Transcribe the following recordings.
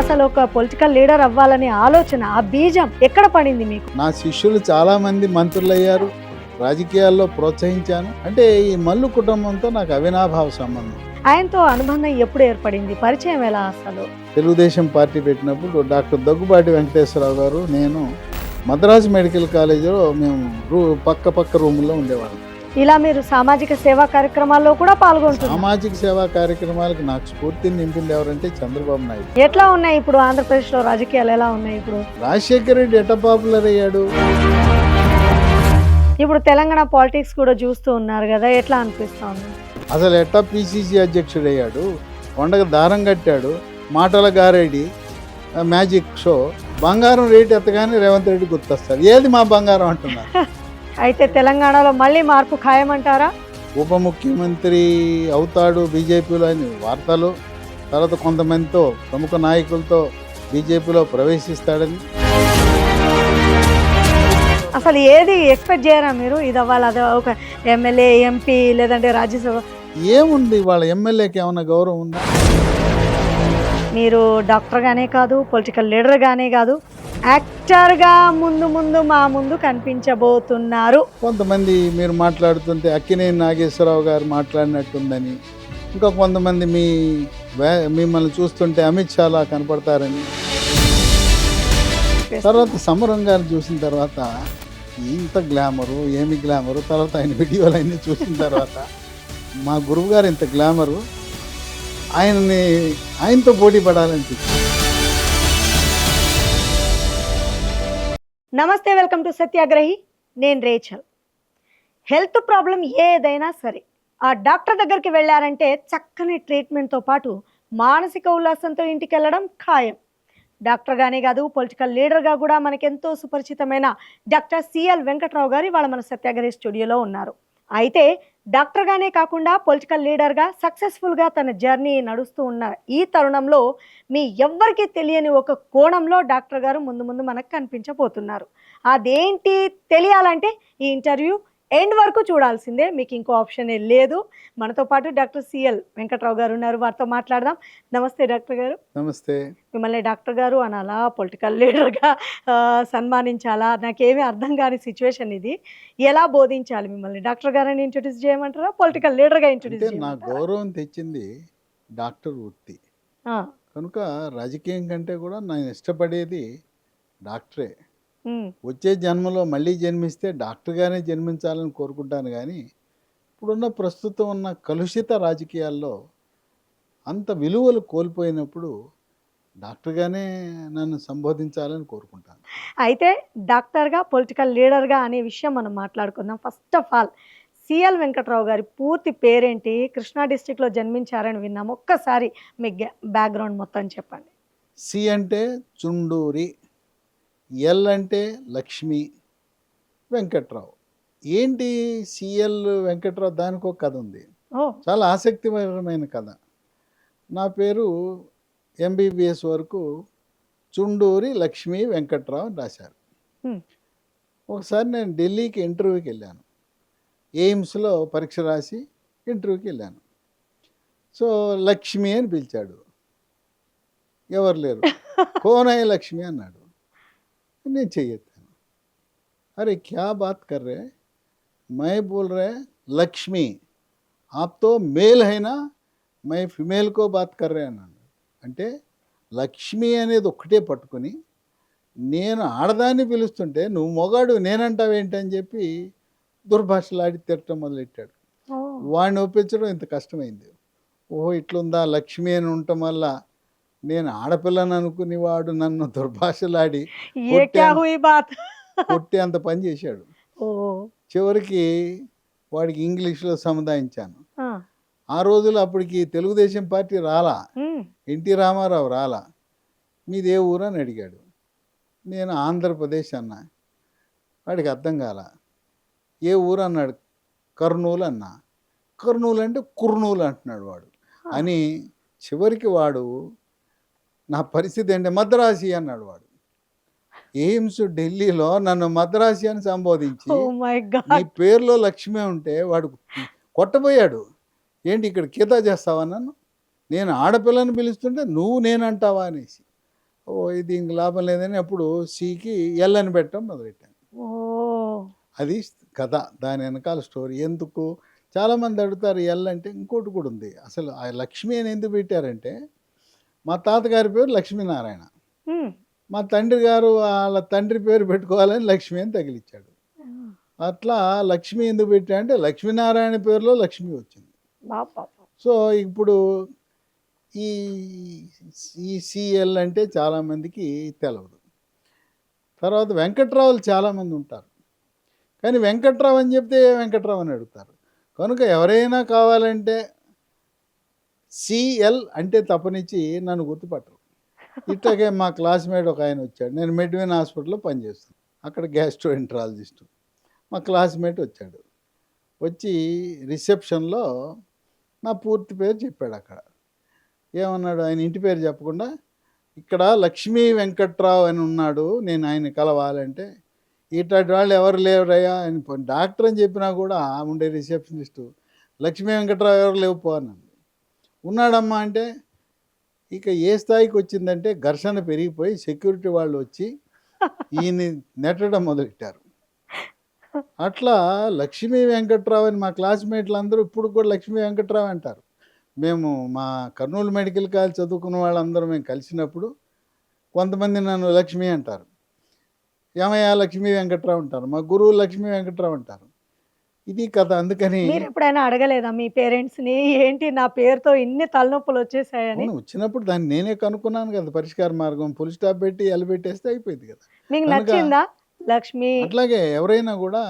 అసలు ఒక political leader అవ్వాలనే ఆలోచన, ఆ బీజం ఎక్కడ పడింది మీకు? నా శిష్యులు చాలా మంది మంత్రులు అయ్యారు, రాజకీయాల్లో ప్రోత్సహించాను. అంటే ఈ మల్లు కుటుంబంతో నాకు అవినాభావ సంబంధం. ఆయనతో అనుబంధం ఎప్పుడు ఏర్పడింది? పరిచయం ఎలా అసలు? తెలుగుదేశం పార్టీ పెట్టినప్పుడు డాక్టర్ దగ్గుబాటి వెంకటేశ్వరరావు గారు, నేను మద్రాసు మెడికల్ కాలేజీలో మేము పక్క రూముల్లో ఉండేవాళ్ళం. ఇలా మీరు సామాజిక సేవా కార్యక్రమాల్లో కూడా పాల్గొంటున్నారు. సామాజిక సేవా కార్యక్రమాలకు నాకు స్ఫూర్తిని నింపింది ఎవరంటే చంద్రబాబు నాయుడు. ఎట్లా ఉన్నాయి ఇప్పుడు ఆంధ్రప్రదేశ్లో రాజకీయాలు ఎలా ఉన్నాయి ఇప్పుడు? రాజశేఖర రెడ్డి ఎట్ట పాపులర్ అయ్యాడు. ఇప్పుడు తెలంగాణ పాలిటిక్స్ కూడా చూస్తూ ఉన్నారు కదా, ఎట్లా అనిపిస్తుంది? అసలు ఎట్టా పిసిసి అధ్యక్షుడు అయ్యాడు, కొండకు దారం కట్టాడు, మాటల గారేడి, మ్యాజిక్ షో, బంగారం రేటు ఎత్తగానే రేవంత్ రెడ్డి గుర్తొస్తారు. ఏది మా బంగారం అంటున్నారు. అయితే తెలంగాణలో మళ్ళీ మార్పు ఖాయమంటారా? ఉప ముఖ్యమంత్రి అవుతాడు బీజేపీలో అని వార్తలు, తర్వాత కొంతమందితో ప్రముఖ నాయకులతో బీజేపీలో ప్రవేశిస్తాడని. అసలు ఏది ఎక్స్పెక్ట్ చేయరా మీరు? ఇది అవ్వాలి, అది ఒక ఎమ్మెల్యే, ఎంపీ, లేదంటే రాజ్యసభ? ఏముంది వాళ్ళ ఎమ్మెల్యేకి ఏమైనా గౌరవం ఉందా? మీరు డాక్టర్గానే కాదు, పొలిటికల్ లీడర్గానే కాదు, యాక్టర్గా మా ముందు కనిపించబోతున్నారు. కొంతమంది మీరు మాట్లాడుతుంటే అక్కినేని నాగేశ్వరరావు గారు మాట్లాడినట్టుందని, ఇంకా కొంతమంది మిమ్మల్ని చూస్తుంటే అమిత్ షాలా కనపడతారని. తర్వాత సమరం గారు చూసిన తర్వాత ఇంత గ్లామరు, ఏమి గ్లామరు, తర్వాత ఆయన వీడియోలు అన్నీ చూసిన తర్వాత మా గురువు గారు ఇంత గ్లామరు, ఆయనతో పోటీ పడాలనిపించింది. నమస్తే, వెల్కమ్ టు సత్యాగ్రహి. నేను రేచల్. హెల్త్ ప్రాబ్లం ఏదైనా సరే ఆ డాక్టర్ దగ్గరికి వెళ్ళారంటే చక్కని ట్రీట్మెంట్తో పాటు మానసిక ఉల్లాసంతో ఇంటికి వెళ్ళడం ఖాయం. డాక్టర్గానే కాదు, పొలిటికల్ లీడర్గా కూడా మనకెంతో సుపరిచితమైన డాక్టర్ సిఎల్ వెంకట్రావు గారు ఇవాళ మన సత్యాగ్రహి స్టూడియోలో ఉన్నారు. అయితే డాక్టర్గానే కాకుండా పొలిటికల్ లీడర్గా సక్సెస్ఫుల్గా తన జర్నీ నడుస్తూ ఉన్న ఈ తరుణంలో మీ ఎవ్వరికీ తెలియని ఒక కోణంలో డాక్టర్ గారు ముందు మనకు కనిపించబోతున్నారు. అదేంటి తెలియాలంటే ఈ ఇంటర్వ్యూ ఎండ్ వరకు చూడాల్సిందే, మీకు ఇంకో ఆప్షనే లేదు. మనతో పాటు డాక్టర్ సిఎల్ వెంకట్రావు గారు ఉన్నారు, వారితో మాట్లాడదాం. నమస్తే డాక్టర్ గారు. నమస్తే. మిమ్మల్ని డాక్టర్ గారు అనాలా, పొలిటికల్ లీడర్గా సన్మానించాలా, నాకేమీ అర్థం కాని సిచ్యువేషన్ ఇది. ఎలా బోధించాలి మిమ్మల్ని? డాక్టర్ గారిని ఇంట్రొడ్యూస్ చేయమంటారా, పొలిటికల్ లీడర్గా ఇంట్రొడ్యూస్ నా చేయమంటారా? గౌరవం తెచ్చింది డాక్టర్ వృత్తి కనుక రాజకీయం కంటే కూడా నేను ఇష్టపడేది డాక్టరే. వచ్చే జన్మలో మళ్ళీ జన్మిస్తే డాక్టర్గానే జన్మించాలని కోరుకుంటాను. కానీ ఇప్పుడున్న ప్రస్తుతం ఉన్న కలుషిత రాజకీయాల్లో అంత విలువలు కోల్పోయినప్పుడు డాక్టర్గానే నన్ను సంబోధించాలని కోరుకుంటాను. అయితే డాక్టర్గా, పొలిటికల్ లీడర్గా అనే విషయం మనం మాట్లాడుకుందాం. First of all CL Venkatrao గారి పూర్తి పేరేంటి? కృష్ణా డిస్టిక్లో జన్మించారని విన్నాము. ఒక్కసారి మీ బ్యాక్గ్రౌండ్ మొత్తం చెప్పండి. సి అంటే చుండూరి, ఎల్ అంటే లక్ష్మి, వెంకట్రావు. ఏంటి సిఎల్ వెంకట్రావు? దానికి ఒక కథ ఉంది, చాలా ఆసక్తికరమైన కథ. నా పేరు ఎంబీబీఎస్ వరకు చుండూరి లక్ష్మి వెంకట్రావు అని రాశారు. ఒకసారి నేను ఢిల్లీకి ఇంటర్వ్యూకి వెళ్ళాను, ఎయిమ్స్లో పరీక్ష రాసి ఇంటర్వ్యూకి వెళ్ళాను. సో లక్ష్మి అని పిలిచాడు, ఎవరు లేరు. కోనయ్య లక్ష్మి అన్నాడు. నేను చెయ్యెత్తాను. అరే క్యా బాత్ కర్ రే, మై బోల్ రే లక్ష్మి, ఆప్తో మేల్ అయినా మై ఫిమేల్కో బాత్ కర్ రే అన్నాడు. అంటే లక్ష్మి అనేది ఒక్కటే పట్టుకొని నేను ఆడదాన్ని పిలుస్తుంటే నువ్వు మొగాడు నేనంటావేంటి అని చెప్పి దుర్భాషలాడి తిట్టడం మొదలెట్టాడు. వాడిని ఒప్పించడం ఇంత కష్టమైంది. ఓహో ఇట్లుందా, లక్ష్మి అని ఉండటం వల్ల నేను ఆడపిల్లని అనుకుని వాడు నన్ను దుర్భాషలాడి కొట్టి అంత పని చేశాడు. చివరికి వాడికి ఇంగ్లీష్లో సముదాయించాను. ఆ రోజులు అప్పటికి తెలుగుదేశం పార్టీ రాలా, ఎన్టీ రామారావు రాలా. మీది ఏ ఊరు అని అడిగాడు. నేను ఆంధ్రప్రదేశ్ అన్నా. వాడికి అర్థం కాల. ఏ ఊరు అన్నాడు. కర్నూలు అన్నా. కర్నూలు అంటే కుర్నూలు అంటున్నాడు వాడు అని. చివరికి వాడు నా పరిస్థితి ఏంటి, మద్రాసి అన్నాడు వాడు. ఎయిమ్స్ ఢిల్లీలో నన్ను మద్రాసి అని సంబోధించి నీ పేరులో లక్ష్మి ఉంటే వాడు కొట్టబోయాడు. ఏంటి ఇక్కడ కీతా చేస్తావా నన్ను, నేను ఆడపిల్లని పిలుస్తుంటే నువ్వు నేనంటావా అనేసి. ఓ దీనికి లాభం లేదని అప్పుడు సికి ఎల్ అని పెట్టడం మొదలెట్టాను. ఓ అది కథ. దాని వెనకాల స్టోరీ. ఎందుకు చాలామంది అడుగుతారు ఎల్ అంటే ఇంకోటి కూడా ఉంది. అసలు ఆ లక్ష్మి అని ఎందుకు పెట్టారంటే మా తాతగారి పేరు లక్ష్మీనారాయణ. ఉమ్. మా తండ్రి గారు వాళ్ళ తండ్రి పేరు పెట్టుకోవాలని లక్ష్మి అని తగిలిచ్చాడు. అట్లా లక్ష్మి ఎందుకు పెట్టా అంటే లక్ష్మీనారాయణ పేరులో లక్ష్మి వచ్చింది. బాబా. సో ఇప్పుడు ఈ ఈ సిఎల్ అంటే చాలామందికి తెలవదు. తర్వాత వెంకట్రావులు చాలామంది ఉంటారు. కానీ వెంకట్రావు అని చెప్తే ఏ వెంకట్రావు అని అడుగుతారు. కనుక ఎవరైనా కావాలంటే సిఎల్ అంటే తప్పనిచ్చి నన్ను గుర్తుపట్టరు. ఇట్లాగే మా క్లాస్మేట్ ఒక ఆయన వచ్చాడు. నేను మెడ్విన్ హాస్పిటల్లో పనిచేస్తాను. అక్కడ గ్యాస్ట్రోఎంట్రాలజిస్టు. మా క్లాస్మేట్ వచ్చాడు. వచ్చి రిసెప్షన్లో నా పూర్తి పేరు చెప్పాడు అక్కడ. ఏమన్నాడు, ఆయన ఇంటి పేరు చెప్పకుండా, ఇక్కడ లక్ష్మీ వెంకట్రావు అని ఉన్నాడు, నేను ఆయన కలవాలంటే, ఇట్లాంటి వాళ్ళు ఎవరు లేవరయ్యా అని డాక్టర్ అని చెప్పినా కూడా ఉండే రిసెప్షనిస్టు లక్ష్మీ వెంకట్రావు ఎవరు లేవుపో అన్నాడు. ఉన్నాడమ్మా అంటే ఇక ఏ స్థాయికి వచ్చిందంటే ఘర్షణ పెరిగిపోయి సెక్యూరిటీ వాళ్ళు వచ్చి ఈయన్ని నెట్టడం మొదలెట్టారు. అట్లా లక్ష్మీ వెంకట్రావు అని మా క్లాస్మేట్లు అందరూ ఇప్పుడు కూడా లక్ష్మీ వెంకట్రావు అంటారు. మేము మా కర్నూలు మెడికల్ కాలేజ్ చదువుకున్న వాళ్ళందరూ మేము కలిసినప్పుడు కొంతమంది నన్ను లక్ష్మి అంటారు. ఏమయ్యా లక్ష్మీ వెంకట్రావు అంటారు. మా గురువు లక్ష్మీ వెంకట్రావు అంటారు. ఇది కథ. అందుకని మీరు ఎప్పుడైనా అడగలేదా మీ పేరెంట్స్ని, ఏంటి నా పేరుతో ఇన్ని తలనొప్పులు వచ్చేసాయని? అవును, వచ్చినప్పుడు దాన్ని నేనే కనుక్కున్నాను కదా పరిష్కార మార్గం. ఫుల్ స్టాప్ పెట్టి ఎల్ పెట్టేస్తే అయిపోయింది కదా. మీకు కనుక నచ్చిందా లక్ష్మి? అట్లాగే ఎవరైనా కూడా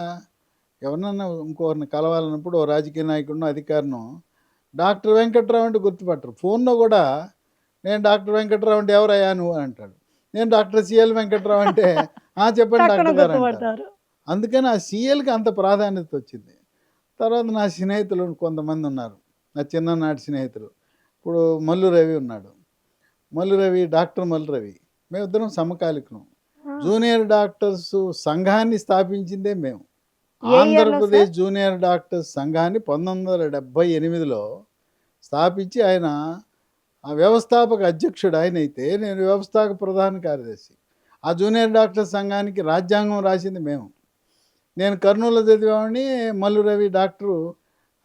ఎవరినన్నా ఇంకోరిని కలవాలన్నప్పుడు ఓ రాజకీయ నాయకుడినో అధికారినో డాక్టర్ వెంకట్రావు అంటే గుర్తుపట్టరు. ఫోన్లో కూడా నేను డాక్టర్ వెంకట్రావు అంటే ఎవరయ్యా నువ్వు అని అంటాడు. నేను డాక్టర్ సిఎల్ వెంకట్రావు అంటే చెప్పండి టక్కున డాక్టర్ గారు అంటారు. గుర్తుపడతారు. అందుకని ఆ సీఎల్కి అంత ప్రాధాన్యత వచ్చింది. తర్వాత నా స్నేహితులు కొంతమంది ఉన్నారు, నా చిన్ననాటి స్నేహితులు. ఇప్పుడు మల్లు రవి ఉన్నాడు. మల్లు రవి, డాక్టర్ మల్లు రవి, మేమిద్దరం సమకాలికం. జూనియర్ డాక్టర్స్ సంఘాన్ని స్థాపించిందే మేము. ఏ ఇయర్లో ఆంధ్రప్రదేశ్ జూనియర్ డాక్టర్స్ సంఘాన్ని 1978లో స్థాపించి ఆయన ఆ వ్యవస్థాపక అధ్యక్షుడు ఆయన అయితే, నేను వ్యవస్థాపక ప్రధాన కార్యదర్శి. ఆ జూనియర్ డాక్టర్స్ సంఘానికి రాజ్యాంగం రాసింది మేము. నేను కర్నూలులో చదివేవాడిని, మల్లు రవి డాక్టరు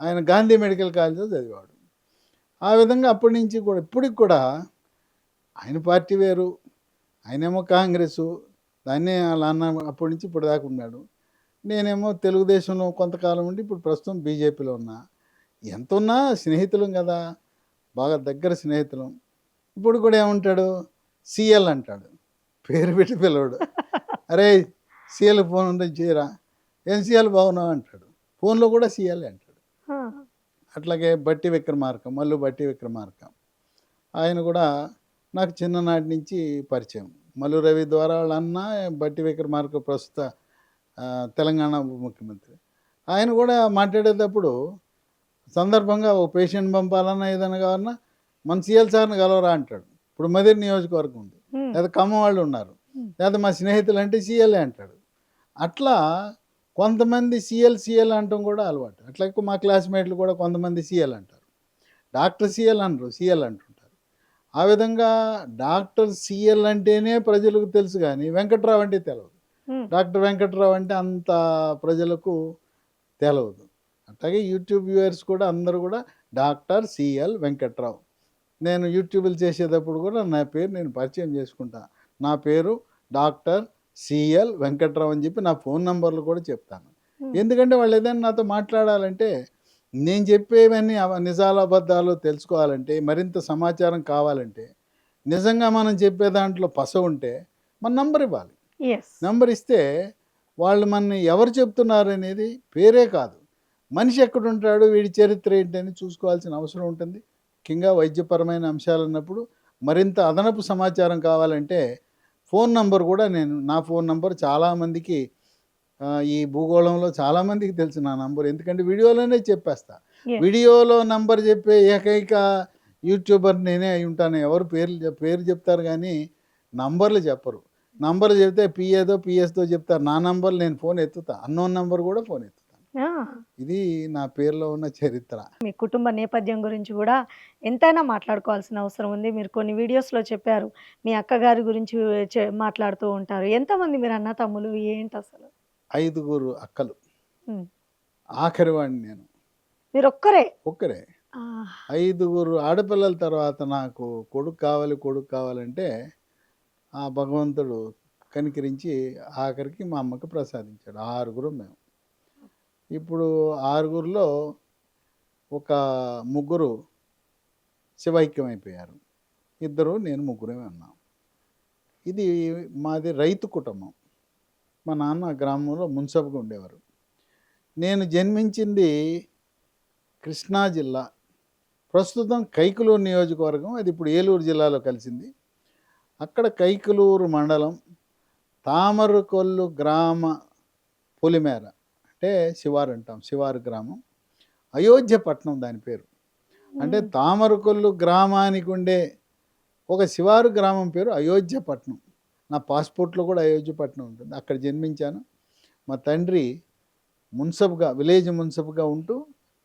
ఆయన గాంధీ మెడికల్ కాలేజ్లో చదివాడు. ఆ విధంగా అప్పటి నుంచి కూడా ఇప్పటికి కూడా ఆయన పార్టీ వేరు, ఆయనేమో కాంగ్రెసు, దాన్నే వాళ్ళ అన్న అప్పటి నుంచి ఇప్పుడు దాకా ఉన్నాడు. నేనేమో తెలుగుదేశంలో కొంతకాలం ఉండి ఇప్పుడు ప్రస్తుతం బీజేపీలో ఉన్నా. ఎంత ఉన్నా స్నేహితులం కదా, బాగా దగ్గర స్నేహితులం. ఇప్పుడు కూడా ఏమంటాడు, సిఎల్ అంటాడు, పేరు పెట్టి పిలవడు. అరే సిఎల్ ఫోన్ ఉంటే చేయరా, ఏం సిఎల్ బాగున్నావు అంటాడు. ఫోన్లో కూడా సిఎల్ అంటాడు. అట్లాగే బట్టి విక్రమార్క, మల్లు బట్టి విక్రమార్క, ఆయన కూడా నాకు చిన్ననాటి నుంచి పరిచయం. మల్లు రవి ద్వారా వాళ్ళ అన్న బట్టి విక్రమార్క ప్రస్తుత తెలంగాణ ఉప ముఖ్యమంత్రి. ఆయన కూడా మాట్లాడేటప్పుడు సందర్భంగా ఒక పేషెంట్ పంపాలన్నా ఏదైనా కావాలన్నా మన సిఎల్ సార్ని కలవరా అంటాడు. ఇప్పుడు మదిరి నియోజకవర్గం ఉంది, లేదా ఖమ్మం వాళ్ళు ఉన్నారు, లేదా మా స్నేహితులు అంటే సిఎల్ఏ అంటాడు. అట్లా కొంతమంది సిఎల్ అంటాం కూడా అలవాటు. అట్లా మా క్లాస్మేట్లు కూడా కొంతమంది సిఎల్ అంటారు. డాక్టర్ సిఎల్ అనరు, సిఎల్ అంటుంటారు. ఆ విధంగా డాక్టర్ సిఎల్ అంటేనే ప్రజలకు తెలుసు, కానీ వెంకట్రావు అంటే తెలియదు. డాక్టర్ వెంకట్రావు అంటే అంత ప్రజలకు తెలవదు. అట్లాగే యూట్యూబ్ వ్యూవర్స్ కూడా అందరూ కూడా డాక్టర్ సిఎల్ వెంకట్రావు. నేను యూట్యూబ్లు చేసేటప్పుడు కూడా నా పేరు నేను పరిచయం చేసుకుంటా. నా పేరు డాక్టర్ సిఎల్ వెంకట్రావు అని చెప్పి నా ఫోన్ నంబర్లు కూడా చెప్తాను. ఎందుకంటే వాళ్ళు ఏదైనా నాతో మాట్లాడాలంటే, నేను చెప్పేవన్నీ నిజాలు అబద్ధాలు తెలుసుకోవాలంటే, మరింత సమాచారం కావాలంటే, నిజంగా మనం చెప్పే దాంట్లో పస ఉంటే మన నంబర్ ఇవ్వాలి. నంబర్ ఇస్తే వాళ్ళు మనని ఎవరు చెప్తున్నారు అనేది పేరే కాదు, మనిషి ఎక్కడుంటాడు, వీడి చరిత్ర ఏంటని చూసుకోవాల్సిన అవసరం ఉంటుంది. ముఖ్యంగా వైద్యపరమైన అంశాలు అన్నప్పుడు మరింత అదనపు సమాచారం కావాలంటే ఫోన్ నంబర్ కూడా నా ఫోన్ నంబర్ చాలామందికి ఈ భూగోళంలో చాలామందికి తెలుసు నా నంబర్. ఎందుకంటే వీడియోలోనే చెప్పేస్తా. వీడియోలో నంబర్ చెప్పే ఏకైక యూట్యూబర్ నేనే అయి ఉంటాను. ఎవరు పేరు చెప్తారు కానీ నంబర్లు చెప్పరు. నంబర్లు చెప్తే పిఏదో పిఎస్తో చెప్తారు. నా నంబర్ నేను ఫోన్ ఎత్తుతా, అన్నోన్ నంబర్ కూడా ఫోన్ ఎత్తుతాను. ఆ, ఇది నా పేరులో ఉన్న చరిత్ర. మీ కుటుంబ నేపథ్యం గురించి కూడా ఎంతైనా మాట్లాడుకోవాల్సిన అవసరం ఉంది. మీరు కొన్ని వీడియోస్‌లో చెప్పారు. మీ అక్కగారి గురించి మాట్లాడుతూ ఉంటారు. ఎంతమంది మీరు అన్న తమ్ములు ఏంటసలు? 5 అక్కలు. హ్మ్. ఆఖరి వాడిని నేను. మీరొక్కరే? ఒక్కరే. ఆ! 5 ఆడపిల్లల తర్వాత నాకు కొడుకు కావాలి, కొడుకు కావాలంటే ఆ భగవంతుడు కనికరించి ఆఖరికి మా అమ్మకి ప్రసాదించాడు. 6 మేము. ఇప్పుడు 6లో ఒక ముగ్గురు శివైక్యమైపోయారు. ఇద్దరు, నేను, ముగ్గురమే ఉన్నాం. ఇది మాది రైతు కుటుంబం. మా నాన్న గ్రామంలో మున్సబ్‌గా ఉండేవారు. నేను జన్మించింది కృష్ణా జిల్లా. ప్రస్తుతం కైకలూరు నియోజకవర్గం. అది ఇప్పుడు ఏలూరు జిల్లాలో కలిసింది. అక్కడ కైకలూరు మండలం తామరకొల్లు గ్రామ పొలిమేర అంటే శివారు అంటాం. శివారు గ్రామం. అయోధ్య పట్నం దాని పేరు. అంటే హ్మ్. తామరకొల్లు గ్రామానికి ఉండే ఒక శివారు గ్రామం పేరు అయోధ్య పట్నం. నా పాస్‌పోర్ట్‌లో కూడా అయోధ్య పట్నం ఉంటుంది. అక్కడ జన్మించాను. మా తండ్రి మున్సబ్‌గా, విలేజ్ మున్సబ్‌గా ఉంటూ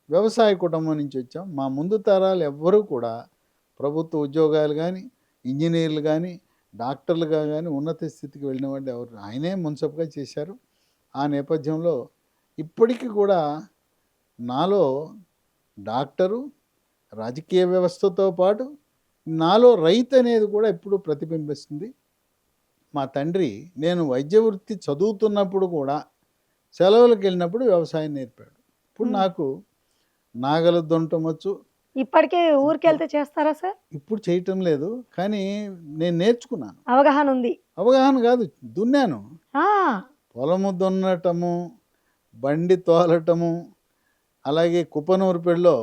వ్యవసాయ కుటుంబం నుంచి వచ్చాం. మా ముందు తరాలు ఎవ్వరూ కూడా ప్రభుత్వ ఉద్యోగాలు గానీ, ఇంజినీర్లు గానీ, డాక్టర్లుగా గానీ ఉన్నత స్థితికి వెళ్ళిన వాళ్ళు ఎవరు ఆయనే మున్సబ్‌గా చేశారు. ఆ నేపథ్యంలో ఇప్పటికి కూడా నాలో డాక్టరు, రాజకీయ వ్యవస్థతో పాటు నాలో రైతు అనేది కూడా ఎప్పుడూ ప్రతిబింబిస్తుంది. మా తండ్రి నేను వైద్య వృత్తి చదువుతున్నప్పుడు కూడా సెలవులకు వెళ్ళినప్పుడు వ్యవసాయం నేర్పాడు. ఇప్పుడు హ్మ్. నాకు నాగలి దున్నటమొచ్చు. ఇప్పటికే ఊరికెళ్తే చేస్తారా సార్? ఇప్పుడు చేయటం లేదు. కానీ నేను నేర్చుకున్నాను. అవగాహన ఉంది. అవగాహన కాదు, దున్నాను. ఆ! పొలము దున్నటము, బండి తోలటము, అలాగే కుప్పనూర్పిడిలో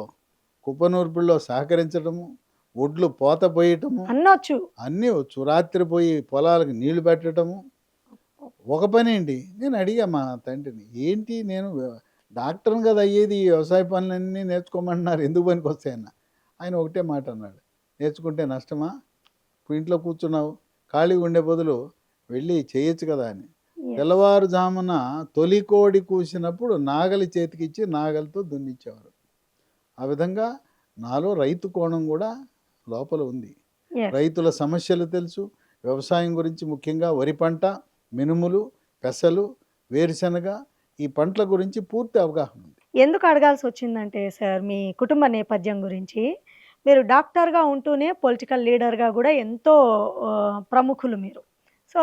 సహకరించడము, ఒడ్లు పోత పోయటము అన్నొచ్చు. అన్నీ వచ్చు. రాత్రి పోయి పొలాలకు నీళ్లు పెట్టడము. ఒక పనేంటి, నేను అడిగా మా తండ్రిని, ఏంటి నేను డాక్టర్‌ని కదా అయ్యేది, ఈ వ్యవసాయ పనులన్నీ నేర్చుకోమంటున్నారు, ఎందుకు పనికొస్తాయన్న. ఆయన ఒకటే మాట అన్నాడు, నేర్చుకుంటే నష్టమా? ఇప్పుడు ఇంట్లో కూర్చున్నావు, ఖాళీగా ఉండే బదులు వెళ్ళి చేయొచ్చు కదా అని. యెస్. తెల్లవారుజామున తొలి కోడి కూసినప్పుడు నాగలి చేతికిచ్చి నాగలితో దున్నిచ్చేవారు. ఆ విధంగా నాలో రైతు కోణం కూడా లోపల ఉంది. యెస్. రైతుల సమస్యలు తెలుసు. వ్యవసాయం గురించి ముఖ్యంగా వరి పంట, మినుములు, పెసలు, వేరుశనగ ఈ పంటల గురించి పూర్తి అవగాహన ఉంది. ఎందుకు అడగాల్సొచ్చిందంటే సార్, మీ కుటుంబ నేపథ్యం గురించి. మీరు డాక్టర్‌గా ఉంటూనే పొలిటికల్ లీడర్‌గా గూడా ఎంతో ప్రముఖులు మీరు. సో,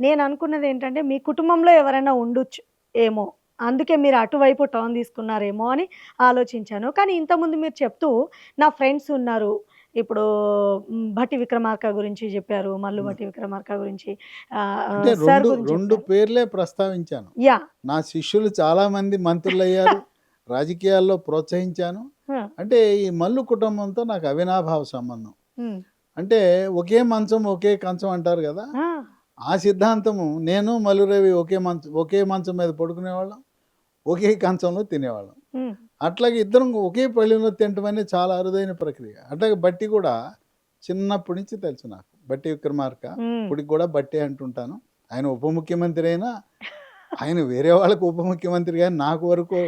నేననుకున్నదేంటంటే మీ కుటుంబంలో ఎవరైనా ఉండొచ్చు ఏమో! అందుకే మీరు అటువైపు టర్న్ తీసుకున్నారేమో అని ఆలోచించాను. కానీ ఇంతకుముందు మీరు చెప్తూ నా ఫ్రెండ్స్ ఉన్నారు. ఇప్పుడు భట్టి విక్రమార్క గురించి జెప్పారు. మల్లు హ్మ్. భట్టి విక్రమార్క గురించి అంటే సార్ 2, గురించి 2 చెప్పారు. పేర్లే ప్రస్తావించాను. యాహ్! నా శిష్యులు చాలామంది మంత్రులయ్యారు. రాజకీయాల్లో ప్రోత్సహించాను. ఆ! అంటే ఈ మల్లు కుటుంబంతో నాకు అవినాభావ సంబంధం. హ్మ్. అంటే ఒకే మంచం, ఒకే కంచం అంటారు గదా! ఆ! ఆ సిద్ధాంతము నేను, మల్లురవి ఒకే మంచం మీద పడుకునేవాళ్ళం. ఒకే కంచంలో తినేవాళ్ళం. హ్మ్. అట్లాగే ఇద్దరం ఒకే పళ్ళెంలో తినటం అనేది చాలా అరుదైన ప్రక్రియ. అట్లాగే బట్టి కూడా చిన్నప్పటి నుంచి తెలుసు నాకు. బట్టి విక్రమార్క. హ్మ్. ఇప్పటికి కూడా బట్టే అంటుంటాను. ఆయన ఉప ముఖ్యమంత్రి అయినా, ఆయన వేరే వాళ్ళకి ఉప ముఖ్యమంత్రి గాని నాకు వరకు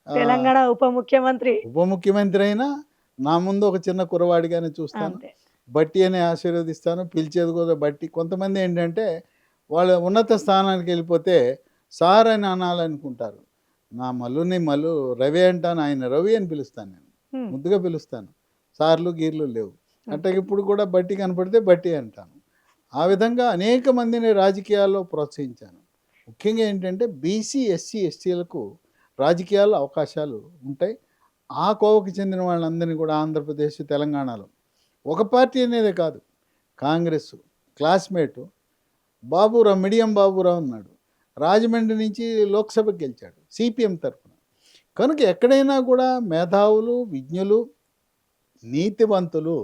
ఆహ్, తెలంగాణ ఉప ముఖ్యమంత్రి. ఉప ముఖ్యమంత్రి అయినా నా ముందు ఒక చిన్న కుర్రవాడిగానే చూస్తాను. అంతే. బట్టి అని ఆశీర్వదిస్తాను. పిలిచేది కూడా బట్టి. కొంతమంది ఏంటంటే వాళ్ళు ఉన్నత స్థానానికెళ్ళిపోతే సార్ అని అనాలనుకుంటారు. నా మల్లుని రవి అంటాను. ఆయన రవి అని పిలుస్తాను నేను. హ్మ్. ముద్దుగా పిలుస్తాను. సార్లు, గీర్లు లేవు. అట్టాగే ఓకే. ఇప్పుడు కూడా బట్టి కనపడితే బట్టి అంటాను. ఆ విధంగా అనేక మందిని రాజకీయాల్లో ప్రోత్సహించాను. ముఖ్యంగా ఏంటంటే బీసీ, ఎస్సీ, ఎస్టీలకు రాజకీయాల్లో అవకాశాలు ఉంటాయి. ఆ కోవకు చెందిన వాళ్ళందరినీ కూడా ఆంధ్రప్రదేశ్, తెలంగాణలో ఒక పార్టీ అనేదే కాదు. కాంగ్రెసు, క్లాస్‌మేటు మిడియం బాబురావు ఉన్నాడు. రాజమండ్రి నుంచి లోక్‌సభకి గెలిచాడు సీపీఎం తరఫున. కనుక ఎక్కడైనా కూడా మేధావులు, విజ్ఞులు, నీతివంతులు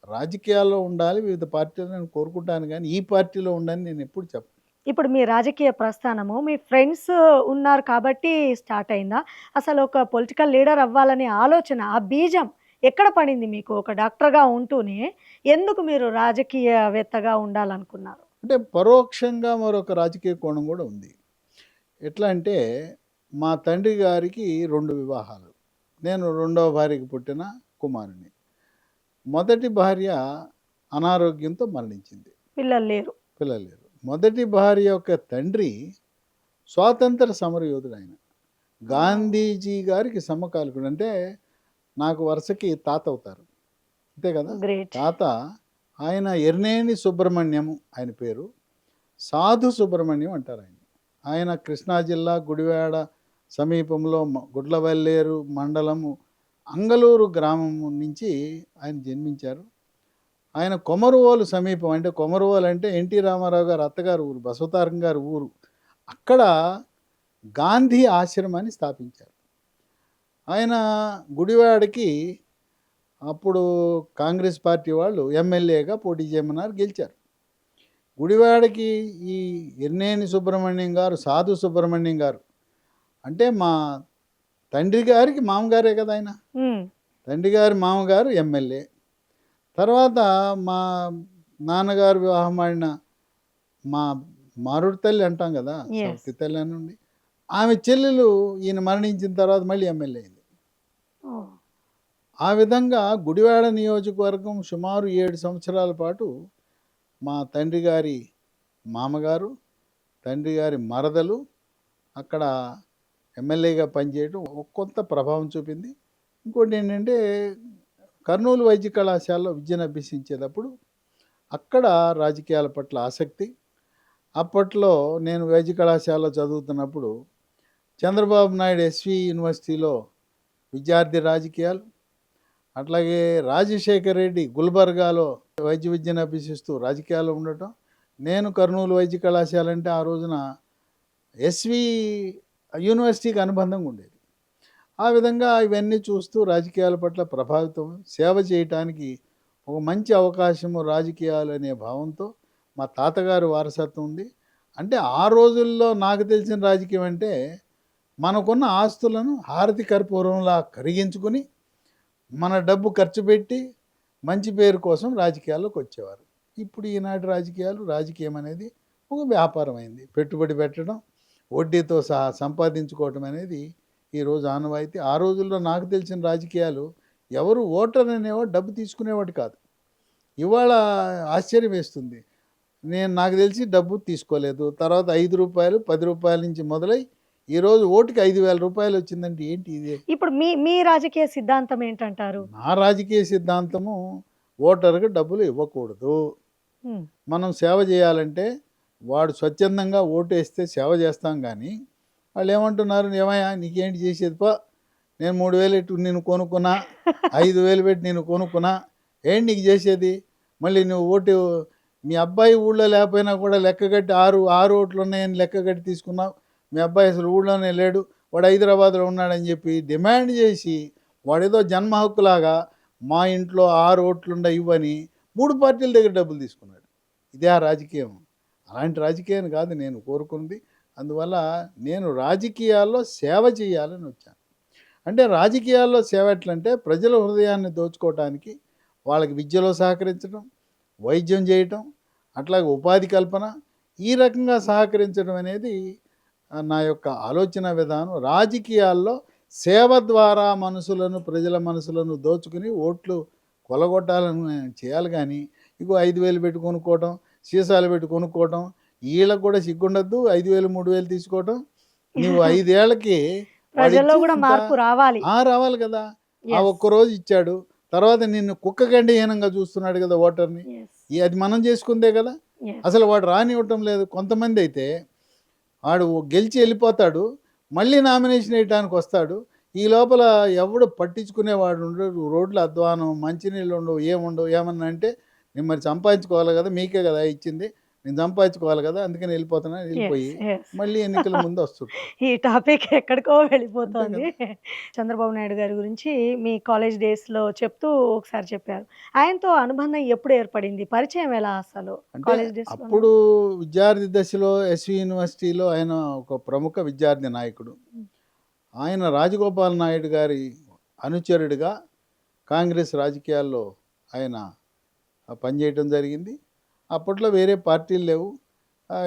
రాజకీయాల్లో ఉండాలి. వివిధ పార్టీలను కోరుకుంటాను గానీ, ఈ పార్టీలో ఉండని నేనెప్పుడు చెప్పను. ఇప్పుడు మీ రాజకీయ ప్రస్థానము మీ ఫ్రెండ్స్ ఉన్నారు కాబట్టి స్టార్ట్ అయిందా? అసలు ఒక పొలిటికల్ లీడర్ అవ్వాలనే ఆలోచన, ఆ బీజం ఎక్కడ పడింది మీకు? ఒక డాక్టర్‌గా ఉంటూనే ఎందుకు మీరు రాజకీయవేత్తగా ఉండాలనుకున్నారు? అంటే పరోక్షంగా మరొక రాజకీయ కోణం గూడా ఉంది. ఎట్లా అంటే మా తండ్రి గారికి 2 వివాహాలు. నేను రెండవ భార్యకి పుట్టిన కుమారుడిని. మొదటి భార్య అనారోగ్యంతో మరణించింది. పిల్లలు లేరు. పిల్లలు లేరు. మొదటి భార్య యొక్క తండ్రి స్వాతంత్ర సమరయోధుడు ఆయన. గాంధీజీ గారికి సమకాలికుడు. అంటే నాకు వరుసకి తాత అవుతారు. అంతే కదా! గ్రేట్. తాత ఆయన ఎర్నేని సుబ్రహ్మణ్యం ఆయన పేరు. సాధు సుబ్రహ్మణ్యం అంటారు ఆయన. ఆయన కృష్ణా జిల్లా గుడివాడ సమీపంలో గుడ్లవల్లేరు మండలము అంగలూరు గ్రామం నుంచి ఆయన జన్మించారు. ఆయన కొమరువోలు సమీపం, అంటే కొమరువోలు అంటే ఎన్టీ రామారావు గారు అత్తగారు ఊరు, బసవతారకం గారి ఊరు. అక్కడ గాంధీ ఆశ్రమాన్ని స్థాపించారు. ఆయన గుడివాడకి అప్పుడు కాంగ్రెస్ పార్టీ వాళ్ళు ఎమ్మెల్యేగా పోటీ చేయమన్నారు, గెలిచారు. గుడివాడకి ఈ ఎర్నేని సుబ్రహ్మణ్యం గారు, సాధు సుబ్రహ్మణ్యం గారు అంటే మా తండ్రి గారికి మామగారే కదా ఆయన. తండ్రి గారి మామగారు ఎమ్మెల్యే. తర్వాత మా నాన్నగారు వివాహం ఆడిన మా మారుడి తల్లి అంటాం కదా, సవతి తల్లి అని ఉండి, ఆమె చెల్లెలు ఈయన మరణించిన తర్వాత మళ్ళీ ఎమ్మెల్యే అయింది. ఆ విధంగా గుడివాడ నియోజకవర్గం సుమారు 7 సంవత్సరాల పాటు మా తండ్రి గారి మామగారు, తండ్రి గారి మరదలు అక్కడ ఎమ్మెల్యేగా పనిచేయడం కొంత ప్రభావం చూపింది. ఇంకోటి ఏంటంటే కర్నూలు వైద్య కళాశాలలో విద్యను అభ్యసించేటప్పుడు అక్కడ రాజకీయాల పట్ల ఆసక్తి. అప్పట్లో నేను వైద్య కళాశాలలో చదువుతున్నప్పుడు చంద్రబాబు నాయుడు ఎస్వి యూనివర్సిటీలో విద్యార్థి రాజకీయాలు, అట్లాగే రాజశేఖర్ రెడ్డి గుల్బర్గాలో వైద్య విద్యను అభ్యసిస్తూ రాజకీయాల్లో ఉండటం, నేను కర్నూలు వైద్య కళాశాల అంటే ఆ రోజున ఎస్వి యూనివర్సిటీకి అనుబంధంగా ఉండేది. ఆ విధంగా ఇవన్నీ చూస్తూ రాజకీయాల పట్ల ప్రభావితం, సేవ చేయటానికి ఒక మంచి అవకాశము రాజకీయాలు అనే భావంతో మా తాతగారి వారసత్వం ఉంది. అంటే ఆ రోజుల్లో నాకు తెలిసిన రాజకీయం అంటే మనకున్న ఆస్తులను హారతి కర్పూరంలా కరిగించుకుని మన డబ్బు ఖర్చు పెట్టి మంచి పేరు కోసం రాజకీయాల్లోకి వచ్చేవారు. ఇప్పుడు ఈనాటి రాజకీయం అనేది ఒక వ్యాపారం అయింది. పెట్టుబడి పెట్టడం, వడ్డీతో సహా సంపాదించుకోవటం అనేది ఈరోజు ఆనవాయితీ. ఆ రోజుల్లో నాకు తెలిసిన రాజకీయాలు ఎవరు ఓటర్ అనేవాడు డబ్బు తీసుకునేవాడు కాదు. ఇవాళ ఆశ్చర్యం వేస్తుంది. నాకు తెలిసి డబ్బు తీసుకోలేదు. తర్వాత 5 రూపాయలు 10 రూపాయల నుంచి మొదలై ఈరోజు ఓటుకి 5,000 రూపాయలు వచ్చిందంటే ఏంటి ఇది? ఇప్పుడు మీ రాజకీయ సిద్ధాంతం ఏంటంటారు? నా రాజకీయ సిద్ధాంతము ఓటర్కి డబ్బులు ఇవ్వకూడదు. మనం సేవ చేయాలంటే వాడు స్వచ్ఛందంగా ఓటు వేస్తే సేవ చేస్తాం. కానీ వాళ్ళు ఏమంటున్నారు, ఏమయ్యా నీకేంటి చేసేది పో, నేను 3,000 పెట్టి నేను కొనుక్కున్నా, 5,000 పెట్టి నేను కొనుక్కున్నా, ఏంటి నీకు చేసేది? మళ్ళీ నువ్వు ఓటు మీ అబ్బాయి ఊళ్ళో లేకపోయినా కూడా లెక్కగట్టి 6 ఓట్లు ఉన్నాయని లెక్కగట్టి తీసుకున్నావు. మీ అబ్బాయి అసలు ఊళ్ళోనే లేడు, వాడు హైదరాబాద్లో ఉన్నాడని చెప్పి డిమాండ్ చేసి వాడేదో జన్మ హక్కులాగా మా ఇంట్లో 6 ఓట్లుండ ఇవ్వని 3 పార్టీల దగ్గర డబ్బులు తీసుకున్నాడు. ఇదే ఆ రాజకీయం. అలాంటి రాజకీయాన్ని కాదు నేను కోరుకుంది. అందువల్ల నేను రాజకీయాల్లో సేవ చేయాలని వచ్చాను. అంటే రాజకీయాల్లో సేవ ఎట్లంటే ప్రజల హృదయాన్ని దోచుకోవటానికి వాళ్ళకి విద్యలో సహకరించడం, వైద్యం చేయటం, అట్లాగే ఉపాధి కల్పన, ఈ రకంగా సహకరించడం అనేది నా యొక్క ఆలోచన విధానం. రాజకీయాల్లో సేవ ద్వారా ప్రజల మనసులను దోచుకుని ఓట్లు కొలగొట్టాలని చేయాలి. కానీ ఇగో 5,000 పెట్టి కొనుక్కోవటం, సీసాలు పెట్టి కొనుక్కోవటం, వీళ్ళకు కూడా సిగ్గుండద్దు. 5,000 3,000 తీసుకోవటం. నువ్వు 5 ఏళ్ళకి ప్రజల్లో కూడా మార్పు రావాలి. రావాలి కదా. ఆ ఒక్కరోజు ఇచ్చాడు, తర్వాత నిన్ను కుక్క కంటే హీనంగా చూస్తున్నాడు కదా ఓటర్ని. అది మనం చేసుకుందే కదా. అసలు వాడు రానివ్వటం లేదు. కొంతమంది అయితే వాడు గెలిచి వెళ్ళిపోతాడు, మళ్ళీ నామినేషన్ వేయడానికి వస్తాడు. ఈ లోపల ఎవడు పట్టించుకునేవాడు ఉండడు. రోడ్లు అధ్వానం, మంచినీళ్ళు ఉండవు, ఏముండవు. ఏమన్నా అంటే నేను మరి సంపాదించుకోవాలి కదా, మీకే కదా ఇచ్చింది, నేను సంపాదించుకోవాలి కదా, అందుకని వెళ్ళిపోతున్నా, వెళ్ళిపోయి మళ్ళీ ఎన్నికల ముందు వస్తుంది. ఈ టాపిక్ ఎక్కడికో వెళ్ళిపోతుంది. చంద్రబాబు నాయుడు గారి గురించి మీ కాలేజ్ డేస్లో చెప్తూ ఒకసారి చెప్పారు. ఆయనతో అనుబంధం ఎప్పుడు ఏర్పడింది, పరిచయం ఎలా అసలు? కాలేజ్ డేస్ అప్పుడు విద్యార్థి దశలో ఎస్వి యూనివర్సిటీలో ఆయన ఒక ప్రముఖ విద్యార్థి నాయకుడు. ఆయన రాజగోపాల్ నాయుడు గారి అనుచరుడిగా కాంగ్రెస్ రాజకీయాల్లో ఆయన పనిచేయటం జరిగింది. అప్పట్లో వేరే పార్టీలు లేవు.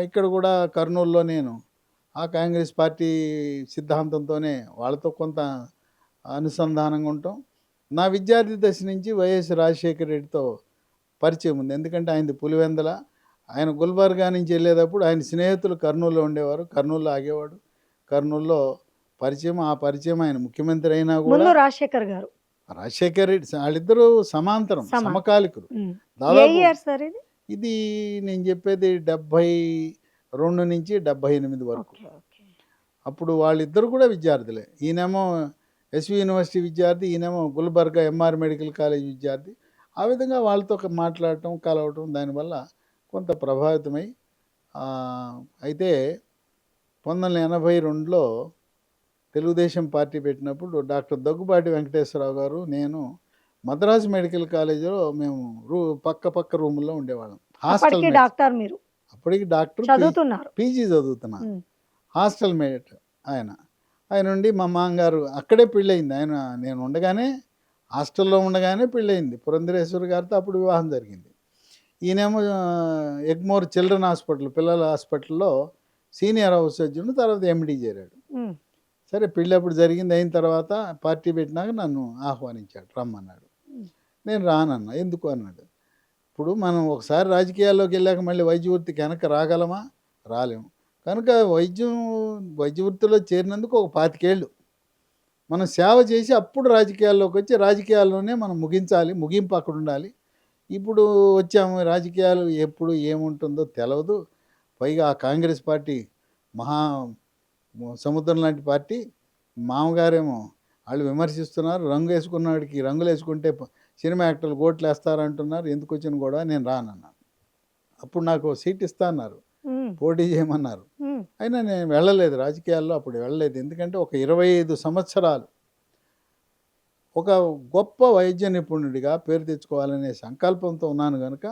ఇక్కడ కూడా కర్నూలులో నేను ఆ కాంగ్రెస్ పార్టీ సిద్ధాంతంతోనే వాళ్ళతో కొంత అనుసంధానంగా ఉంటాం. నా విద్యార్థి దశ నుంచి వైఎస్ రాజశేఖర రెడ్డితో పరిచయం ఉంది. ఎందుకంటే ఆయనది పులివెందల. ఆయన గుల్బర్గా నుంచి వెళ్ళేటప్పుడు ఆయన స్నేహితులు కర్నూలులో ఉండేవారు. కర్నూలులో ఆగేవాడు. కర్నూలులో పరిచయం. ఆ పరిచయం ఆయన ముఖ్యమంత్రి అయినా కూడా ముందు రాజశేఖర్ గారు రాజశేఖర రెడ్డి వాళ్ళిద్దరూ సమాంతరం, సమకాలికులు. ఏ దాదాపు ఇయర్ సార్ ఇది? ఇది నేను చెప్పేది 72 నుంచి 78 వరకు. Okay, okay. అప్పుడు వాళ్ళిద్దరు కూడా విద్యార్థులే. ఈయనేమో ఎస్వి యూనివర్సిటీ విద్యార్థి, ఈయనేమో గుల్బర్గా ఎంఆర్ మెడికల్ కాలేజ్ విద్యార్థి. ఆ విధంగా వాళ్ళతో మాట్లాడటం, కలవటం, దానివల్ల కొంత ప్రభావితమై అయితే 1982లో తెలుగుదేశం పార్టీ పెట్టినప్పుడు డాక్టర్ దగ్గుబాటి వెంకటేశ్వరరావు గారు, నేను మద్రాసు మెడికల్ కాలేజీలో మేము పక్క రూముల్లో ఉండేవాళ్ళం. హాస్టల్ అప్పటికి డాక్టర్ మీరు అప్పటికి డాక్టర్ చదువుతున్నారు. పీజీ చదువుతున్నాను. హాస్టల్ మేట్ ఆయన ఉండి మా మామగారు అక్కడే పెళ్ళయింది. నేను ఉండగానే హాస్టల్లో ఉండగానే పెళ్ళయింది. పురంధరేశ్వరి గారితో అప్పుడు వివాహం జరిగింది. ఈయనేమో ఎగ్మోర్ చిల్డ్రన్ హాస్పిటల్, పిల్లల హాస్పిటల్లో సీనియర్ హౌస్ సర్జన్, తర్వాత ఎండి చేరాడు. సరే పెళ్ళి అప్పుడు జరిగింది. అయిన తర్వాత పార్టీ పెట్టినాక నన్ను ఆహ్వానించాడు, రమ్మన్నాడు. నేను రానన్నా. ఎందుకు అన్నాడు. ఇప్పుడు మనం ఒకసారి రాజకీయాల్లోకి వెళ్ళాక మళ్ళీ వైద్య వృత్తికి వెనక రాగలమా? రాలేము. కనుక వైద్య వృత్తిలో చేరినందుకు ఒక 25 ఏళ్ళు మనం సేవ చేసి అప్పుడు రాజకీయాల్లోకి వచ్చి రాజకీయాల్లోనే మనం ముగించాలి, ముగింపు అక్కడ ఉండాలి. ఇప్పుడు వచ్చాము, రాజకీయాలు ఎప్పుడు ఏముంటుందో తెలియదు. పైగా ఆ కాంగ్రెస్ పార్టీ మహా సముద్రం లాంటి పార్టీ. మామగారేమో వాళ్ళు విమర్శిస్తున్నారు, రంగు వేసుకున్నవాడికి రంగులు వేసుకుంటే సినిమా యాక్టర్లు గోట్లు వేస్తారంటున్నారు, ఎందుకు వచ్చిన కూడా నేను రానన్నాను. అప్పుడు నాకు సీట్ ఇస్తా అన్నారు, పోటీ చేయమన్నారు. అయినా నేను వెళ్ళలేదు రాజకీయాల్లో, అప్పుడు వెళ్ళలేదు. ఎందుకంటే ఒక 25 సంవత్సరాలు ఒక గొప్ప వైద్య నిపుణుడిగా పేరు తెచ్చుకోవాలనే సంకల్పంతో ఉన్నాను కనుక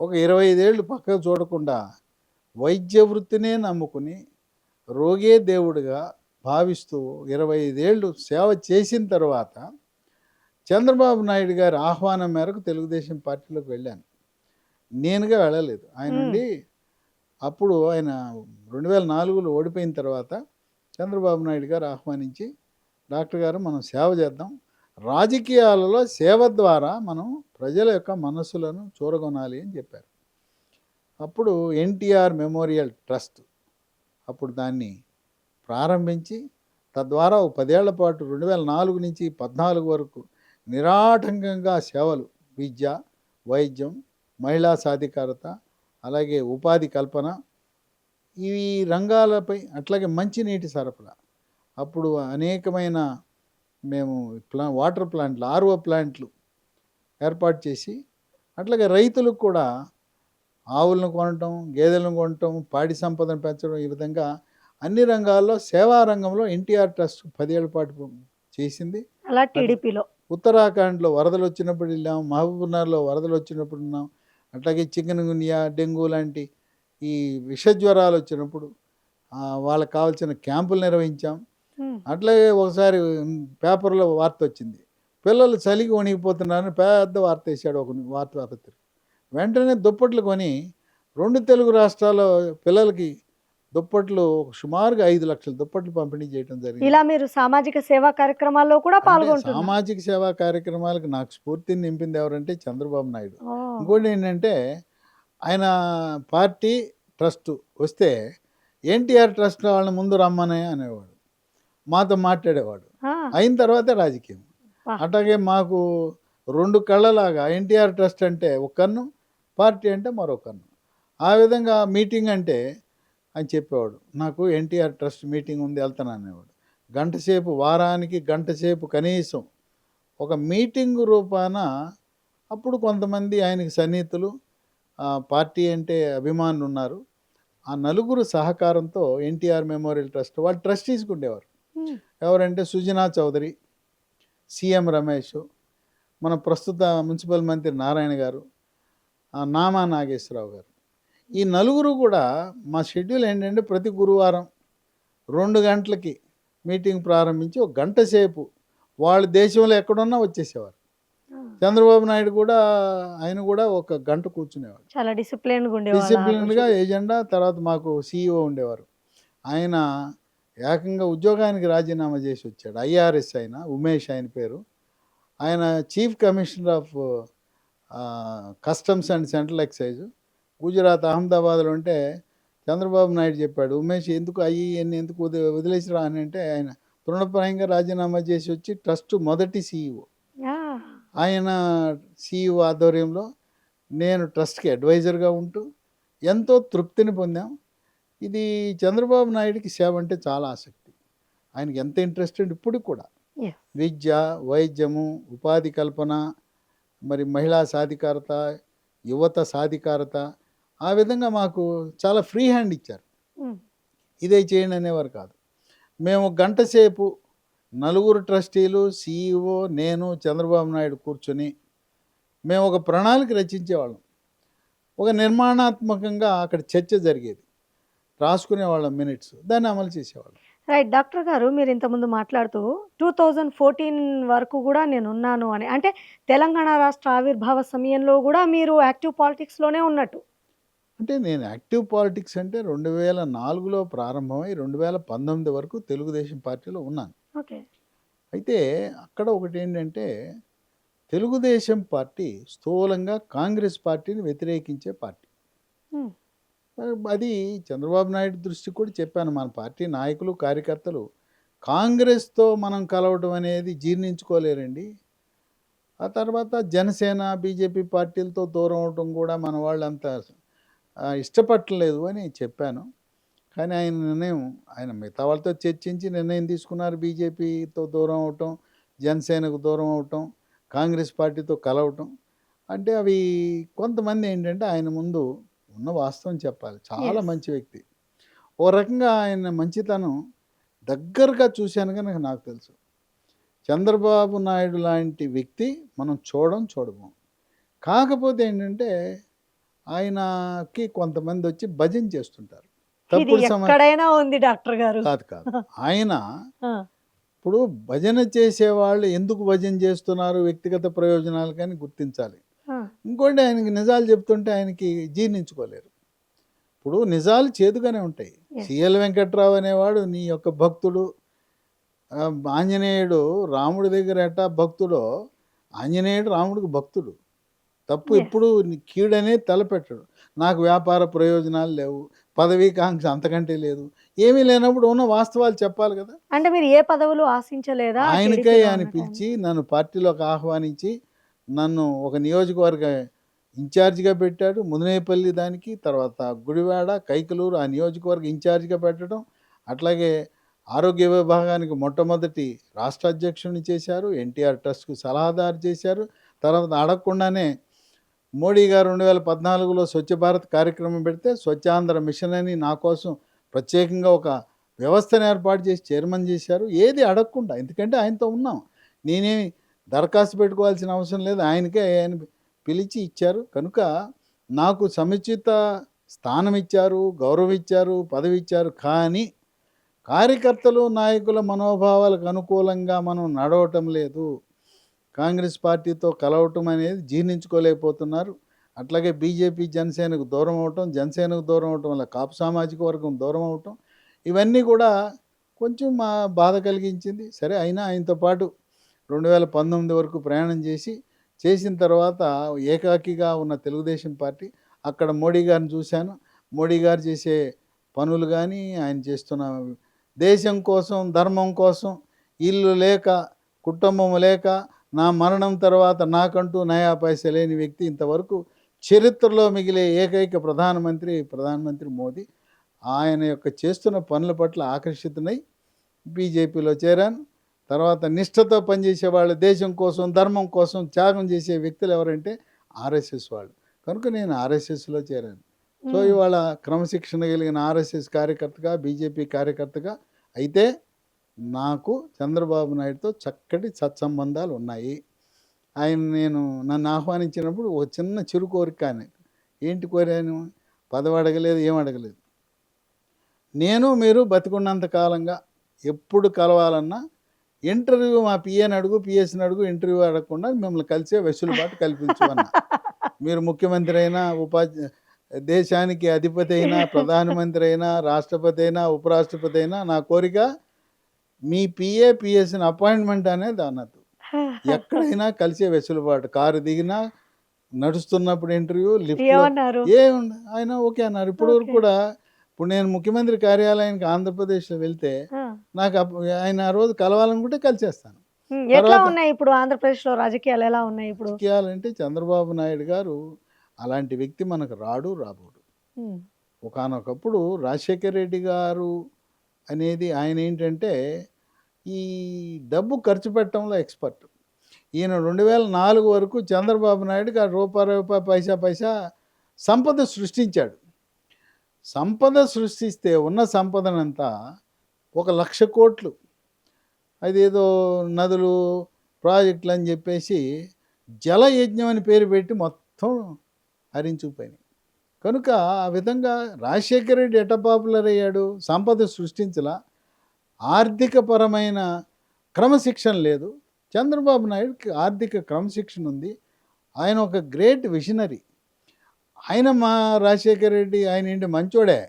ఒక 25 ఏళ్ళు పక్కకు చూడకుండా వైద్య వృత్తినే నమ్ముకుని రోగే దేవుడిగా భావిస్తూ 25 ఏళ్ళు సేవ చేసిన తర్వాత చంద్రబాబు నాయుడు గారి ఆహ్వానం మేరకు తెలుగుదేశం పార్టీలోకి వెళ్ళాను. నేనుగా వెళ్ళలేదు. ఆయన నుండి అప్పుడు ఆయన 2004లో ఓడిపోయిన తర్వాత చంద్రబాబు నాయుడు గారు ఆహ్వానించి, డాక్టర్ గారు మనం సేవ చేద్దాం, రాజకీయాలలో సేవ ద్వారా మనం ప్రజల యొక్క మనస్సులను చూరగొనాలి అని చెప్పారు. అప్పుడు ఎన్టీఆర్ మెమోరియల్ ట్రస్ట్ అప్పుడు దాన్ని ప్రారంభించి, తద్వారా 10 ఏళ్ల పాటు 2004 నుంచి 2014 వరకు నిరాటంకంగా సేవలు, విద్య, వైద్యం, మహిళా సాధికారత, అలాగే ఉపాధి కల్పన, ఈ రంగాలపై, అట్లాగే మంచినీటి సరఫరా, అప్పుడు అనేకమైన మేము వాటర్ ప్లాంట్లు, ఆర్ఓ ప్లాంట్లు ఏర్పాటు చేసి, అట్లాగే రైతులకు కూడా ఆవులను కొనటం, గేదెలను కొనటం, పాడి సంపదను పెంచడం, ఈ విధంగా అన్ని రంగాల్లో సేవా రంగంలో ఎన్టీఆర్ ట్రస్ట్ 10 ఏళ్ల పాటు చేసింది. అలా టీడీపీలో ఉత్తరాఖండ్లో వరదలు వచ్చినప్పుడు వెళ్ళాం, మహబూబ్నగర్లో వరదలు వచ్చినప్పుడు ఉన్నాం, అట్లాగే చికెన్ గున్యా, డెంగ్యూ లాంటి ఈ విషజ్వరాలు వచ్చినప్పుడు వాళ్ళకి కావాల్సిన క్యాంపులు నిర్వహించాం. అట్లాగే ఒకసారి పేపర్లో వార్త వచ్చింది, పిల్లలు చలికి వణిగిపోతున్నారని పెద్ద వార్త వేసాడు ఒక వార్తాపత్రిక. వెంటనే దుప్పట్లు కొని 2 తెలుగు రాష్ట్రాల పిల్లలకి దుప్పట్లు సుమారుగా 5 లక్షల దుప్పట్లు పంపిణీ చేయడం జరిగింది. ఇలా మీరు సామాజిక సేవా కార్యక్రమాల్లో కూడా పాల్గొంటున్నారు. సామాజిక సేవా కార్యక్రమాలకు నాకు స్ఫూర్తిని నింపింది ఎవరంటే చంద్రబాబు నాయుడు. ఇంకోటి ఏంటంటే ఆయన పార్టీ ట్రస్ట్ వస్తే ఎన్టీఆర్ ట్రస్ట్ వాళ్ళని ముందు రమ్మనే అనేవాడు, మాతో మాట్లాడేవాడు. అయిన తర్వాతే రాజకీయం. అట్లాగే మాకు 2 కళ్ళలాగా ఎన్టీఆర్ ట్రస్ట్ అంటే ఒక కన్ను, పార్టీ అంటే మరో కన్ను. ఆ విధంగా మీటింగ్ అంటే అని చెప్పేవాడు, నాకు ఎన్టీఆర్ ట్రస్ట్ మీటింగ్ ఉంది వెళ్తాను అనేవాడు. గంటసేపు, వారానికి గంటసేపు కనీసం ఒక మీటింగ్ రూపాన. అప్పుడు కొంతమంది ఆయనకి సన్నిహితులు, పార్టీ అంటే అభిమానులు ఉన్నారు. ఆ నలుగురు సహకారంతో ఎన్టీఆర్ మెమోరియల్ ట్రస్ట్ వాళ్ళు ట్రస్టీస్కి ఉండేవారు. ఎవరంటే సుజనా చౌదరి, సిఎం రమేష్, మన ప్రస్తుత మున్సిపల్ మంత్రి నారాయణ గారు, నామా నాగేశ్వరరావు గారు. ఈ నలుగురు కూడా మా షెడ్యూల్ ఏంటంటే ప్రతి గురువారం 2 గంటలకి మీటింగ్ ప్రారంభించి 1 గంట సేపు వాళ్ళు దేశంలో ఎక్కడున్నా వచ్చేసేవారు. చంద్రబాబు నాయుడు కూడా ఆయన కూడా 1 గంట కూర్చునేవాడు. చాలా డిసిప్లిన్గా ఏజెండా. తర్వాత మాకు CEO ఉండేవారు, ఆయన ఏకంగా ఉద్యోగానికి రాజీనామా చేసి వచ్చాడు. ఐఆర్ఎస్ ఆయన, ఉమేష్ ఆయన పేరు. ఆయన chief commissioner of customs and central excise Gujarat అహ్మదాబాద్లో ఉంటే చంద్రబాబు నాయుడు చెప్పాడు, ఉమేష్ ఎందుకు ఇవన్నీ ఎందుకు వదిలేసిరా అని అంటే ఆయన తృణప్రాయంగా రాజీనామా చేసి వచ్చి ట్రస్ట్ మొదటి సీఈఓ. ఆయన సీఈఓ ఆధ్వర్యంలో నేను ట్రస్ట్కి అడ్వైజర్గా ఉంటూ ఎంతో తృప్తిని పొందాం. ఇది చంద్రబాబు నాయుడికి సేవ అంటే చాలా ఆసక్తి. ఆయనకి ఎంత ఇంట్రెస్టెడ్ ఇప్పుడు కూడా విద్య, వైద్యము, ఉపాధి కల్పన, మరి మహిళా సాధికారత, యువత సాధికారత, ఆ విధంగా మాకు చాలా ఫ్రీ హ్యాండ్ ఇచ్చారు. ఇదే చేయండి అనేవారు కాదు. మేము గంట సేపు నలుగురు ట్రస్టీలు, సీఈఓ, నేను, చంద్రబాబు నాయుడు కూర్చొని మేము ఒక ప్రణాళిక రచించేవాళ్ళం. ఒక నిర్మాణాత్మకంగా అక్కడ చర్చ జరిగేది, రాసుకునేవాళ్ళం మినిట్స్, దాన్ని అమలు చేసేవాళ్ళం. రైట్. డాక్టర్ గారు, మీరు ఇంతకుముందు మాట్లాడుతూ 2014 వరకు కూడా నేను ఉన్నాను అని, అంటే తెలంగాణ రాష్ట్ర ఆవిర్భావ సమయంలో కూడా మీరు యాక్టివ్ పాలిటిక్స్లోనే ఉన్నట్టు. అంటే నేను యాక్టివ్ పాలిటిక్స్ అంటే 2004లో ప్రారంభమై 2019 వరకు తెలుగుదేశం పార్టీలో ఉన్నాను. ఓకే. అయితే అక్కడ ఒకటి ఏంటంటే, తెలుగుదేశం పార్టీ స్థూలంగా కాంగ్రెస్ పార్టీని వ్యతిరేకించే పార్టీ. అది చంద్రబాబు నాయుడు దృష్టికి కూడా చెప్పాను. మన పార్టీ నాయకులు, కార్యకర్తలు కాంగ్రెస్తో మనం కలవడం అనేది జీర్ణించుకోలేరండి. ఆ తర్వాత జనసేన, బీజేపీ పార్టీలతో దూరం అవడం కూడా మన వాళ్ళు అంత ఇష్టపడలేదు అని చెప్పాను. కానీ ఆయన నిర్ణయం, ఆయన మిగతా వాళ్ళతో చర్చించి నిర్ణయం తీసుకున్నారు. బీజేపీతో దూరం అవటం, జనసేనకు దూరం అవటం, కాంగ్రెస్ పార్టీతో కలవటం. అంటే అవి కొంతమంది ఏంటంటే, ఆయన ముందు ఉన్న వాస్తవం చెప్పాలి, చాలా మంచి వ్యక్తి. ఓ రకంగా ఆయన మంచితనం దగ్గరగా చూశాను కనుక నాకు తెలుసు. చంద్రబాబు నాయుడు లాంటి వ్యక్తి మనం చూడము. కాకపోతే ఏంటంటే, ఆయనకి కొంతమంది వచ్చి భజన చేస్తుంటారు. ఇది ఎక్కడైనా ఉంది డాక్టర్ గారు. కాదు ఆయన ఇప్పుడు భజన చేసేవాళ్ళు ఎందుకు భజన చేస్తున్నారు, వ్యక్తిగత ప్రయోజనాలు కానీ గుర్తించాలి. ఇంకోటి, ఆయనకి నిజాలు చెప్తుంటే ఆయనకి జీర్ణించుకోలేరు. ఇప్పుడు నిజాలు చేదుగానే ఉంటాయి. సిఎల్ వెంకట్రావు అనేవాడు నీ యొక్క భక్తుడు. ఆంజనేయుడు రాముడి దగ్గర ఎట్టా భక్తుడో, ఆంజనేయుడు రాముడికి భక్తుడు. తప్పు ఎప్పుడు కీడనే తలపెట్టడు. నాకు వ్యాపార ప్రయోజనాలు లేవు, పదవీకాంక్ష అంతకంటే లేదు, ఏమీ లేనప్పుడు ఉన్న వాస్తవాలు చెప్పాలి కదా. అంటే మీరు ఏ పదవులు ఆశించలేదా? ఆయనకే ఆయన పిలిచి నన్ను పార్టీలోకి ఆహ్వానించి నన్ను ఒక నియోజకవర్గ ఇన్ఛార్జిగా పెట్టాడు. ముదినేపల్లి దానికి, తర్వాత గుడివాడ, కైకలూరు ఆ నియోజకవర్గ ఇన్ఛార్జిగా పెట్టడం. అట్లాగే ఆరోగ్య విభాగానికి మొట్టమొదటి రాష్ట్ర అధ్యక్షుడిని చేశారు. ఎన్టీఆర్ ట్రస్ట్కు సలహాదారు చేశారు. తర్వాత అడగకుండానే మోడీ గారు 2014లో స్వచ్ఛ భారత్ కార్యక్రమం పెడితే స్వచ్ఛాంధ్ర మిషన్ అని నా కోసం ప్రత్యేకంగా ఒక వ్యవస్థను ఏర్పాటు చేసి చైర్మన్ చేశారు. ఏది అడగకుండా, ఎందుకంటే ఆయనతో ఉన్నాం. నేనేమి దరఖాస్తు పెట్టుకోవాల్సిన అవసరం లేదు, ఆయనకే ఆయన పిలిచి ఇచ్చారు. కనుక నాకు సముచిత స్థానం ఇచ్చారు, గౌరవం ఇచ్చారు, పదవి ఇచ్చారు. కానీ కార్యకర్తలు, నాయకుల మనోభావాలకు అనుకూలంగా మనం నడవటం లేదు. కాంగ్రెస్ పార్టీతో కలవటం అనేది జీర్ణించుకోలేకపోతున్నారు. అట్లాగే బీజేపీ, జనసేనకు దూరం అవటం, జనసేనకు దూరం అవటం వల్ల కాపు సామాజిక వర్గం దూరం అవటం, ఇవన్నీ కూడా కొంచెం మా బాధ కలిగించింది. సరే, అయినా ఆయనతో పాటు 2019 వరకు ప్రయాణం చేసిన తర్వాత ఏకాకిగా ఉన్న తెలుగుదేశం పార్టీ, అక్కడ మోడీ గారిని చూశాను. మోడీ గారు చేసే పనులు కానీ, ఆయన చేస్తున్న దేశం కోసం, ధర్మం కోసం, ఇల్లు లేక, కుటుంబం లేక, నా మరణం తర్వాత నాకంటూ నయా పైసా లేని వ్యక్తి ఇంతవరకు చరిత్రలో మిగిలే ఏకైక ప్రధానమంత్రి మోదీ. ఆయన యొక్క చేస్తున్న పనుల పట్ల ఆకర్షితునై బీజేపీలో చేరాను. తర్వాత నిష్ఠతో పనిచేసే వాళ్ళు, దేశం కోసం, ధర్మం కోసం త్యాగం చేసే వ్యక్తులు ఎవరంటే ఆర్ఎస్ఎస్ వాళ్ళు. కనుక నేను ఆర్ఎస్ఎస్లో చేరాను. సో ఇవాళ క్రమశిక్షణ కలిగిన ఆర్ఎస్ఎస్ కార్యకర్తగా, బీజేపీ కార్యకర్తగా. అయితే నాకు చంద్రబాబు నాయుడుతో చక్కటి సత్సంబంధాలు ఉన్నాయి. నన్ను ఆహ్వానించినప్పుడు ఒక చిన్న చిరు కోరిక. ఏంటి కోరాను? పదవి అడగలేదు, ఏం అడగలేదు. మీరు బతికున్నంత కాలంగా ఎప్పుడు కలవాలన్నా ఇంటర్వ్యూ మా పిఏని అడుగు, పిఎస్ని అడుగు, ఇంటర్వ్యూ అడగకుండా మిమ్మల్ని కలిసే వెసులుబాటు కల్పించమన్నా. మీరు ముఖ్యమంత్రి అయినా, దేశానికి అధిపతి అయినా, ప్రధానమంత్రి అయినా, రాష్ట్రపతి అయినా, ఉపరాష్ట్రపతి అయినా నా కోరిక మీ పిఏ, పిఎస్‌ని అపాయింట్మెంట్ అనేది అన్నట్టు. ఎక్కడైనా కలిసే వెసులుబాటు. కారు దిగినా, నడుస్తున్నప్పుడు ఇంటర్వ్యూ, లిఫ్ట్‌లో ఏమన్నారు? ఏముంది ఆయన ఓకే అన్నారు. ఇప్పటి వరకు ఓకే. కూడా ఇప్పుడు నేను ముఖ్యమంత్రి కార్యాలయానికి ఆంధ్రప్రదేశ్‌లో వెళ్తే ఆ! నాకు ఆయన ఆ రోజు కలవాలనుకుంటే కలిసేస్తాను. ఎట్లా తర్వాత ఉన్నాయి ఇప్పుడు ఆంధ్రప్రదేశ్‌లో రాజకీయాలు ఎలా ఉన్నాయి ఇప్పుడు? రాజకీయాలంటే చంద్రబాబు నాయుడు గారు అలాంటి వ్యక్తి మనకు రాడు, రాబోడు. హ్మ్. ఒకానొకప్పుడు రాజశేఖర్ రెడ్డి గారు అనేది ఆయన ఏంటంటే ఈ డబ్బు ఖర్చు పెట్టడంలో ఎక్స్‌పర్ట్. ఈయన 2004 వరకు చంద్రబాబు నాయుడు గారు రూపాయి, పైసా పైసా సంపద సృష్టించాడు. సంపద సృష్టిస్తే ఉన్న సంపదనంతా 1,00,00,000,00,000 అదేదో నదులు, ప్రాజెక్టులు అని చెప్పేసి జలయజ్ఞం అని పేరు పెట్టి మొత్తం హరించుకుపోయినాయి. కనుక ఆ విధంగా రాజశేఖర రెడ్డి ఎట్ట పాపులర్ అయ్యాడు? సంపద సృష్టించలా. ఆర్థికపరమైన క్రమశిక్షణ లేదు. చంద్రబాబు నాయుడుకి ఆర్థిక క్రమశిక్షణ ఉంది. ఆయన ఒక గ్రేట్ విజనరీ. ఆయన మా రాజశేఖర రెడ్డి ఆయన ఏంటి మంచోడే.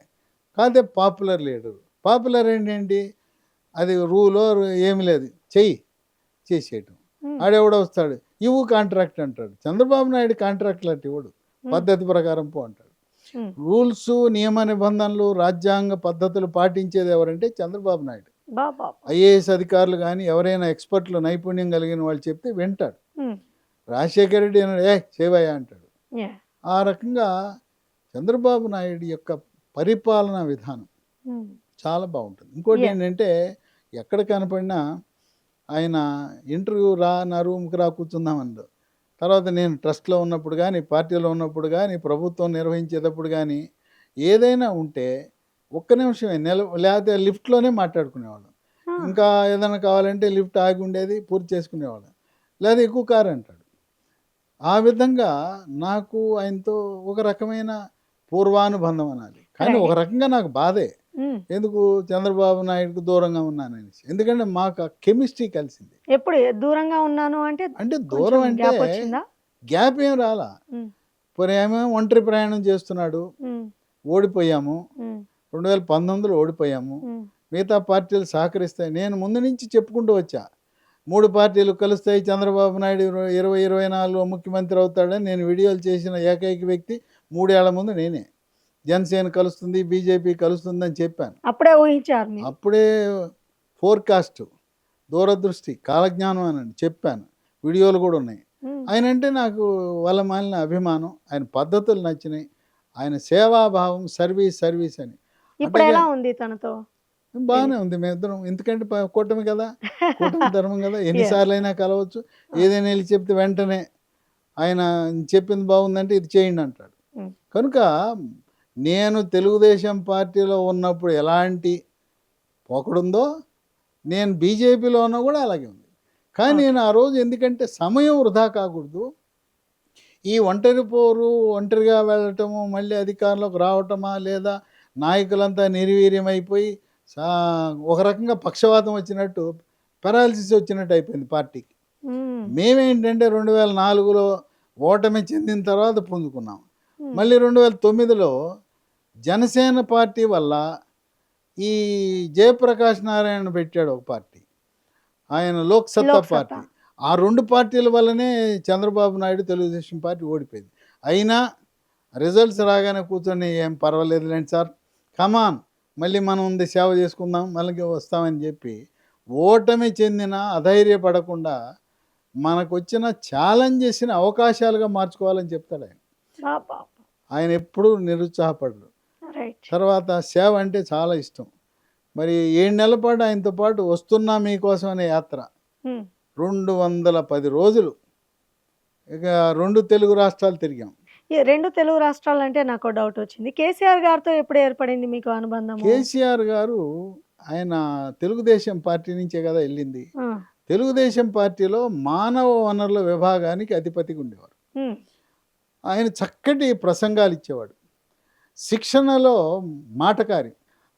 కాకపోతే పాపులర్ లీడరు. పాపులర్ ఏంటేంటి? అది రూలో ఏమి లేదు. చెయ్యి చేసేయటం. హ్మ్. ఆడెవడో వస్తాడు. ఇవ్వు కాంట్రాక్ట్ అంటాడు. చంద్రబాబు నాయుడు కాంట్రాక్ట్లు అట్ట ఇవ్వడు. హ్మ్. పద్ధతి ప్రకారం పో అంటాడు. హ్మ్. రూల్సు, నియమ నిబంధనలు, రాజ్యాంగ పద్ధతులు పాటించేది ఎవరంటే చంద్రబాబు నాయుడు. బాబా! ఐఏఎస్ అధికారులు కానీ ఎవరైనా ఎక్స్పర్ట్లు నైపుణ్యం కలిగిన వాళ్ళు చెప్తే వింటాడు. హ్మ్. రాజశేఖర రెడ్డి అన్నాడు చేయవయ్యా అంటాడు. యాహ్! ఆ రకంగా చంద్రబాబు నాయుడు యొక్క పరిపాలనా విధానం హ్మ్. చాలా బాగుంటుంది. ఇంకోటి యాహ్! ఏంటంటే ఎక్కడ కనపడినా ఆయన ఇంటర్వ్యూ రా నా రూమ్కి రా కూర్చుందామన్నాడు. తర్వాత నేను ట్రస్ట్లో ఉన్నప్పుడు కానీ, పార్టీలో ఉన్నప్పుడు కానీ, ప్రభుత్వం నిర్వహించేటప్పుడు కానీ ఏదైనా ఉంటే ఒక్క నిమిషమే లేకపోతే లిఫ్ట్లోనే మాట్లాడుకునేవాళ్ళం. ఆ! ఇంకా ఏదైనా కావాలంటే లిఫ్ట్ ఆగి ఉండేది పూర్తి చేసుకునేవాళ్ళం. లేదా ఎక్కువ కారు అంటాడు. ఆ విధంగా నాకు ఆయనతో ఒక రకమైన పూర్వానుబంధం అనాలి. కానీ ఒక రైట్. రకంగా నాకు బాధే. హ్మ్. ఎందుకు చంద్రబాబు నాయుడుకి దూరంగా ఉన్నాననేసి. ఎందుకంటే మాకు ఆ కెమిస్ట్రీ కలిసింది. ఎప్పుడు దూరంగా ఉన్నాను అంటే అంటే కొంచెం దూరం అంటే గ్యాప్ వచ్చిందా? గ్యాప్ ఏం రాలా. హ్మ్. పోనీ ఏమో ఒంటరి ప్రయాణం చేస్తున్నాడు. హ్మ్. ఓడిపోయాము. హ్మ్. 2019లో ఓడిపోయాము. హ్మ్. మిగతా పార్టీలు సహకరిస్తాయి. నేను ముందు నుంచి చెప్పుకుంటూ వచ్చా. 3 పార్టీలు కలుస్తాయి. చంద్రబాబు నాయుడు 2024లో ముఖ్యమంత్రి అవుతాడని నేను వీడియోలు చేసిన ఏకైక వ్యక్తి 3 ఏళ్ల ముందు నేనే. జనసేన కలుస్తుంది, బీజేపీ కలుస్తుందని చెప్పాను. అప్పుడే ఊహించారు మీరు. అప్పుడే ఫోర్‌కాస్ట్, దూరదృష్టి, కాలజ్ఞానం అనండి చెప్పాను. వీడియోలు కూడా ఉన్నాయి. హ్మ్. ఆయనంటే నాకు వల్లమాలిన అభిమానం. ఆయన పద్ధతులు నచ్చినాయి. ఆయన సేవాభావం, సర్వీస్ అని. అట్లాగే ఇప్పుడెలా ఉంది తనతో? బాగానే ఉంది మేమిద్దరం. ఎందుకంటే కూటమి కదా! కూటమి ధర్మం కదా! ఎన్ని యాహ్! సార్లైనా కలవచ్చు. ఆ! ఏదైనా ఎళ్లి చెప్తే వెంటనే ఆయన చెప్పింది బాగుందంటే ఇది చేయండి అంటాడు. హ్మ్. కనుక నేను తెలుగుదేశం పార్టీలో ఉన్నప్పుడు ఎలాంటి పొగడుందో నేను బీజేపీలో ఉన్నా కూడా అలాగే ఉంది. కానీ ఓకే. నేను ఆ రోజు ఎందుకంటే సమయం వృధా కాకూడదు. ఈ ఒంటరి పోరు, ఒంటరిగా వెళ్ళటము, మళ్ళీ అధికారంలోకి రావటమా, లేదా నాయకులంతా నిర్వీర్యమైపోయి సా ఒక రకంగా పక్షవాతం వచ్చినట్టు, పెరాలిసిస్ వచ్చినట్టు అయిపోయింది పార్టీకి. హ్మ్. మేమేంటంటే 2004లో ఓటమి చెందిన తర్వాత పుంజుకున్నాం. హ్మ్. మళ్ళీ 2009లో జనసేన పార్టీ వల్ల ఈ జయప్రకాష్ నారాయణ పెట్టాడు ఒక పార్టీ. ఆయన లోక్‌సత్తా లోక్ సత్తా. పార్టీ. ఆ 2 పార్టీల వల్లనే చంద్రబాబు నాయుడు తెలుగుదేశం పార్టీ ఓడిపోయింది. అయినా రిజల్ట్స్ రాగానే కూర్చొని ఏం పర్వాలేదులెండి సార్. కమాన్ మళ్ళీ మనం ఉంది సేవ చేసుకుందాం. మళ్ళీ వస్తామని చెప్పి ఓటమి చెందిన అధైర్యపడకుండా మనకొచ్చిన ఛాలెంజెస్‌ని అవకాశాలుగా మార్చుకోవాలని చెప్తాడాయన. అబ్బబ్బా! ఆయన ఎప్పుడూ నిరుత్సాహపడరు. రైట్. తర్వాత సేవ అంటే చాలా ఇష్టం. మరి 7 నెలల పాటు ఆయనతో పాటు వస్తున్నా మీకోసం అనే యాత్ర. హ్మ్. 210 రోజులు. ఇక 2 తెలుగు రాష్ట్రాలు తిరిగాం. ఈ 2 తెలుగు రాష్ట్రాలంటే నాకో డౌటొచ్చింది. కేసీఆర్ గారితో ఎప్పుడు ఏర్పడింది మీకు అనుబంధము? కేసీఆర్ గారు ఆయన తెలుగుదేశం పార్టీ నుంచే కదా ఎళ్ళింది. ఆ! తెలుగుదేశం పార్టీలో మానవ వనరుల విభాగానికి అధిపతిగా ఉండేవారు. హ్మ్. ఆయన చక్కటి ప్రసంగాలు ఇచ్చేవాడు. శిక్షణలో మాటకారి.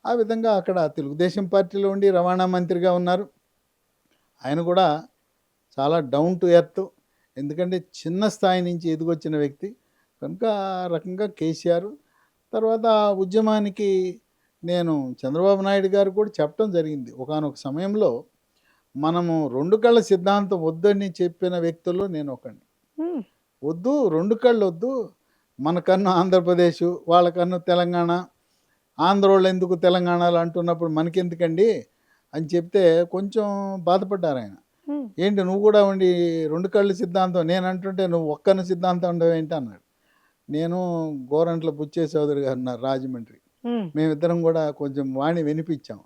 ఆ విధంగా అక్కడ తెలుగుదేశం పార్టీలో ఉండి రవాణా మంత్రిగా ఉన్నారు. ఆయన కూడా చాలా డౌన్ టు ఎర్త్. ఎందుకంటే చిన్న స్థాయి నుంచి ఎదిగొచ్చిన వ్యక్తి. కనుక ఆ రకంగా కేసీఆర్ తర్వాత ఆ ఉద్యమానికి నేను చంద్రబాబు నాయుడు గారు కూడా చెప్పడం జరిగింది. ఒకానొక సమయంలో మనము 2 కళ్ళ సిద్ధాంతం వద్దని చెప్పిన వ్యక్తుల్లో నేను ఒకడిని. హ్మ్. వద్దు 2 కళ్ళు వద్దు. మన కన్ను ఆంధ్రప్రదేశ్, వాళ్ళ కన్ను తెలంగాణ. ఆంధ్రోళ్ళు ఎందుకు తెలంగాణలో అంటున్నప్పుడు మనకెందుకండి అని చెప్తే కొంచెం బాధపడ్డారాయన. హ్మ్. ఏంటి నువ్వు కూడా ఉండి 2 కళ్ళు సిద్ధాంతం నేనంటుంటే నువ్వు ఒక్కను సిద్ధాంతం ఉండవేంటి అన్నాడు. నేను గోరంట్ల బుచ్చయ్య చౌదరి గారు ఉన్నారు రాజమండ్రి. హ్మ్. మేమిద్దరం కూడా కొంచెం వాణి వినిపించాం.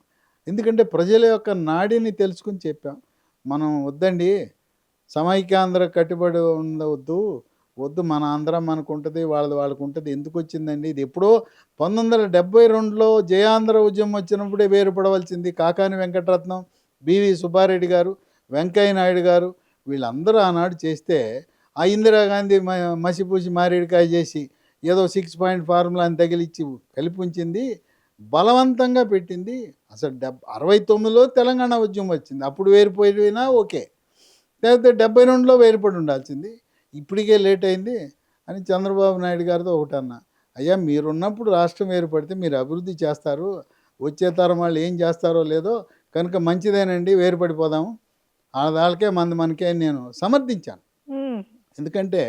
ఎందుకంటే ప్రజల యొక్క నాడిని తెలుసుకుని చెప్పాం. మనం వద్దండి సమైక్యాంధ్ర కట్టుబడి ఉండవద్దు. వద్దు మన ఆంధ్ర మనకుంటది. వాళ్ళది వాళ్ళకుంటది. ఎందుకొచ్చిందండి? ఇది ఎప్పుడో 1972లో జయాంధ్ర ఉద్యమం వచ్చినప్పుడే వేరుపడవలసింది. కాకాని వెంకటరత్నం, బివి సుబ్బారెడ్డి గారు, వెంకయ్య నాయుడు గారు వీళ్ళందరూ ఆనాడు చేస్తే, ఆ ఇందిరాగాంధీ మసిపూసి మారేడుకాయ చేసి ఏదో 6 పాయింట్ ఫార్ములాని తగిలిచ్చి కలిపి ఉంచింది. బలవంతంగా పెట్టింది. అసలు 69లో తెలంగాణ ఉద్యమం వచ్చింది. అప్పుడు వేరిపోయినా ఓకే. లేకపోతే 72లో వేరుపడి ఉండాల్సింది. ఇప్పటికే లేట్ అయింది అని చంద్రబాబు నాయుడు గారితో ఒకటన్నా. అయ్యా మీరున్నప్పుడు రాష్ట్రం ఏర్పడితే మీరు అభివృద్ధి చేస్తారు. వచ్చే తరం వాళ్ళు ఏం చేస్తారో లేదో కనుక మంచిదేనండి వేరుపడిపోదాము. ఆళ్ళదాళ్ళకే మనది మనకే అని నేను సమర్థించాను. హ్మ్. ఎందుకంటే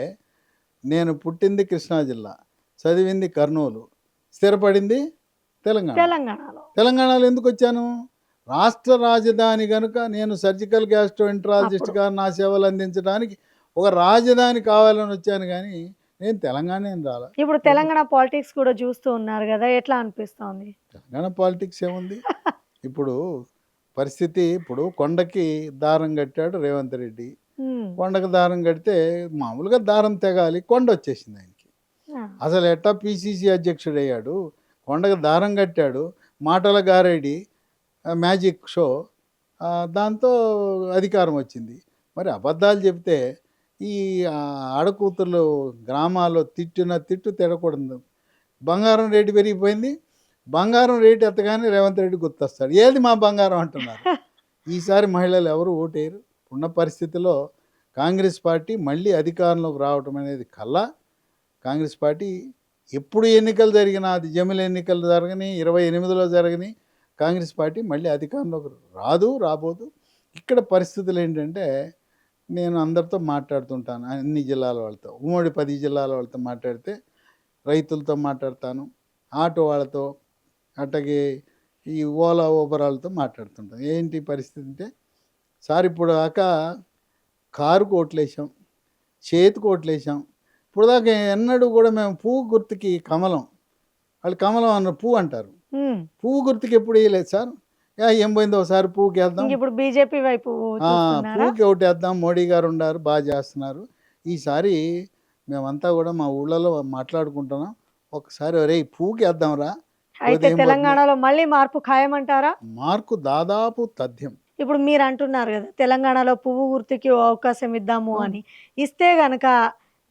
నేను పుట్టింది కృష్ణా జిల్లా, చదివింది కర్నూలు, స్థిరపడింది తెలంగాణ. తెలంగాణలో. తెలంగాణలో ఎందుకు వచ్చాను? రాష్ట్ర రాజధాని కనుక నేను సర్జికల్ గ్యాస్ట్రోఎంట్రాలజిస్ట్గా నా సేవలు అందించడానికి ఒక రాజధాని కావాలని వచ్చాను కానీ నేను తెలంగాణ ఏం రాలా. ఇప్పుడు తెలంగాణ పాలిటిక్స్ కూడా చూస్తూ ఉన్నారు గదా! ఎట్లా అనిపిస్తోంది? తెలంగాణ పాలిటిక్స్ ఏముంది? ఇప్పుడు పరిస్థితి ఇప్పుడు కొండకి దారం కట్టాడు రేవంత్ రెడ్డి. హ్మ్. కొండకు దారం కడితే మామూలుగా దారం తెగాలి. కొండ వచ్చేసింది ఆయనకి. ఆ! అసలు ఎట్టా పిసిసి అధ్యక్షుడయ్యాడు. కొండకు దారం కట్టాడు. మాటల గారేడి మ్యాజిక్ షో దాంతో అధికారం వచ్చింది. మరి అబద్ధాలు చెప్తే ఈ ఆడకూతుర్లు గ్రామాల్లో తిట్టిన తిట్టు తిడకూడదు. బంగారం రేటు పెరిగిపోయింది. బంగారం రేటు ఎత్తగానే రేవంత్ రెడ్డి గుర్తొస్తాడు. ఏది మా బంగారం అంటున్నారు. ఈసారి మహిళలు ఎవరు ఓటేయరు. ఉన్న పరిస్థితిలో కాంగ్రెస్ పార్టీ మళ్ళీ అధికారంలోకి రావటం అనేది కల్లా. కాంగ్రెస్ పార్టీ ఎప్పుడు ఎన్నికలు జరిగినా అది జమిలి ఎన్నికలు జరగని 28లో జరగని కాంగ్రెస్ పార్టీ మళ్ళీ అధికారంలోకి రాదు, రాబోదు. ఇక్కడ పరిస్థితులు ఏంటంటే నేను అందరితో మాట్లాడుతుంటాను. అన్ని జిల్లాల వాళ్ళతో, ఉమ్మడి 10 జిల్లాల వాళ్ళతో మాట్లాడితే రైతులతో మాట్లాడతాను, ఆటో వాళ్ళతో, అట్లాగే ఈ ఓలా ఊబర్ వాళ్ళతో మాట్లాడుతుంటాను. ఏంటి పరిస్థితి అంటే సార్ ఇప్పుడు దాకా కారుకు ఓట్లేసాం, చేతికి ఓట్లేసాం. ఇప్పుడు దాకా ఎన్నడూ కూడా మేము పువ్వు గుర్తుకి కమలం, వాళ్ళు కమలం అన్న పువ్వు అంటారు, హ్మ్. పువ్వు గుర్తుకి ఎప్పుడు వేయలేదు సార్. ఏం పోయిందో ఒకసారి పువ్వుకి వేద్దాం, ఇంకిప్పుడు బీజేపీ వైపు చూస్తున్నారా? పువ్వుకి ఒకటి వేద్దాం, మోడీ గారు ఉన్నారు బాగా చేస్తున్నారు. ఈసారి మేమంతా కూడా మా ఊళ్ళలో మాట్లాడుకుంటున్నాం, ఒకసారి ఒరేయ్ పువ్వుకి వేద్దాంరా. అయితే తెలంగాణలో మళ్ళీ మార్పు ఖాయమంటారా? మార్కు దాదాపు తథ్యం. ఇప్పుడు మీరు అంటున్నారు గదా! తెలంగాణలో పువ్వు గుర్తుకి ఓ అవకాశం ఇద్దాము అని. ఇస్తే గనక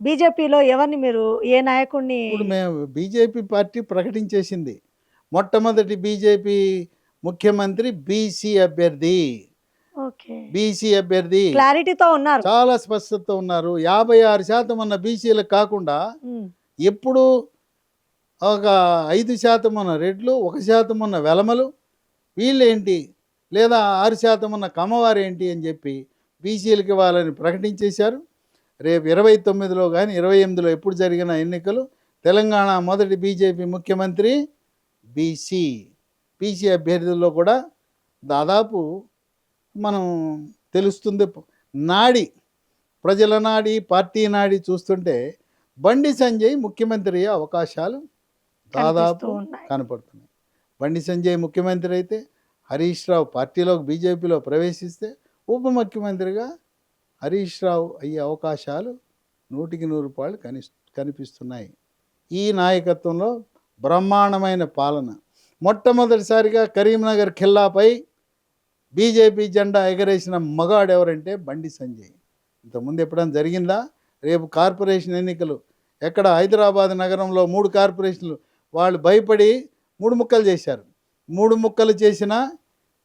బీజేపీలో ఎవరిని మీరు ఏ నాయకుడిని? ఇప్పుడు మేము బీజేపీ పార్టీ ప్రకటించేసింది. మొట్టమొదటి బీజేపీ ముఖ్యమంత్రి బీసీ అభ్యర్థి. ఓకే. బీసీ అభ్యర్థి క్లారిటీతో ఉన్నారు. చాలా స్పష్టత ఉన్నారు. 56% ఉన్న బీసీలకు కాకుండా హ్మ్. ఎప్పుడు ఒక 5% ఉన్న రెడ్లు, 1% ఉన్న వెలమలు, వీళ్ళేంటి లేదా 6% ఉన్న కమ్మవారేంటి అని చెప్పి బీసీలకు ఇవ్వాలని ప్రకటించేశారు. రేపు 29లో కానీ 28లో ఎప్పుడు జరిగిన ఎన్నికలు తెలంగాణ మొదటి బీజేపీ ముఖ్యమంత్రి బీసీ. బీసీ అభ్యర్థుల్లో కూడా దాదాపు మనం తెలుస్తుంది నాడి, ప్రజల నాడి, పార్టీ నాడి చూస్తుంటే బండి సంజయ్ ముఖ్యమంత్రి అయ్యే అవకాశాలు దాదాపు కనిపిస్తూ ఉన్నాయి. కనపడుతున్నాయి. బండి సంజయ్ ముఖ్యమంత్రి అయితే హరీష్ రావు పార్టీలోకి బీజేపీలో ప్రవేశిస్తే ఉప ముఖ్యమంత్రిగా హరీష్ రావు అయ్యే అవకాశాలు 100% కనిపిస్తున్నాయి. ఈ నాయకత్వంలో బ్రహ్మాండమైన పాలన. మొట్టమొదటిసారిగా కరీంనగర్ ఖిల్లాపై బీజేపీ జెండా ఎగరేసిన మగాడు ఎవరంటే బండి సంజయ్. ఇంతకుముందు ఎప్పుడైనా జరిగిందా? రేపు కార్పొరేషన్ ఎన్నికలు ఎక్కడ హైదరాబాద్ నగరంలో 3 కార్పొరేషన్లు వాళ్ళు భయపడి 3 ముక్కలు చేశారు. 3 ముక్కలు చేసినా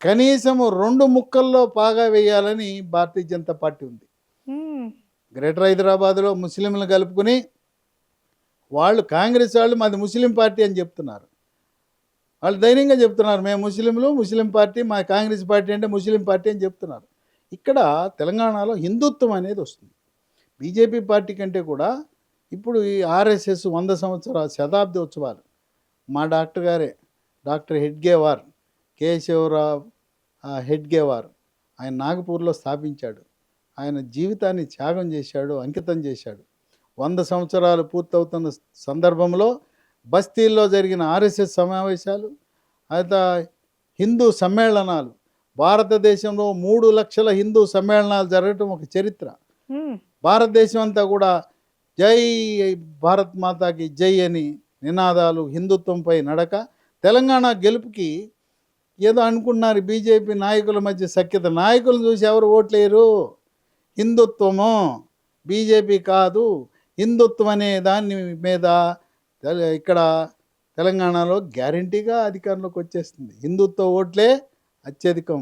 కనీసం 2 ముక్కల్లో పాగా వేయాలని భారతీయ జనతా పార్టీ ఉంది. హ్మ్. గ్రేటర్ హైదరాబాద్లో ముస్లింలు కలుపుకుని వాళ్ళు కాంగ్రెస్ వాళ్ళు మాది ముస్లిం పార్టీ అని చెప్తున్నారు. వాళ్ళు ధైర్యంగా చెప్తున్నారు, మేము ముస్లింలు, ముస్లిం పార్టీ, మా కాంగ్రెస్ పార్టీ అంటే ముస్లిం పార్టీ అని చెప్తున్నారు. ఇక్కడ తెలంగాణలో హిందుత్వం అనేది వస్తుంది. బీజేపీ పార్టీ కంటే కూడా ఇప్పుడు ఈ ఆర్ఎస్ఎస్ 100 సంవత్సరాల శతాబ్ది ఉత్సవాలు మా డాక్టర్ గారే, డాక్టర్ హెడ్గేవార్, కేశవరావు హెడ్గేవార్, ఆయన నాగపూర్లో స్థాపించాడు. ఆయన జీవితాన్ని త్యాగం చేశాడు, అంకితం చేశాడు. 100 సంవత్సరాలు పూర్తవుతున్న సందర్భంలో బస్తీల్లో జరిగిన ఆర్ఎస్ఎస్ సమావేశాలు, అయితే హిందూ సమ్మేళనాలు, భారతదేశంలో 3 లక్షల హిందూ సమ్మేళనాలు జరగటం ఒక చరిత్ర. భారతదేశం అంతా కూడా జై భారత్ మాతాకి జై అని నినాదాలు, హిందుత్వంపై నడక. తెలంగాణ గెలుపుకి ఏదో అనుకున్నారు బీజేపీ నాయకుల మధ్య సఖ్యత. నాయకులు చూసి ఎవరు ఓట్లేరు. హిందుత్వము, బీజేపీ కాదు, హిందుత్వం అనే దాని మీద ఇక్కడ తెలంగాణలో గ్యారంటీగా అధికారంలోకి వచ్చేస్తుంది. హిందుత్వ ఓట్లే అత్యధికం.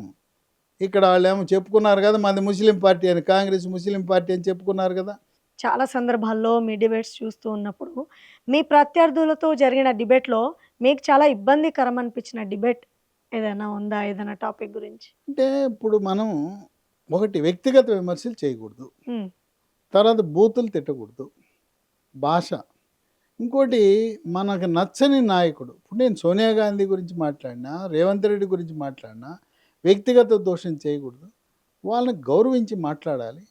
ఇక్కడ వాళ్ళు ఏమో చెప్పుకున్నారు కదా మాది ముస్లిం పార్టీ అని, కాంగ్రెస్ ముస్లిం పార్టీ అని చెప్పుకున్నారు కదా. చాలా సందర్భాల్లో మీ డిబేట్స్ చూస్తూ ఉన్నప్పుడు మీ ప్రత్యర్థులతో జరిగిన డిబేట్లో మీకు చాలా ఇబ్బందికరం అనిపించిన డిబేట్ ఏదైనా ఉందా? ఏదైనా టాపిక్ గురించి? అంటే ఇప్పుడు మనం ఒకటి వ్యక్తిగత విమర్శలు చేయకూడదు, తర్వాత బూతులు తిట్టకూడదు, భాష. ఇంకోటి మనకు నచ్చని నాయకుడు, ఇప్పుడు నేను సోనియా గాంధీ గురించి మాట్లాడినా, రేవంత్ రెడ్డి గురించి మాట్లాడినా వ్యక్తిగత దోషం చేయకూడదు, వాళ్ళని గౌరవించి మాట్లాడాలి.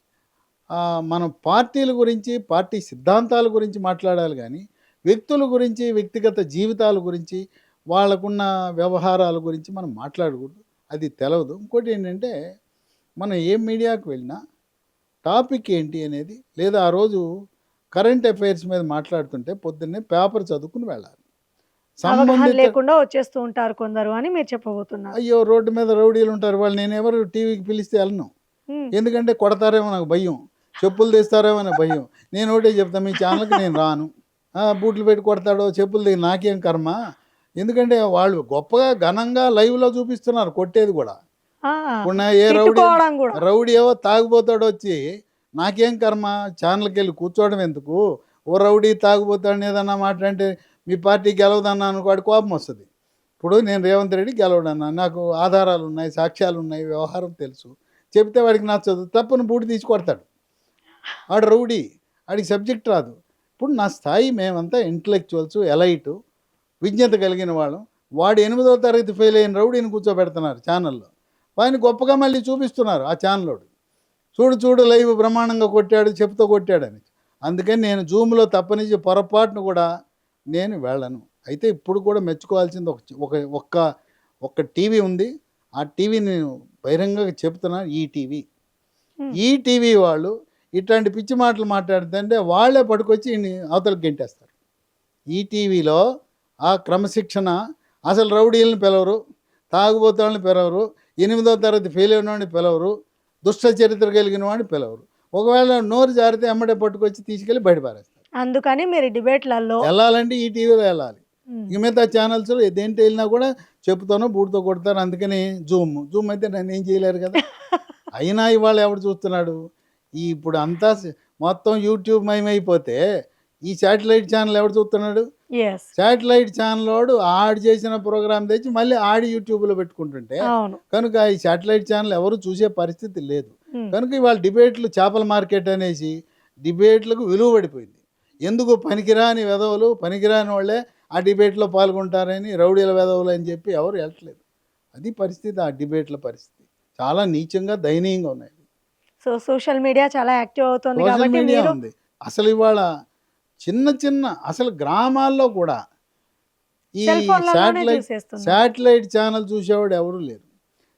మనం పార్టీల గురించి, పార్టీ సిద్ధాంతాల గురించి మాట్లాడాలి, కానీ వ్యక్తుల గురించి, వ్యక్తిగత జీవితాల గురించి, వాళ్ళకున్న వ్యవహారాల గురించి మనం మాట్లాడకూడదు. అది తెలవదు. ఇంకోటి ఏంటంటే మనం ఏ మీడియాకు వెళ్ళినా టాపిక్ ఏంటి అనేది, లేదా ఆ రోజు కరెంట్ అఫైర్స్ మీద మాట్లాడుతుంటే పొద్దున్నే పేపర్ చదువుకుని వెళ్ళాలి. లేకుండా వచ్చేస్తూ ఉంటారు కొందరు అని మీరు చెప్పబోతున్నారు. అయ్యో రోడ్డు మీద రౌడీలు ఉంటారు, వాళ్ళు నేను ఎవరు టీవీకి పిలిస్తే వెళ్ళను, ఎందుకంటే కొడతారేమో నాకు భయం, చెప్పులు తీస్తారేమో అని భయం. నేను ఒకటే చెప్తాను, మీ ఛానల్కి నేను రాను. బూట్లు పెట్టి కొడతాడో చెప్పులు తీసి నాకేం కర్మ. ఎందుకంటే వాళ్ళు గొప్పగా ఘనంగా లైవ్లో చూపిస్తున్నారు కొట్టేది కూడా. ఏ రౌడీ ఏవో తాగుపోతాడు వచ్చి నాకేం కర్మ, ఛానల్కి వెళ్ళి కూర్చోవడం ఎందుకు. ఓ రౌడీ తాగుపోతాడు ఏదన్నా మాట్లాడితే మీ పార్టీ గెలవదన్నా వాడి కోపం వస్తుంది. ఇప్పుడు నేను రేవంత్ రెడ్డి గెలవడన్నా, నాకు ఆధారాలు ఉన్నాయి, సాక్ష్యాలు ఉన్నాయి, వ్యవహారం తెలుసు, చెప్తే వాడికి నచ్చదు, తప్పును బూటి తీసి కొడతాడు. వాడు రౌడీ, వాడికి సబ్జెక్ట్ రాదు. ఇప్పుడు నా స్థాయి మేమంతా ఇంటలెక్చువల్స్, ఎలైటు, విజ్ఞత కలిగిన వాళ్ళం. వాడు 8వ తరగతి ఫెయిల్ అయిన రౌడీని కూర్చోబెడుతున్నారు ఛానల్లో, వాడిని గొప్పగా మళ్ళీ చూపిస్తున్నారు ఆ ఛానల్లోడు. చూడు లైవ్ బ్రహ్మాండంగా కొట్టాడు, చెప్తూ కొట్టాడని. అందుకని నేను జూమ్లో తప్పనిచ్చి పొరపాటును కూడా నేను వెళ్ళను. అయితే ఇప్పుడు కూడా మెచ్చుకోవాల్సింది ఒక్క టీవీ ఉంది, ఆ టీవీ నేను బహిరంగంగా చెప్తున్నాను, ఈ టీవీ వాళ్ళు ఇట్లాంటి పిచ్చి మాటలు మాట్లాడుతుంటే వాళ్ళే పట్టుకొచ్చి అవతలకు గెంటేస్తారు. ఈ టీవీలో ఆ క్రమశిక్షణ, అసలు రౌడీలను పిలవరు, తాగుబోతాళ్ళని పిలవరు, 8వ తరగతి ఫెయిల్ అయిన వాడిని పిలవరు, దుష్ట చరిత్ర కలిగిన వాడిని పిలవరు. ఒకవేళ నోరు జారితే ఎమ్మడే పట్టుకొచ్చి తీసుకెళ్ళి బయటపారేస్తారు. అందుకని మీరు డిబేట్లలో వెళ్ళాలంటే ఈ టీవీలో వెళ్ళాలి. ఇక మిగతా ఛానల్స్లో దేంట్లో వెళ్ళినా కూడా చెప్తానో బూడితో కొడతారు. అందుకని జూమ్ అయితే నన్ను ఏం చేయలేరు కదా. అయినా ఇవాళ ఎవడు చూస్తున్నాడు? ఇప్పుడు అంతా మొత్తం యూట్యూబ్ మయమైపోతే ఈ శాటిలైట్ ఛానల్ ఎవడు చూస్తున్నాడు? శాటిలైట్ ఛానల్ వాడు ఆడు చేసిన ప్రోగ్రామ్ తెచ్చి మళ్ళీ ఆడి యూట్యూబ్లో పెట్టుకుంటుంటే కనుక ఈ శాటిలైట్ ఛానల్ ఎవరు చూసే పరిస్థితి లేదు. కనుక ఇవాళ డిబేట్లు చేపల మార్కెట్ అనేసి డిబేట్లకు విలువ పడిపోయింది. ఎందుకు పనికిరాని వెధవులు, పనికిరాని వాళ్ళే ఆ డిబేట్లో పాల్గొంటారని, రౌడీల వెధవులు అని చెప్పి ఎవరు వెళ్ళట్లేదు. అది పరిస్థితి. ఆ డిబేట్ల పరిస్థితి చాలా నీచంగా, దయనీయంగా ఉన్నాయి. సో సోషల్ మీడియా చాలా యాక్టివ్ అవుతుంది కాబట్టి మీడియా ఉంది. అసలు ఇవాళ చిన్న అసలు గ్రామాల్లో కూడా ఈ శాటిలైట్ ఛానల్ చూసేవాడు ఎవరు లేరు.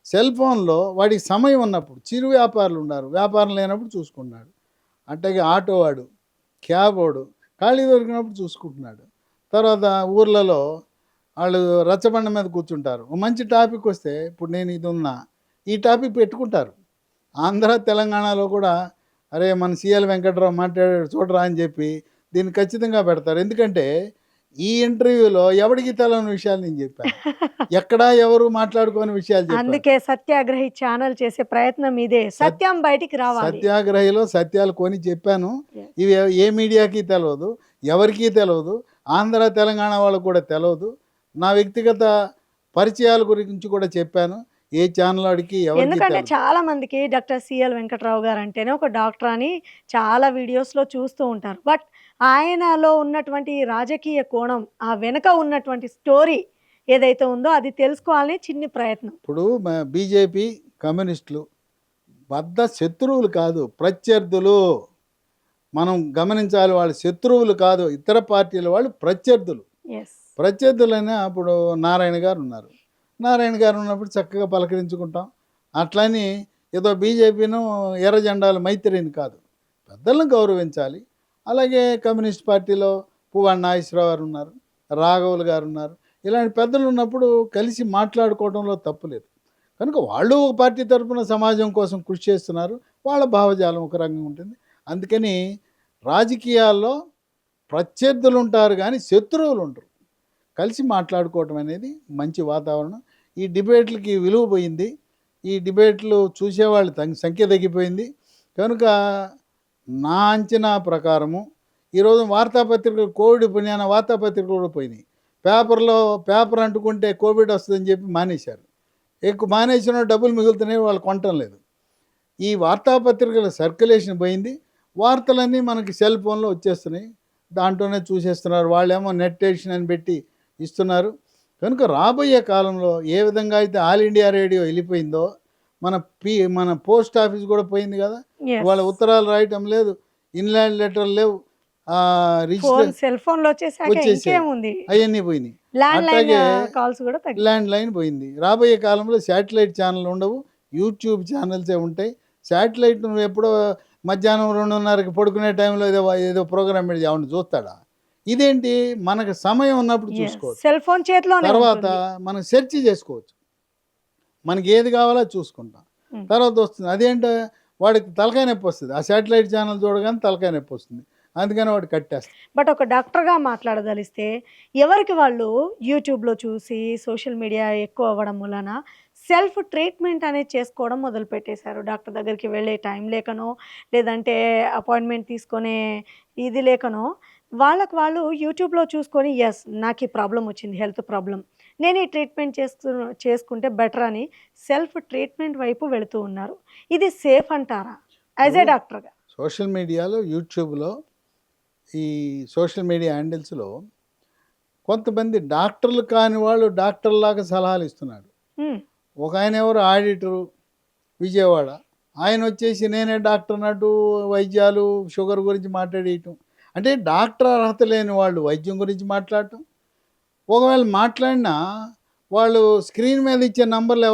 సెల్ ఫోన్లో వాడికి సమయం ఉన్నప్పుడు, చిరు వ్యాపారులు ఉన్నారు, వ్యాపారం లేనప్పుడు చూసుకున్నాడు. అట్లాగే ఆటో వాడు, క్యాబ్ వాడు ఖాళీ దొరికినప్పుడు చూసుకుంటున్నాడు. తర్వాత ఊర్లలో వాళ్ళు రచ్చబండ మీద కూర్చుంటారు, మంచి టాపిక్ వస్తే, ఇప్పుడు నేను ఇది ఉన్నా ఈ టాపిక్ పెట్టుకుంటారు. ఆంధ్ర తెలంగాణలో కూడా అరే మన సిఎల్ వెంకట్రావు మాట్లాడాడు చూడరా అని చెప్పి దీన్ని ఖచ్చితంగా పెడతారు. ఎందుకంటే ఈ ఇంటర్వ్యూలో ఎవరికి తెలవని విషయాలు నేను చెప్పాను. ఎక్కడా ఎవరు మాట్లాడుకోని విషయాలు చెప్పాను. అందుకే సత్యాగ్రహి ఛానల్ చేసే ప్రయత్నం ఇదే, సత్యం బయటికి రావాలి. సత్యాగ్రహిలో సత్యాలు కొని చెప్పాను. Yes. ఇవి ఏ మీడియాకి తెలియదు, ఎవరికీ తెలియదు, ఆంధ్ర తెలంగాణ వాళ్ళకు కూడా తెలియదు. నా వ్యక్తిగత పరిచయాల గురించి కూడా చెప్పాను. ఏ ఛానల్ వాడికి ఎవరికి ఎందుకంటే తెలియదు. చాలా మందికి డాక్టర్ సిఎల్ వెంకట్రావు గారు అంటేనే ఒక డాక్టర్ అని చాలా వీడియోస్లో చూస్తూ ఉంటారు. బట్ ఆయనలో ఉన్నటువంటి ఈ రాజకీయ కోణం, ఆ వెనుక ఉన్నటువంటి స్టోరీ ఏదైతే ఉందో అది తెలుసుకోవాలని చిన్ని ప్రయత్నం. ఇప్పుడు బీజేపీ కమ్యూనిస్టులు బద్ద శత్రువులు కాదు, ప్రత్యర్థులు. మనం గమనించాలి, వాళ్ళు శత్రువులు కాదు, ఇతర పార్టీల వాళ్ళు ప్రత్యర్థులు. ఎస్. ప్రత్యర్థులైనా అప్పుడు నారాయణ గారు ఉన్నారు. నారాయణ గారు ఉన్నప్పుడు చక్కగా పలకరించుకుంటాం. అట్లని ఏదో బీజేపీను ఎర్ర జెండాలు మైత్రిని కాదు, పెద్దలను గౌరవించాలి. అలాగే కమ్యూనిస్ట్ పార్టీలో పువ్వాడ నాగేశ్వరరావు గారు ఉన్నారు, రాఘవులు గారు ఉన్నారు. ఇలాంటి పెద్దలు ఉన్నప్పుడు కలిసి మాట్లాడుకోవడంలో తప్పు లేదు. కనుక వాళ్ళు ఒక పార్టీ తరఫున సమాజం కోసం కృషి చేస్తున్నారు, వాళ్ళ భావజాలం ఒక రంగం ఉంటుంది. అందుకని రాజకీయాల్లో ప్రత్యర్థులు ఉంటారు కానీ శత్రువులు ఉంటారు. కలిసి మాట్లాడుకోవటం అనేది మంచి వాతావరణం. ఈ డిబేట్లకి విలువ పోయింది, ఈ డిబేట్లు చూసేవాళ్ళు సంఖ్య తగ్గిపోయింది. కనుక నా అంచనా ప్రకారము ఈరోజు వార్తాపత్రికలు కోవిడ్ పుణ్యాన వార్తాపత్రికలు కూడా పోయినాయి. పేపర్ అంటుకుంటే కోవిడ్ వస్తుందని చెప్పి మానేశారు. ఎక్కువ మానేసిన డబ్బులు మిగులుతున్నాయి, వాళ్ళు కొనటం లేదు. ఈ వార్తాపత్రికల సర్క్యులేషన్ పోయింది. వార్తలన్నీ మనకి సెల్ ఫోన్లో వచ్చేస్తున్నాయి, దాంట్లోనే చూసేస్తున్నారు. వాళ్ళేమో నెట్ ఎడిషన్ అని పెట్టి ఇస్తున్నారు. కనుక రాబోయే కాలంలో ఏ విధంగా అయితే ఆల్ ఇండియా రేడియో వెళ్ళిపోయిందో, మన పోస్ట్ ఆఫీస్ కూడా పోయింది కదా. వాళ్ళ ఉత్తరాలు రాయటం లేదు, ఇన్లాండ్ లెటర్లు లేవు, సెల్ ఫోన్ లో అవన్నీ పోయినాయి. అట్లాగే ల్యాండ్ లైన్ పోయింది. రాబోయే కాలంలో శాటిలైట్ ఛానల్ ఉండవు, యూట్యూబ్ ఛానల్సే ఉంటాయి. శాటిలైట్ నువ్వు ఎప్పుడో మధ్యాహ్నం 2:30కి పడుకునే టైంలో ఏదో ప్రోగ్రామ్ పెడితే ఎవరిని చూస్తాడా? ఇదేంటి, మనకు సమయం ఉన్నప్పుడు చూసుకోవచ్చు, సెల్ ఫోన్ చేతిలో. తర్వాత మనం సెర్చ్ చేసుకోవచ్చు, మనకి ఏది కావాలో చూసుకుంటాం, తర్వాత వస్తుంది. అదేంటో వాడికి తలకాయ నొప్పి వస్తుంది, ఆ శాటిలైట్ ఛానల్ చూడగానే తలకాయ నొప్పి వస్తుంది, అందుకని వాడు కట్టేస్తాడు. బట్ ఒక డాక్టర్గా మాట్లాడదలిస్తే ఎవరికి వాళ్ళు యూట్యూబ్లో చూసి సోషల్ మీడియా ఎక్కువ అవ్వడం వలన సెల్ఫ్ ట్రీట్మెంట్ అనేది చేసుకోవడం మొదలుపెట్టేశారు. డాక్టర్ దగ్గరికి వెళ్ళే టైం లేకనో, లేదంటే అపాయింట్మెంట్ తీసుకునే ఇది లేకనో, వాళ్ళకు వాళ్ళు యూట్యూబ్లో చూసుకొని ఎస్ నాకు ఈ ప్రాబ్లం వచ్చింది, హెల్త్ ప్రాబ్లం, నేను ఈ ట్రీట్మెంట్ చేసుకుంటే బెటర్ అని సెల్ఫ్ ట్రీట్మెంట్ వైపు వెళుతూ ఉన్నారు. ఇది సేఫ్ అంటారా యాజ్ ఏ డాక్టర్గా? సోషల్ మీడియాలో, యూట్యూబ్లో, ఈ సోషల్ మీడియా హ్యాండిల్స్లో కొంతమంది డాక్టర్లు కాని వాళ్ళు డాక్టర్లాగా సలహాలు ఇస్తున్నాడు. ఒక ఆయన ఎవరు ఆడిటరు విజయవాడ, ఆయన వచ్చేసి నేనే డాక్టర్ అన్నట్టు వైద్యాలు షుగర్ గురించి మాట్లాడేయటం. అంటే డాక్టర్ అర్హత లేని వాళ్ళు వైద్యం గురించి మాట్లాడటం. ఒకవేళ మాట్లాడినా వాళ్ళు స్క్రీన్ మీద ఇచ్చే నంబర్లు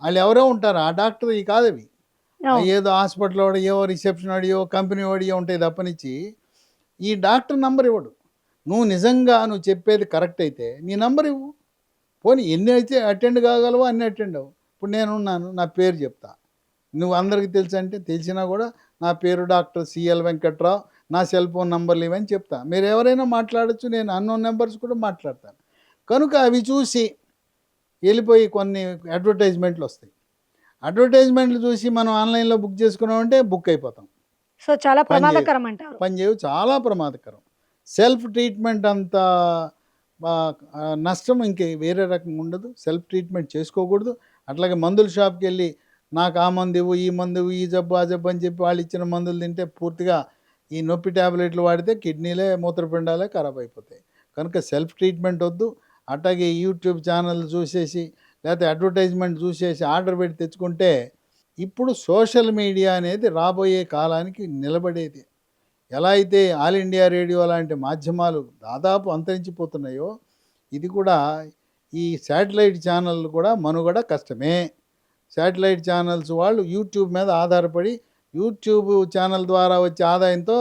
వాళ్ళు ఎవరో ఉంటారు, ఆ డాక్టర్ ఈ కాదవి. ఏదో హాస్పిటల్ వాడియో, రిసెప్షన్ వాడియో, కంపెనీ వాడియో ఉంటాయి తప్పనిచ్చి ఈ డాక్టర్ నంబర్ ఇవ్వడు. నువ్వు చెప్పేది కరెక్ట్ అయితే నీ నంబర్ ఇవ్వు, పోనీ ఎన్ని అయితే అటెండ్ కాగలవో అన్ని అటెండ్ అవ్వు. ఇప్పుడు నేనున్నాను, నా పేరు చెప్తా, నువ్వు అందరికీ తెలుసు అంటే తెలిసినా కూడా నా పేరు డాక్టర్ సిఎల్ వెంకట్రావు, నా సెల్ ఫోన్ నంబర్లు ఇవని చెప్తా. మీరు ఎవరైనా మాట్లాడచ్చు, నేను అన్నోన్ నెంబర్స్ కూడా మాట్లాడతాను. కనుక అవి చూసి వెళ్ళిపోయి కొన్ని అడ్వర్టైజ్మెంట్లు వస్తాయి. అడ్వర్టైజ్మెంట్లు చూసి మనం ఆన్లైన్లో బుక్ చేసుకున్నామంటే బుక్ అయిపోతాం. సో చాలా ప్రమాదకరం అంటారు. పనిచేయవు, చాలా ప్రమాదకరం. సెల్ఫ్ ట్రీట్మెంట్ అంత నష్టం ఇంకే వేరే రకంగా ఉండదు. సెల్ఫ్ ట్రీట్మెంట్ చేసుకోకూడదు. అట్లాగే మందుల షాప్కి వెళ్ళి నాకు ఆ మందు ఇవ్వు, ఈ మందు ఇవ్వు, ఈ జబ్బు ఆ జబ్బు అని చెప్పి వాళ్ళు ఇచ్చిన మందులు తింటే పూర్తిగా ఈ నొప్పి ట్యాబ్లెట్లు వాడితే కిడ్నీలే మూత్రపిండాలే ఖరాబ్ అయిపోతాయి. కనుక సెల్ఫ్ ట్రీట్మెంట్ వద్దు. అట్లాగే యూట్యూబ్ ఛానల్ చూసేసి లేకపోతే అడ్వర్టైజ్మెంట్ చూసేసి ఆర్డర్ పెట్టి తెచ్చుకుంటే ఇప్పుడు సోషల్ మీడియా అనేది రాబోయే కాలానికి నిలబడేది. ఎలా అయితే ఆల్ ఇండియా రేడియో లాంటి మాధ్యమాలు దాదాపు అంతరించిపోతున్నాయో, ఇది కూడా ఈ శాటిలైట్ ఛానళ్ళు కూడా మనుగడ కష్టమే. శాటిలైట్ ఛానల్స్ వాళ్ళు యూట్యూబ్ మీద ఆధారపడి యూట్యూబ్ ఛానల్ ద్వారా వచ్చే ఆదాయంతో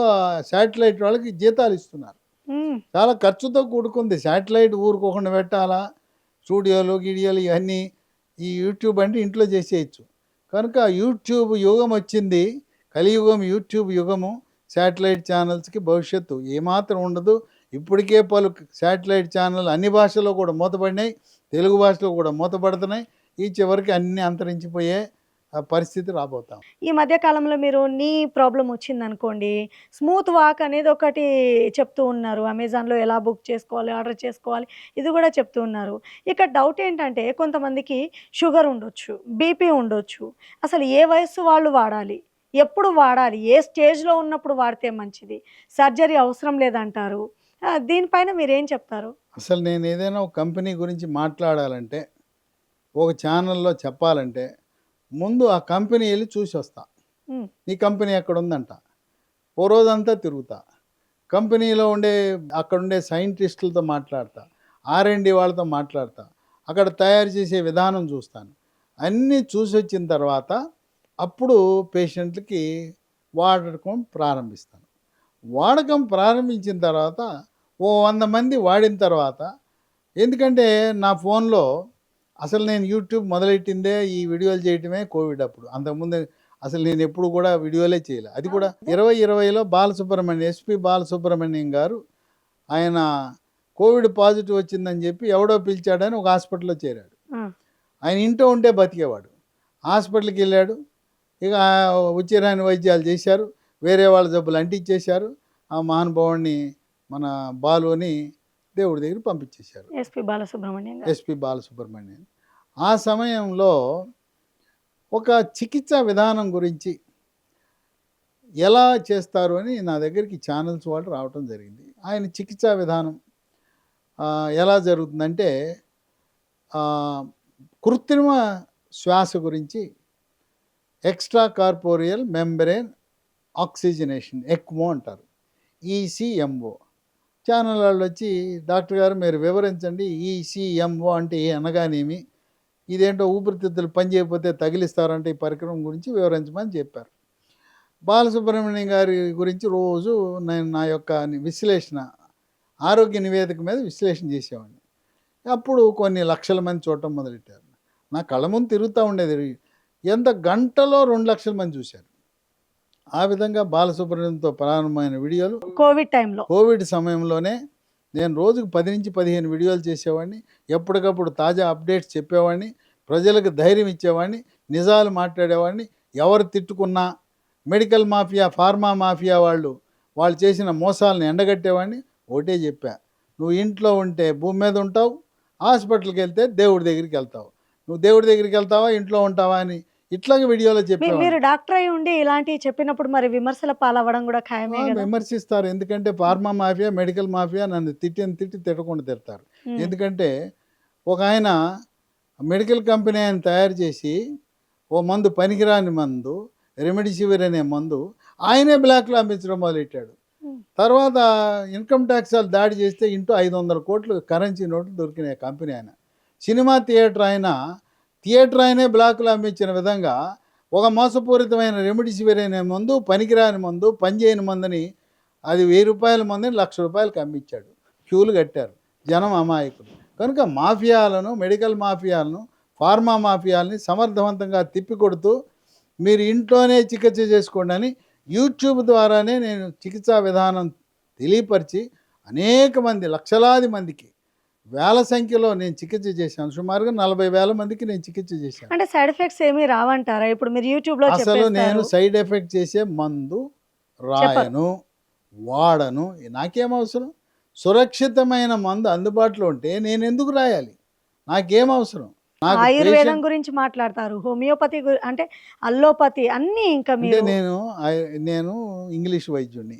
శాటిలైట్ వాళ్ళకి జీతాలు ఇస్తున్నారు. చాలా ఖర్చుతో కూడుకుంది. శాటిలైట్ ఊరుకోకుండా పెట్టాలా, స్టూడియోలు గిడియోలు ఇవన్నీ ఈ యూట్యూబ్ అంటే ఇంట్లో చేసేయచ్చు. కనుక యూట్యూబ్ యుగం వచ్చింది, కలియుగం యూట్యూబ్ యుగము. శాటిలైట్ ఛానల్స్కి భవిష్యత్తు ఏమాత్రం ఉండదు. ఇప్పటికే పలు శాటిలైట్ ఛానల్ అన్ని భాషల్లో కూడా మూతపడినాయి, తెలుగు భాషలో కూడా మూతపడుతున్నాయి. ఈ చివరికి అన్నీ అంతరించిపోయే పరిస్థితి రాబోతాం. ఈ మధ్య కాలంలో మీరు నీ ప్రాబ్లమ్ వచ్చిందనుకోండి, స్మూత్ వాక్ అనేది ఒకటి చెప్తూ ఉన్నారు. అమెజాన్‌లో ఎలా బుక్ చేసుకోవాలి, ఆర్డర్ చేసుకోవాలి ఇది కూడా చెప్తూ ఉన్నారు. ఇక డౌట్ ఏంటంటే కొంతమందికి షుగర్ ఉండొచ్చు, బీపీ ఉండొచ్చు. అసలు ఏ వయస్సు వాళ్ళు వాడాలి? ఎప్పుడు వాడాలి? ఏ స్టేజ్‌లో ఉన్నప్పుడు వాడితే మంచిది? సర్జరీ అవసరం లేదంటారు. దీనిపైన మీరేం చెప్తారు? అసలు నేను ఏదైనా ఒక కంపెనీ గురించి మాట్లాడాలంటే, ఒక ఛానల్‌లో చెప్పాలంటే, ముందు ఆ కంపెనీ వెళ్ళి చూసి వస్తా. హ్మ్. ఈ కంపెనీ ఎక్కడుందంట. ఓ రోజంతా తిరుగుతా. కంపెనీలో అక్కడుండే సైంటిస్టులతో మాట్లాడతా. ఆర్&డి వాళ్ళతో మాట్లాడతా. అక్కడ తయారు చేసే విధానం చూస్తాను. అన్నీ చూసొచ్చిన తర్వాత అప్పుడు పేషెంట్లకి వాడకం ప్రారంభిస్తాను. వాడకం ప్రారంభించిన తర్వాత ఓ 100 మంది వాడిన తర్వాత, ఎందుకంటే నా ఫోన్లో అసలు నేను యూట్యూబ్ మొదలెట్టిందే ఈ వీడియోలు చేయటమే కోవిడ్ అప్పుడు. అంతకుముందు అసలు నేను ఎప్పుడు కూడా వీడియోలే చేయలే. అది కూడా 2020లో ఎస్పి బాలసుబ్రహ్మణ్యం గారు ఆయన కోవిడ్ పాజిటివ్ వచ్చిందని చెప్పి ఎవడో పిలిచాడని ఒక హాస్పిటల్లో చేరాడు. ఆ! ఆయన ఇంట్లో ఉంటే బతికేవాడు. హాస్పిటల్కి వెళ్ళాడు. ఇక ఉచిరాని వైద్యాలు చేశారు. వేరే వాళ్ళ జబ్బులు అంటించేశారు. ఆ మహానుభావుడిని మన బాలుని దేవుడి దగ్గర పంపించేశారు. ఎస్పి బాలసుబ్రహ్మణ్యం. ఆ సమయంలో ఒక చికిత్సా విధానం గురించి ఎలా చేస్తారు అని నా దగ్గరికి ఛానల్స్ వాళ్ళు రావటం జరిగింది. ఆయన చికిత్సా విధానం ఎలా జరుగుతుందంటే, కృత్రిమ శ్వాస గురించి extra corporeal membrane oxygenation ECMO అంటారు, ఈసీఎంఓ. ఛానల్ వాళ్ళు వచ్చి, డాక్టర్ గారు మీరు వివరించండి, ఈసీఎంఓ అంటే అనగానేమి, ఇదేంటో ఊపిరితిత్తులు పని చేయకపోతే తగిలిస్తారంటే ఈ పరికరం గురించి వివరించమని చెప్పారు. బాలసుబ్రహ్మణ్యం గారి గురించి రోజు నేను నా యొక్క విశ్లేషణ, ఆరోగ్య నివేదిక మీద విశ్లేషణ చేసేవాడిని. అప్పుడు కొన్ని లక్షల మంది చూడటం మొదలెట్టారు. నా కళ్ళ ముందు తిరుగుతూ ఉండేది. ఎంత గంటలో 2 లక్షల మంది చూశారు. ఆ విధంగా బాలసుబ్రహ్మణ్యంతో ప్రారంభమైన వీడియోలు కోవిడ్ సమయంలోనే నేను రోజుకు 10 నుంచి 15 వీడియోలు చేసేవాడిని. ఎప్పటికప్పుడు తాజా అప్డేట్స్ చెప్పేవాడిని, ప్రజలకు ధైర్యం ఇచ్చేవాడిని, నిజాలు మాట్లాడేవాడిని. ఎవరు తిట్టుకున్నా మెడికల్ మాఫియా, ఫార్మా మాఫియా వాళ్ళు చేసిన మోసాలను ఎండగట్టేవాడిని. ఒకటే చెప్పా, నువ్వు ఇంట్లో ఉంటే భూమి మీద ఉంటావు, హాస్పిటల్కి వెళ్తే దేవుడి దగ్గరికి వెళ్తావు. నువ్వు దేవుడి దగ్గరికి వెళ్తావా, ఇంట్లో ఉంటావా అని ఇట్లాగే వీడియోలో చెప్పాను. మీరు డాక్టర్ అయి ఉండి ఇలాంటివి చెప్పినప్పుడు మరి విమర్శల పాలవ్వడం కూడా ఖాయమే కదా? విమర్శిస్తారు. ఎందుకంటే ఫార్మా మాఫియా, మెడికల్ మాఫియా నన్ను తిట్టకుండా తిడతారు. ఎందుకంటే ఒక ఆయన మెడికల్ కంపెనీ ఆయన తయారు చేసి ఓ మందు, పనికిరాని మందు రెమెడిసివిర్ అనే మందు ఆయనే బ్లాక్లో అమ్మించడం మొదలెట్టాడు. తర్వాత ఇన్కమ్ ట్యాక్స్ వాళ్ళు దాడి చేస్తే ఇంటూ 500 కోట్లు కరెన్సీ నోట్లు దొరికినాయి కంపెనీ ఆయన. సినిమా థియేటర్ ఆయనే బ్లాక్లో అమ్మించిన విధంగా ఒక మోసపూరితమైన రెమెడిసివిర్ అనే మందు, పనికిరాని మందు, పనిచేయని మందుని, అది 1000 రూపాయల మందుని ₹1,00,000 అమ్మించాడు. క్యూలు కట్టారు జనం, అమాయకులు. కనుక మాఫియాలను, మెడికల్ మాఫియాలను, ఫార్మా మాఫియాలని సమర్థవంతంగా తిప్పికొడుతూ మీరు ఇంట్లోనే చికిత్స చేసుకోండి అని యూట్యూబ్ ద్వారానే నేను చికిత్సా విధానం తెలియపరిచి అనేక మంది, లక్షలాది మందికి, వేల సంఖ్యలో నేను చికిత్స చేశాను. సుమారుగా 40,000 మందికి నేను చికిత్స చేశాను. అంటే సైడ్ ఎఫెక్ట్స్ ఏమీ రావంటారా? ఇప్పుడు మీరు యూట్యూబ్లో అసలు నేను సైడ్ ఎఫెక్ట్ చేసే మందు రాయను, వాడను. నాకేం అవసరం? సురక్షితమైన మందు అందుబాటులో ఉంటే నేను ఎందుకు రాయాలి? నాకేం అవసరం? ఆయుర్వేదం గురించి మాట్లాడతారు, హోమియోపతి అంటే అల్లోపతి అన్నీ. ఇంకా అంటే నేను ఇంగ్లీష్ వైద్యుడిని.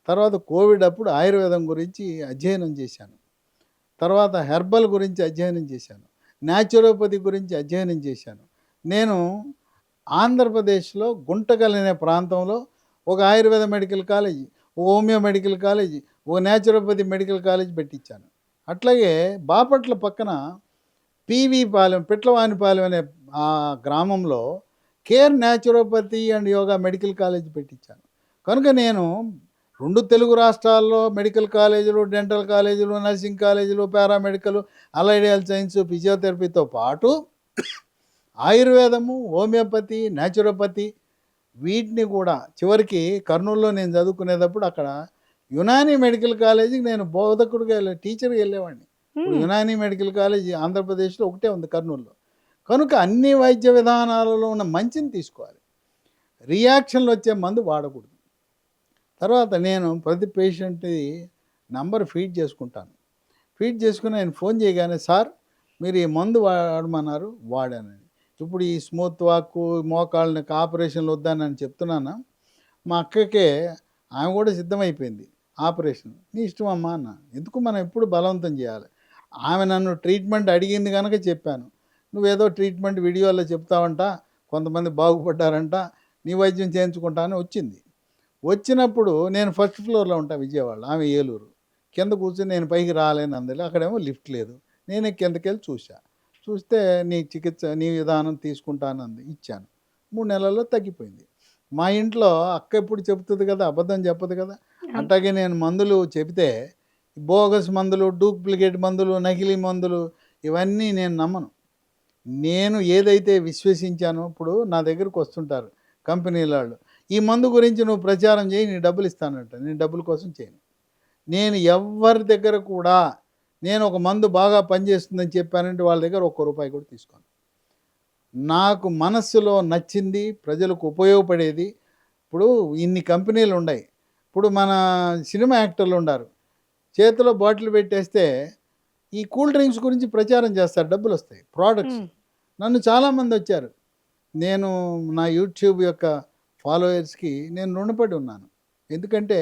తర్వాత కోవిడ్ అప్పుడు ఆయుర్వేదం గురించి అధ్యయనం చేశాను. తర్వాత హెర్బల్ గురించి అధ్యయనం చేశాను. న్యాచురోపతి గురించి అధ్యయనం చేశాను. నేను ఆంధ్రప్రదేశ్లో గుంటకల్ అనే ప్రాంతంలో ఒక ఆయుర్వేద మెడికల్ కాలేజీ, ఓ హోమియో మెడికల్ కాలేజీ, ఓ న్యాచురోపతి మెడికల్ కాలేజీ పెట్టించాను. అట్లాగే బాపట్ల పక్కన పివి పాలెం, పిట్లవానిపాలెం అనే ఆ గ్రామంలో care naturopathy and yoga medical college పెట్టించాను. కనుక నేను 2 తెలుగు రాష్ట్రాల్లో మెడికల్ కాలేజీలు, డెంటల్ కాలేజీలు, నర్సింగ్ కాలేజీలు, పారామెడికల్, అలైడ్ హెల్త్ సైన్స్, ఫిజియోథెరపీతో పాటు ఆయుర్వేదము, హోమియోపతి, న్యాచురోపతి వీటిని కూడా చివరికి కర్నూలులో నేను చదువుకునేటప్పుడు అక్కడ యునాని మెడికల్ కాలేజీకి నేను బోధకుడిగా టీచర్గా వెళ్ళేవాడిని. ఇప్పుడు మ్మ్. యునాని మెడికల్ కాలేజీ ఆంధ్రప్రదేశ్లో ఒకటే ఉంది, కర్నూలులో. కనుక అన్ని వైద్య విధానాలలో ఉన్న మంచిని తీసుకోవాలి, రియాక్షన్లు వచ్చే మందు వాడకూడదు. తర్వాత నేను ప్రతి పేషెంట్ది నంబర్ ఫీడ్ చేసుకుంటాను. ఫీడ్ చేసుకుని ఆయన ఫోన్ చేయగానే, సార్ మీరు ఈ మందు వాడమన్నారు, వాడానని. ఇప్పుడు ఈ స్మూత్ వాక్, మోకాళ్ళకి ఆపరేషన్లు వద్దని చెప్తున్నాను. మా అక్కకే, ఆమె కూడా సిద్ధమైపోయింది ఆపరేషన్. నీ ఇష్టం అమ్మా అన్న. ఎందుకు మనం ఎప్పుడు బలవంతం చేయాలి. ఆమె నన్ను ట్రీట్మెంట్ అడిగింది కనుక చెప్పాను. నువ్వేదో ట్రీట్మెంట్ వీడియోలో చెప్తావంట, కొంతమంది బాగుపడ్డారంట, నీ వైద్యం చేయించుకుంటా అని వచ్చింది. వచ్చినప్పుడు నేను ఫస్ట్ ఫ్లోర్లో ఉంటా విజయవాడ, ఆమె ఏలూరు. కింద కూర్చొని నేను పైకి రాలేను అందులో, అక్కడేమో లిఫ్ట్ లేదు. నేను కిందకెళ్ళి చూస్తే నీ చికిత్స, నీ విధానం తీసుకుంటానంది. ఇచ్చాను. 3 నెలల్లో తగ్గిపోయింది. మా ఇంట్లో అక్క ఎప్పుడు చెబుతుంది కదా, అబద్ధం చెప్పదు కదా. అట్లాగే నేను మందులు చెబితే బోగస్ మందులు, డూప్లికేట్ మందులు, నకిలీ మందులు ఇవన్నీ నేను నమ్మను. నేను ఏదైతే విశ్వసించానో, ఇప్పుడు నా దగ్గరకు వస్తుంటారు కంపెనీల వాళ్ళు, ఈ మందు గురించి నువ్వు ప్రచారం చేయి, నీ డబ్బులు ఇస్తానంట. నేను డబ్బుల కోసం చేయను. నేను ఎవరి దగ్గర కూడా, నేను ఒక మందు బాగా పనిచేస్తుందని చెప్పానంటే వాళ్ళ దగ్గర ₹1 కూడా తీసుకోను. నాకు మనస్సులో నచ్చింది, ప్రజలకు ఉపయోగపడేది. ఇప్పుడు ఇన్ని కంపెనీలు ఉన్నాయి. ఇప్పుడు మన సినిమా యాక్టర్లు ఉన్నారు, చేతిలో బాటిల్ పెట్టేస్తే ఈ కూల్ డ్రింక్స్ గురించి ప్రచారం చేస్తారు, డబ్బులు వస్తాయి, ప్రోడక్ట్స్. మ్మ్. నన్ను చాలామంది వచ్చారు. నేను నా యూట్యూబ్ యొక్క ఫాలోయర్స్కి నేను రుణపడి ఉన్నాను. ఎందుకంటే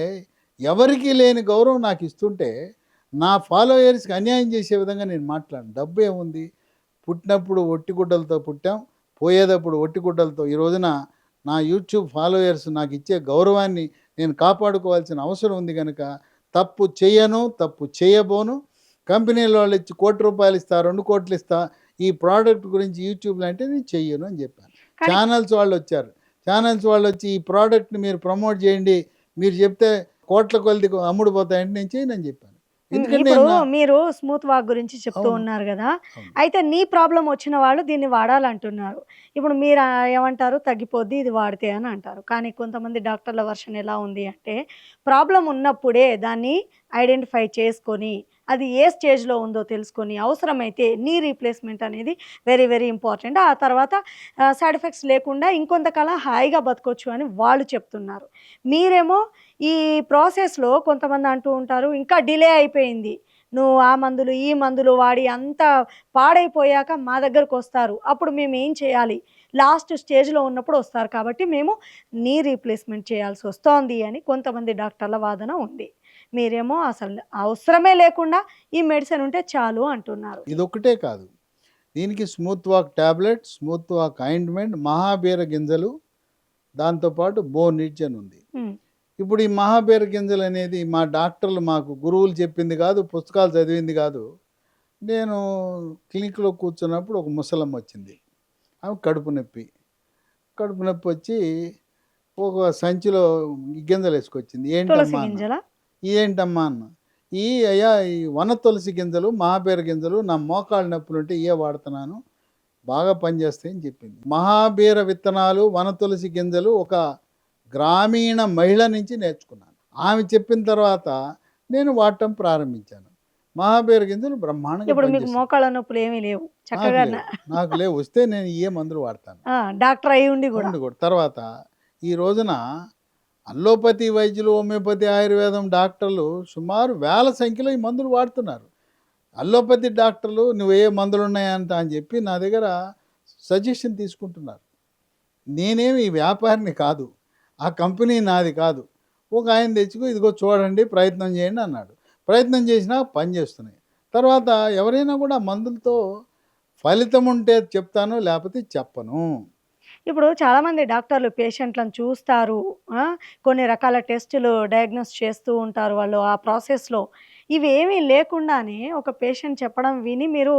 ఎవరికీ లేని గౌరవం నాకు ఇస్తుంటే, నా ఫాలోయర్స్కి అన్యాయం చేసే విధంగా నేను మాట్లాడను. డబ్బు ఏముంది, పుట్టినప్పుడు ఒట్టిగుడ్డలతో పుట్టాం, పోయేటప్పుడు ఒట్టిగుడ్డలతో. ఈ రోజున నా యూట్యూబ్ ఫాలోయర్స్ నాకు ఇచ్చే గౌరవాన్ని నేను కాపాడుకోవాల్సిన అవసరం ఉంది కనుక తప్పు చేయను, తప్పు చేయబోను. కంపెనీల వాళ్ళు ఇచ్చి ₹1,00,00,000 ఇస్తా, 2 కోట్లు ఇస్తా, ఈ ప్రోడక్ట్ గురించి యూట్యూబ్లో అంటే నేను చెయ్యను అని చెప్పాను. కానీ ఛానల్స్ వాళ్ళు వచ్చారు. ఛానల్స్ వాళ్ళు వచ్చి ఈ ప్రోడక్ట్ని మీరు ప్రమోట్ చేయండి, మీరు చెప్తే కోట్ల కొలది అమ్ముడుపోతాయంటే నేను చేయనని చెప్పాను. ఎందుకంటే ఇప్పుడు నేను మీరు స్మూత్ వాక్ గురించి చెప్తూ అవును, ఉన్నారు కదా, అవును. అయితే నీ ప్రాబ్లం వచ్చిన వాళ్ళు దీన్ని వాడాలంటున్నారు. ఇప్పుడు మీరు ఏమంటారు, తగ్గిపోద్ది ఇది వాడితే అని అంటారు. కానీ కొంతమంది డాక్టర్ల వర్షన్ ఎలా ఉంది అంటే, ప్రాబ్లం ఉన్నప్పుడే దాన్ని ఐడెంటిఫై చేసుకొని, అది ఏ స్టేజ్లో ఉందో తెలుసుకొని, అవసరమైతే నీ రీప్లేస్మెంట్ అనేది వెరీ వెరీ ఇంపార్టెంట్. ఆ తర్వాత సైడ్ ఎఫెక్ట్స్ లేకుండా ఇంకొంతకాలం హాయిగా బతకొచ్చు అని వాళ్ళు చెప్తున్నారు. మీరేమో ఈ ప్రాసెస్‌లో కొంతమంది అంటూ ఉంటారు, ఇంకా డిలే అయిపోయింది. నువ్వు ఆ మందులు, ఈ మందులు వాడి అంతా పాడైపోయాక మా దగ్గరకొస్తారు. అప్పుడు మేమేం చేయాలి? లాస్ట్ స్టేజ్‌లో ఉన్నప్పుడు వస్తారు కాబట్టి మేము నీ రీప్లేస్‌మెంట్ చేయాల్సొస్తోంది అని కొంతమంది డాక్టర్ల వాదన ఉంది. మీరేమో అసలు అవసరమే లేకుండా ఈ మెడిసిన్ ఉంటే చాలు అంటున్నారు. ఇదొక్కటే కాదు, దీనికి smooth walk tablet, smooth walk ointment, మహాబీర గింజలు, దాంతోపాటు బోనిడ్జ్ అని ఉంది. హ్మ్. ఇప్పుడు ఈ మహాబీర గింజలు అనేది మా డాక్టర్లు, మాకు గురువులు చెప్పింది కాదు, పుస్తకాలు చదివింది కాదు. నేను క్లినిక్లో కూర్చున్నప్పుడు ఒక ముసలమ్మ వచ్చింది. ఆమె కడుపు నొప్పి వచ్చి ఒక సంచిలో ఈ గింజలు వేసుకొచ్చింది. తులసి ఏంటమ్మా అన్న. గింజలా? ఏంటమ్మా అన్న. అయ్యా ఈ వన తులసి గింజలు, మహాబీర గింజలు, నా మోకాళ్ళ నొప్పులు ఉంటే ఇవే వాడుతున్నాను, బాగా పనిచేస్తాయని చెప్పింది. మహాబీర విత్తనాలు, వన తులసి గింజలు ఒక గ్రామీణ మహిళ నుంచి నేర్చుకున్నాను. ఆమె చెప్పిన తర్వాత నేను వాడటం ప్రారంభించాను. మహాబీర గింజలు బ్రహ్మాండంగా ఇప్పుడు మీకు పనిచేస్తాయి. మోకాళ్ళ నొప్పులు ఏమీ లేవు. నాకు చక్కగా లేవు, నాకు లేవు. వస్తే నేను ఏ మందులు వాడతాను. డాక్టర్ అయ్యి ఉండి కూడా. అవును కూడా. తర్వాత ఈ రోజున అల్లోపతి వైద్యులు, హోమియోపతి, ఆయుర్వేదం డాక్టర్లు సుమారు వేల సంఖ్యలో ఈ మందులు వాడుతున్నారు. అల్లోపతి డాక్టర్లు నువ్వు ఏ మందులు ఉన్నాయంట అని చెప్పి నా దగ్గర సజెషన్ తీసుకుంటున్నారు. నేనేమి ఈ వ్యాపారిని కాదు, ఆ కంపెనీ నాది కాదు. ఒక ఆయన తెచ్చుకో, ఇదిగో చూడండి, ప్రయత్నం చేయండి అన్నాడు. ప్రయత్నం చేసినా పనిచేస్తున్నాయి. తర్వాత ఎవరైనా కూడా మందులతో ఫలితం ఉంటే చెప్తాను, లేకపోతే చెప్పను. ఇప్పుడు చాలామంది డాక్టర్లు పేషెంట్లను చూస్తారు. ఆ! కొన్ని రకాల టెస్టులు డయాగ్నోస్ చేస్తూ ఉంటారు వాళ్ళు ఆ ప్రాసెస్‌లో. ఇవేమీ లేకుండానే ఒక పేషెంట్ చెప్పడం విని మీరు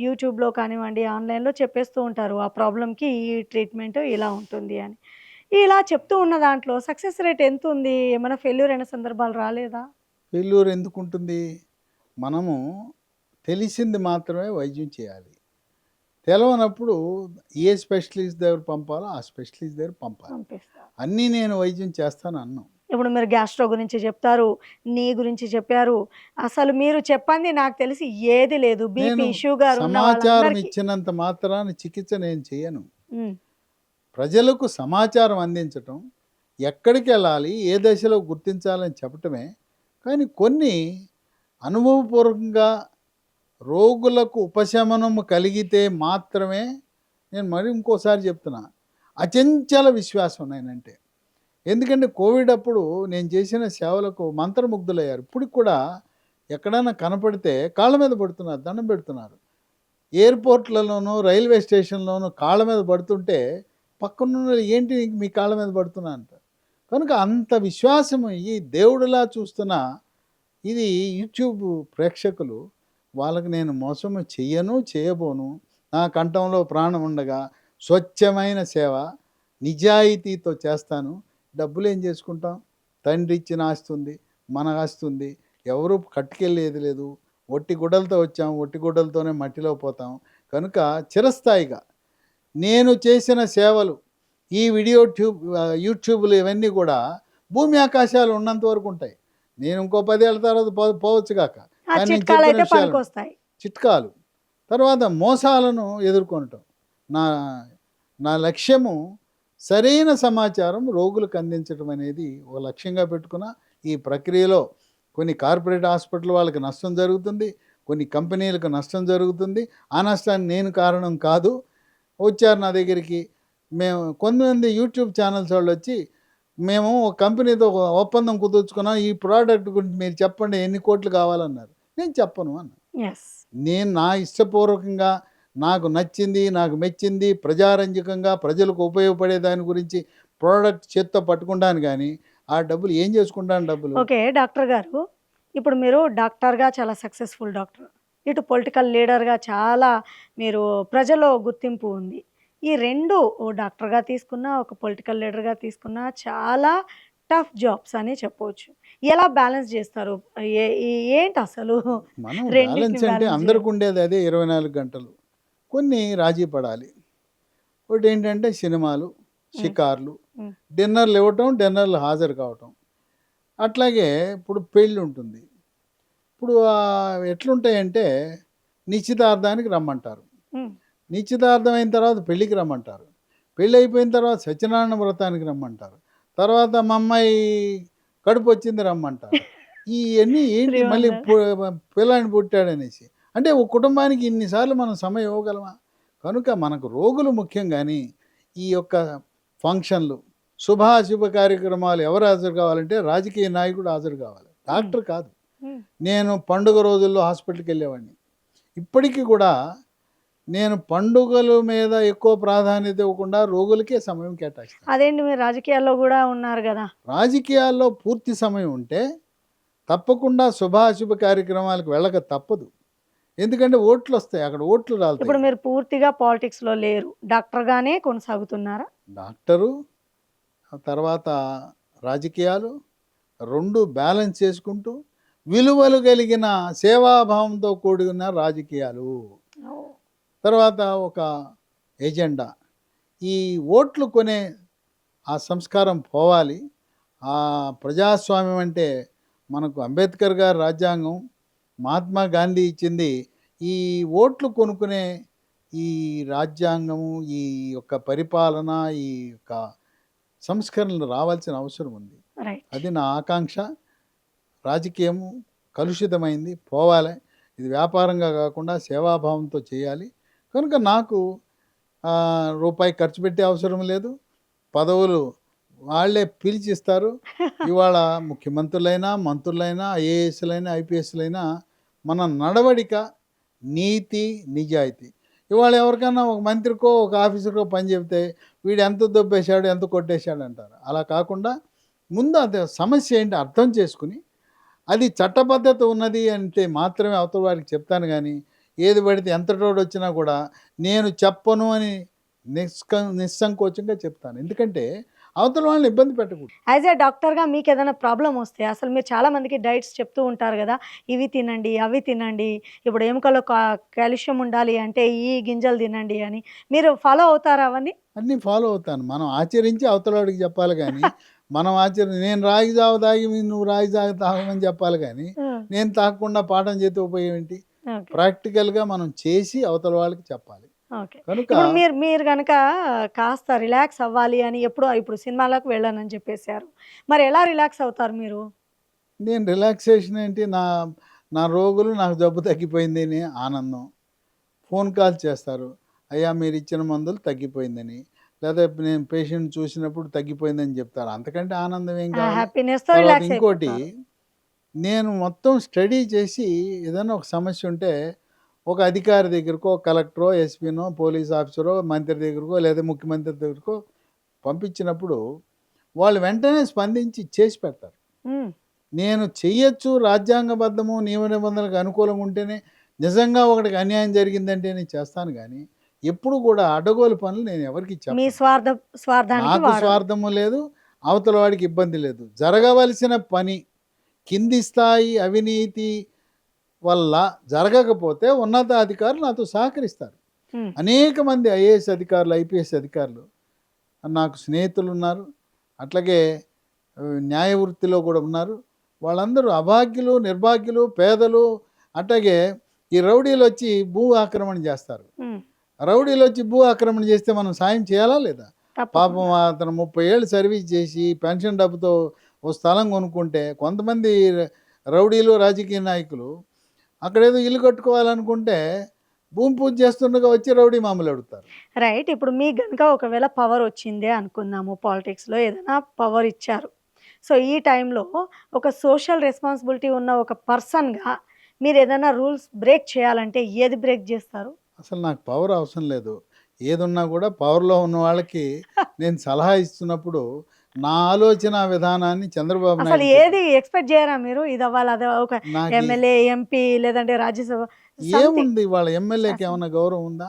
యూట్యూబ్‌లో కానివ్వండి, ఆన్‌లైన్‌లో చెప్పేస్తూ ఉంటారు. ఆ ప్రాబ్లమ్‌కి ఈ ట్రీట్మెంట్ ఇలా ఉంటుంది అని. ఇలా చెప్తూ ఉన్న దాంట్లో సక్సెస్ రేట్ ఎంతుంది? ఏమైనా ఫెయిల్యూర్ అయిన సందర్భాలు రాలేదా? ఫెయిల్యూర్ ఎందుకుంటుంది? మనము తెలిసింది మాత్రమే వైద్యం చేయాలి. తెలవనప్పుడు ఏ స్పెషలిస్ట్ దగ్గర పంపాలో ఆ స్పెషలిస్ట్ దగ్గర పంపాలి. పంపిస్తారు. అన్నీ నేను వైద్యం చేస్తాను అన్నాం. ఇప్పుడు మీరు గ్యాస్ట్రో గురించి చెప్తారు, నీ గురించి చెప్పారు. అసలు మీరు చెప్పంది నాకు తెలిసి ఏది లేదు. నేను బీపీ, షుగర్ ఉన్న సమాచారం వాళ్ళందరికీ. ఇచ్చినంత మాత్రాన చికిత్స నేను చేయను. హ్మ్. ప్రజలకు సమాచారం అందించటం, ఎక్కడికి వెళ్ళాలి, ఏ దశలో గుర్తించాలని చెప్పటమే. కానీ కొన్ని అనుభవపూర్వకంగా రోగులకు ఉపశమనం కలిగితే మాత్రమే, నేను మరి ఇంకోసారి చెప్తున్నా, అచంచల విశ్వాసం నేనంటే. ఎందుకంటే కోవిడ్ అప్పుడు నేను చేసిన సేవలకు మంత్రముగ్ధులయ్యారు. ఇప్పటికి కూడా ఎక్కడైనా కనపడితే కాళ్ళ మీద పడుతున్నారు, దండం పెడుతున్నారు. ఎయిర్‌పోర్ట్‌లలోనూ, రైల్వే స్టేషన్‌లోనూ కాళ్ళ మీద పడుతుంటే పక్కనున్నోళ్ళు ఏంటి మీ కాళ్ళ మీద పడుతున్నా అంటారు. కనుక అంత విశ్వాసం ఈ దేవుడిలా చూస్తున్న ఇది యూట్యూబ్ ప్రేక్షకులు, వాళ్ళకి నేను మోసం చెయ్యను, చేయబోను. నా కంఠంలో ప్రాణం ఉండగా స్వచ్ఛమైన సేవ, నిజాయితీతో చేస్తాను. డబ్బులేం చేసుకుంటాం? తండ్రి ఇచ్చిన ఆస్తి ఉంది, మన ఆస్తి ఉంది. ఎవరు కట్టుకెళ్ళేది లేదు. ఒట్టి గుడ్డలతో వచ్చాం, ఒట్టి గుడ్డలతోనే మట్టిలో పోతాం. కనుక చిరస్థాయిగా నేను చేసిన సేవలు ఈ యూట్యూబ్‌లు ఇవన్నీ కూడా భూమి ఆకాశాలు ఉన్నంత వరకు ఉంటాయి. నేను ఇంకో 10 ఏళ్ల తర్వాత పోవచ్చు గాక. ఆ కానీ నేను చెప్పిన చిట్కాలైతే విషయాలు, పనికొస్తాయి. చిట్కాలు, తర్వాత మోసాలను ఎదుర్కొనటం. నా నా లక్ష్యము సరైన సమాచారం రోగులకు అందించడం అనేది ఒక లక్ష్యంగా పెట్టుకున్న. ఈ ప్రక్రియలో కొన్ని కార్పొరేట్ హాస్పిటల్ వాళ్ళకి నష్టం జరుగుతుంది, కొన్ని కంపెనీలకు నష్టం జరుగుతుంది. ఆ నష్టానికి నేను కారణం కాదు. వచ్చారు నా దగ్గరికి. మేము కొంతమంది యూట్యూబ్ ఛానల్స్ వాళ్ళు వచ్చి, మేము ఒక కంపెనీతో ఒక ఒప్పందం కుదుర్చుకున్నాం, ఈ ప్రోడక్ట్ గురించి మీరు చెప్పండి, ఎన్ని కోట్లు కావాలన్నారు. నేను చెప్పను అన్నా. యెస్. నేను నా ఇష్టపూర్వకంగా నాకు నచ్చింది, నాకు మెచ్చింది, ప్రజారంజకంగా ప్రజలకు ఉపయోగపడే దాని గురించి ప్రోడక్ట్ చేత్తో పట్టుకుంటాను కానీ ఆ డబ్బులు ఏం చేసుకుంటాను డబ్బులు? ఓకే. డాక్టర్ గారు, ఇప్పుడు మీరు డాక్టర్‌గా చాలా సక్సెస్‌ఫుల్ డాక్టర్. ఇటు పొలిటికల్ లీడర్‌గా చాలా మీరు ప్రజల్లో గుర్తింపు ఉంది. ఈ 2 ఓ డాక్టర్‌గా తీసుకున్నా, ఒక పొలిటికల్ లీడర్‌గా తీసుకున్నా చాలా టఫ్ జాబ్స్ అని చెప్పొచ్చు. ఎలా బ్యాలెన్స్ చేస్తారు? ఏ ఏంటసలు మనం రెండిటిని బ్యాలెన్స్ అంటే బ్యాలెన్స్ అందరికి చేయడం? ఉండేది అదే 24 గంటలు. కొన్ని రాజీ పడాలి. ఒకటి ఏంటంటే సినిమాలు, హ్మ్. షికార్లు, హ్మ్. డిన్నర్లు ఇవ్వటం, డిన్నర్లు హాజరు కావటం. అట్లాగే ఇప్పుడు పెళ్ళి ఉంటుంది. ఇప్పుడు ఎట్లుంటాయంటే నిశ్చితార్థానికి రమ్మంటారు. హ్మ్. నిశ్చితార్థం అయిన తర్వాత పెళ్ళికి రమ్మంటారు. పెళ్ళి అయిపోయిన తర్వాత సత్యనారాయణ వ్రతానికి రమ్మంటారు. తర్వాత మా అమ్మాయి కడుపు వచ్చింది రమ్మంటారు. ఇయన్నీ ఏంటి మళ్ళీ శ్రీమంతం. పిల్లాడిని పుట్టాడనేసి. అంటే ఒక కుటుంబానికి ఇన్ని సార్లు మనం సమయం ఇవ్వగలమా? కనుక మనకు రోగులు ముఖ్యం గానీ, ఈ యొక్క ఫంక్షన్‌లు, శుభాశుభ కార్యక్రమాలు ఎవరు హాజరు కావాలంటే రాజకీయ నాయకుడు హాజరు కావాలి. హ్మ్. డాక్టర్ కాదు. హ్మ్. నేను పండుగ రోజుల్లో హాస్పిటల్‌కెళ్ళేవాడిని. ఇప్పటికి కూడా నేను పండుగల మీద ఎక్కువ ప్రాధాన్యత ఇవ్వకుండా రోగులకే సమయం కేటాయిస్తాను. అదేంటి మీరు రాజకీయాల్లో గూడా ఉన్నారు గదా! రాజకీయాల్లో పూర్తి సమయం ఉంటే తప్పకుండా శుభాశుభ కార్యక్రమాలకు వెళ్ళక తప్పదు. ఎందుకంటే ఓట్లొస్తాయి. అక్కడ ఓట్లు రాలుతాయి. ఇప్పుడు మీరు పూర్తిగా పాలిటిక్స్‌లో లేరు. డాక్టర్‌గానే కొనసాగుతున్నారా? డాక్టరు, ఆ తర్వాత రాజకీయాలు 2 బ్యాలెన్స్ చేసుకుంటూ విలువలు కలిగిన సేవాభావంతో కూడిన రాజకీయాలు. ఓహ్! తర్వాత ఒక ఎజెండా. ఈ ఓట్లు కొనే ఆ సంస్కారం పోవాలి. ప్రజాస్వామ్యం అంటే మనకు అంబేద్కర్ గారి రాజ్యాంగం, మహాత్మా గాంధీ ఇచ్చింది. ఈ ఓట్లు కొనుక్కునే ఈ రాజ్యాంగము, ఈ యొక్క పరిపాలన, ఈ యొక్క సంస్కరణలు రావాల్సిన అవసరం ఉంది. రైట్. అది నా ఆకాంక్ష. రాజకీయము కలుషితమైంది, పోవాలి. ఇది వ్యాపారంగా కాకుండా సేవాభావంతో చేయాలి. కనుక నాకు రూపాయి ఖర్చు పెట్టే అవసరం లేదు. పదవులు వాళ్ళే పిలిచిస్తారు. ఇవాళ ముఖ్యమంత్రులైనా, మంత్రులైనా, ఐఏఎస్‌లైనా, ఐపీఎస్‌లైనా మన నడవడిక, నీతి, నిజాయితీ. ఇవాళ ఎవరికైనా ఒక మంత్రికో, ఒక ఆఫీసర్‌కో పని చెబితే వీడు ఎంత దొబ్బేశాడు, ఎంత కొట్టేశాడు అంటారు. అలా కాకుండా ముందు అది సమస్య ఏంటి అర్థం చేసుకుని, అది చట్టబద్ధత ఉన్నది అంటే మాత్రమే అవతల వారికి చెప్తాను గానీ, ఏది పడితే ఎంతటోడొచ్చినా కూడా నేను చెప్పను అని నిస్సంకోచంగా చెప్తాను. ఎందుకంటే అవతల వాళ్ళని ఇబ్బంది పెట్టకూడదు. యాజ్ ఎ డాక్టర్‌గా మీకేదైనా ప్రాబ్లమ్ వస్తే అసలు మీరు చాలా మందికి డైట్స్ చెప్తూ ఉంటారు గదా! ఇవి తినండి, అవి తినండి. ఇప్పుడు ఎముకలో కాల్షియం ఉండాలి అంటే ఈ గింజలు తినండి అని. మీరు ఫాలో అవుతారా అవన్నీ? అన్నీ ఫాలో అవుతాను. మనం ఆచరించి అవతలోడికి చెప్పాలి గానీ, మనం నేను రాగి జావ తాగి నువ్వు రాగి జావ తాగమని చెప్పాలి కానీ నేను తాగకుండా పాఠం చేతి ఉపయోగం ఏంటి? ఓకే. ప్రాక్టికల్గా మనం చేసి అవతల వాళ్ళకి చెప్పాలి. ఓకే. కనుక ఇప్పుడు మీరు గనక కాస్త రిలాక్స్ అవ్వాలి అని ఎప్పుడో ఇప్పుడు సినిమాలకు వెళ్ళానని చెప్పేసారు. మరి ఎలా రిలాక్స్ అవుతారు మీరు? నేను రిలాక్సేషన్ ఏంటి, నా రోగులు నాకు జబ్బు తగ్గిపోయింది అని ఆనందం. ఫోన్ కాల్ చేస్తారు, అయ్యా మీరు ఇచ్చిన మందులు తగ్గిపోయిందని, లేదా నేను పేషెంట్ చూసినప్పుడు తగ్గిపోయిందని చెప్తారు. అంతకంటే ఆనందం ఏం కావాలి? హ్యాపీనెస్‌తో తర్వాత రిలాక్స్ ఇంకోటి, అయిపోతారు. నేను మొత్తం స్టడీ చేసి ఏదైనా ఒక సమస్య ఉంటే ఒక అధికారి దగ్గరకో, ఒక కలెక్టరో, ఎస్పీనో, పోలీస్ ఆఫీసరో, మంత్రి దగ్గరకో లేదా ముఖ్యమంత్రి దగ్గరకో పంపించినప్పుడు వాళ్ళు వెంటనే స్పందించి చేసి పెడతారు. హ్మ్. నేను చెయ్యొచ్చు, రాజ్యాంగబద్ధము నియమ నిబంధనలకు అనుకూలంగా ఉంటేనే, నిజంగా ఒకడికి అన్యాయం జరిగిందంటే నేను చేస్తాను కానీ ఎప్పుడు కూడా అడ్డగోలు పనులు నేను ఎవరికి మీ చెప్పను. స్వార్థానికి నాకు వాడరు. స్వార్థము లేదు, అవతల వాడికి ఇబ్బంది లేదు. జరగవలసిన పని కింది స్థాయి అవినీతి వల్ల జరగకపోతే ఉన్నతాధికారులు నాతో సహకరిస్తారు. హ్మ్. అనేక మంది ఐఏఎస్ అధికారులు, ఐపీఎస్ అధికారులు నాకు స్నేహితులు ఉన్నారు. అట్లాగే న్యాయ వృత్తిలో కూడా ఉన్నారు. వాళ్ళందరూ అభాగ్యులు, నిర్భాగ్యులు, పేదలు. అట్లాగే ఈ రౌడీలు వచ్చి భూ ఆక్రమణ చేస్తారు. హ్మ్. రౌడీలు వచ్చి భూ ఆక్రమణ చేస్తే మనం సాయం చేయాలా లేదా? పాపం తప్పకుండా. అతను 30 ఏళ్ళు సర్వీస్ చేసి పెన్షన్ డబ్బుతో ఓ స్థలం కొనుక్కుంటే, కొంతమంది రౌడీలు, రాజకీయ నాయకులు అక్కడేదో ఇల్లు కట్టుకోవాలనుకుంటే భూమి పూజ చేస్తుండగా వచ్చి రౌడీ మామూలు అడుగుతారు. రైట్. ఇప్పుడు మీకు గనుక ఒకవేళ పవర్ వచ్చిందే అనుకుందాము. పాలిటిక్స్‌లో ఏదైనా పవర్ ఇచ్చారు. సో, ఈ టైంలో ఒక సోషల్ రెస్పాన్సిబిలిటీ ఉన్న ఒక పర్సన్‌గా మీరేదైనా రూల్స్ బ్రేక్ చేయాలంటే ఏది బ్రేక్ జేస్తారు? అసలు నాకు పవర్ అవసరం లేదు. ఏదున్నా కూడా పవర్‌లో ఉన్న వాళ్ళకి నేను సలహా ఇస్తున్నప్పుడు నా ఆలోచన విధానాన్ని చంద్రబాబు అసలు నాయుడు చెప్పారు. ఏది ఎక్స్‌పెక్ట్ జేయరా మీరు? ఇదవ్వాలి, అదవ్వాలి, ఒక నాకు ఎమ్మెల్యే, ఎంపీ లేదంటే రాజ్యసభ సంథింగ్ ఏముంది, వాళ్ళ ఎమ్మెల్యేకి శాసన ఏమైనా గౌరవం ఉందా?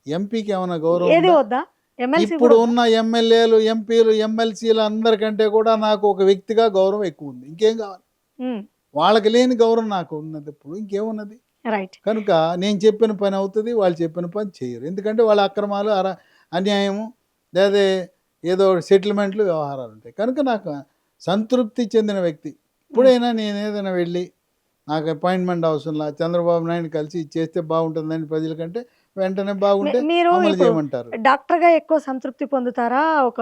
ఎంపీకి ఏమైనా గౌరవం ఏది ఉందా? వద్దా? ఎమ్మెల్సీ ఇప్పుడు గూడా వద్దా? ఉన్న ఎమ్మెల్యేలు, ఎంపీలు, ఎమ్మెల్సీలు అందరికంటే కూడా నాకు ఒక వ్యక్తిగా గౌరవం ఎక్కువ ఉంది. ఇంకేం కావాలి? హ్మ్. వాళ్ళకి లేని గౌరవం నాకు ఉన్నది. ఇప్పుడు ఇంకేమున్నది? రైట్. కనుక నేను చెప్పిన పని అవుతుంది, వాళ్ళు చెప్పిన పని చేయరు. ఎందుకంటే వాళ్ళ అక్రమాలు, అన్యాయము, లేదా ఏదో సెటిల్మెంట్లు, వ్యవహారాలు ఉంటాయి. కనుక నాకు సంతృప్తి చెందిన వ్యక్తి. హ్మ్. ఇప్పుడైనా నేను ఏదైనా వెళ్ళి నాకు అపాయింట్మెంట్ అవసరంలా, చంద్రబాబు నాయుడు కలిసి ఇది చేస్తే బాగుంటుందని ప్రజల కంటే వెంటనే బాగుంటే మీరు అమలు ఇప్పుడు చేయమంటారు. డాక్టర్‌గా ఎక్కువ సంతృప్తి పొందుతారా? ఒక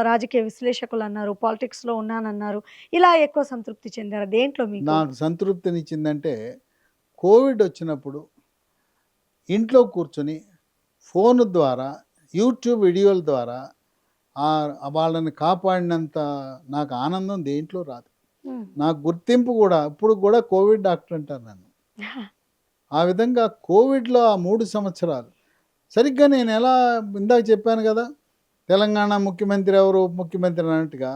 రాజకీయ విశ్లేషకులన్నారు, పాలిటిక్స్‌లో ఉన్నానన్నారు. ఇలా ఎక్కువ సంతృప్తి చెందారా? దేంట్లో మీకు? నాకు సంతృప్తినిచ్చిందంటే కోవిడ్ వచ్చినప్పుడు ఇంట్లో కూర్చొని ఫోను ద్వారా, యూట్యూబ్ వీడియోల ద్వారా వాళ్ళని కాపాడినంత నాకు ఆనందం దేంట్లో రాదు. హ్మ్. నాకు గుర్తింపు కూడా ఇప్పుడు కూడా కోవిడ్ డాక్టర్ అంటారు నన్ను. ఆ విధంగా కోవిడ్‌లో ఆ 3 సంవత్సరాలు సరిగ్గా నేను ఎలా ఇందాక చెప్పాను కదా! తెలంగాణ ముఖ్యమంత్రి ఎవరు, ఉప ముఖ్యమంత్రి అన్నట్టుగా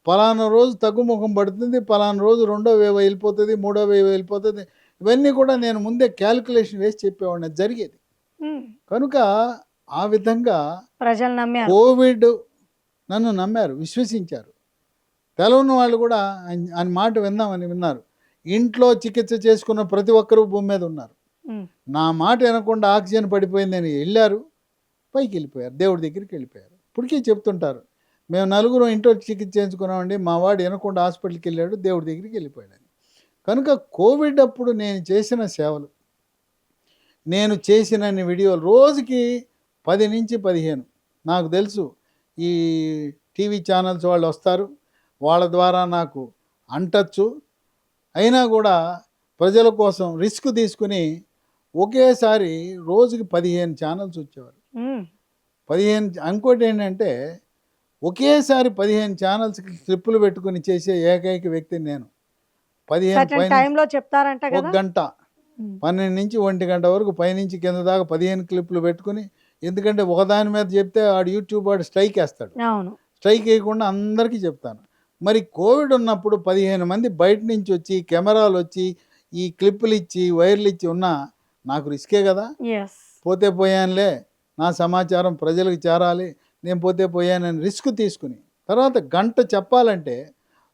పలానా రోజు తగ్గుముఖం పడుతుంది, పలానా రోజు రెండో వేవ్ వెళ్ళిపోతుంది, మూడో వేవ్ వెళ్ళిపోతుంది. ఇవన్నీ కూడా నేను ముందే క్యాలిక్యులేషన్ వేసి చెప్పేవాడిని. అది జరిగేది. హ్మ్. కనుక ఆ విధంగా ప్రజలు నమ్మారు. కోవిడ్ నన్ను నమ్మారు, విశ్వసించారు. తెలవని వాళ్ళు కూడా ఆయన మాట విన్నారు. ఇంట్లో చికిత్స చేసుకున్న ప్రతి ఒక్కరు భూమి మీద ఉన్నారు. హ్మ్. నా మాట వినకుండా ఆక్సిజన్ పడిపోయిందని వెళ్ళారు, పైకి వెళ్ళిపోయారు, దేవుడి దగ్గరికి వెళ్ళిపోయారు. ఇప్పటికీ చెప్తుంటారు, మేము నలుగురు ఇంట్లో చికిత్స చేయించుకున్నామండి, మా వాడు వినకుండా హాస్పిటల్కి వెళ్ళాడు, దేవుడి దగ్గరికి వెళ్ళిపోయాడని. కనుక కోవిడ్ అప్పుడు నేను చేసిన సేవలు, నేను చేసినన్ని వీడియోలు రోజుకి 10 నుంచి 15 నాకు తెలుసు. ఈ టీవీ ఛానల్స్ వాళ్ళు వస్తారు, వాళ్ళ ద్వారా నాకు అంటచ్చు. అయినా కూడా ప్రజల కోసం రిస్క్ తీసుకుని ఒకేసారి రోజుకి 15 ఛానల్స్ వచ్చేవారు. హ్మ్. 15 ఇంకోటి ఏంటంటే ఒకేసారి 15 ఛానల్స్కి క్లిప్పులు పెట్టుకుని చేసే ఏకైక వ్యక్తిని నేను. 15 సర్టెన్ పైనుంచి టైమ్‌లో చెప్తారంట ఒక గదా! గంట, హ్మ్. 12 నుంచి 1 గంట వరకు పైనుంచి కింద దాకా 15 క్లిప్పులు పెట్టుకుని, ఎందుకంటే ఒకదాని మీద చెప్తే ఆడు యూట్యూబ్ వాడు స్ట్రైక్ వేస్తాడు. అవును. స్ట్రైక్ వేయకుండా అందరికీ చెప్తాను. మరి కోవిడ్ ఉన్నప్పుడు 15 మంది బయట నుంచి వచ్చి, కెమెరాలు వచ్చి, ఈ క్లిప్పులు ఇచ్చి, వైర్లు ఇచ్చి ఉన్నా నాకు రిస్కే కదా! యెస్. పోతే పోయానులే, నా సమాచారం ప్రజలకు చేరాలి, నేను పోతే పోయానని రిస్క్ తీసుకుని, తర్వాత గంట చెప్పాలంటే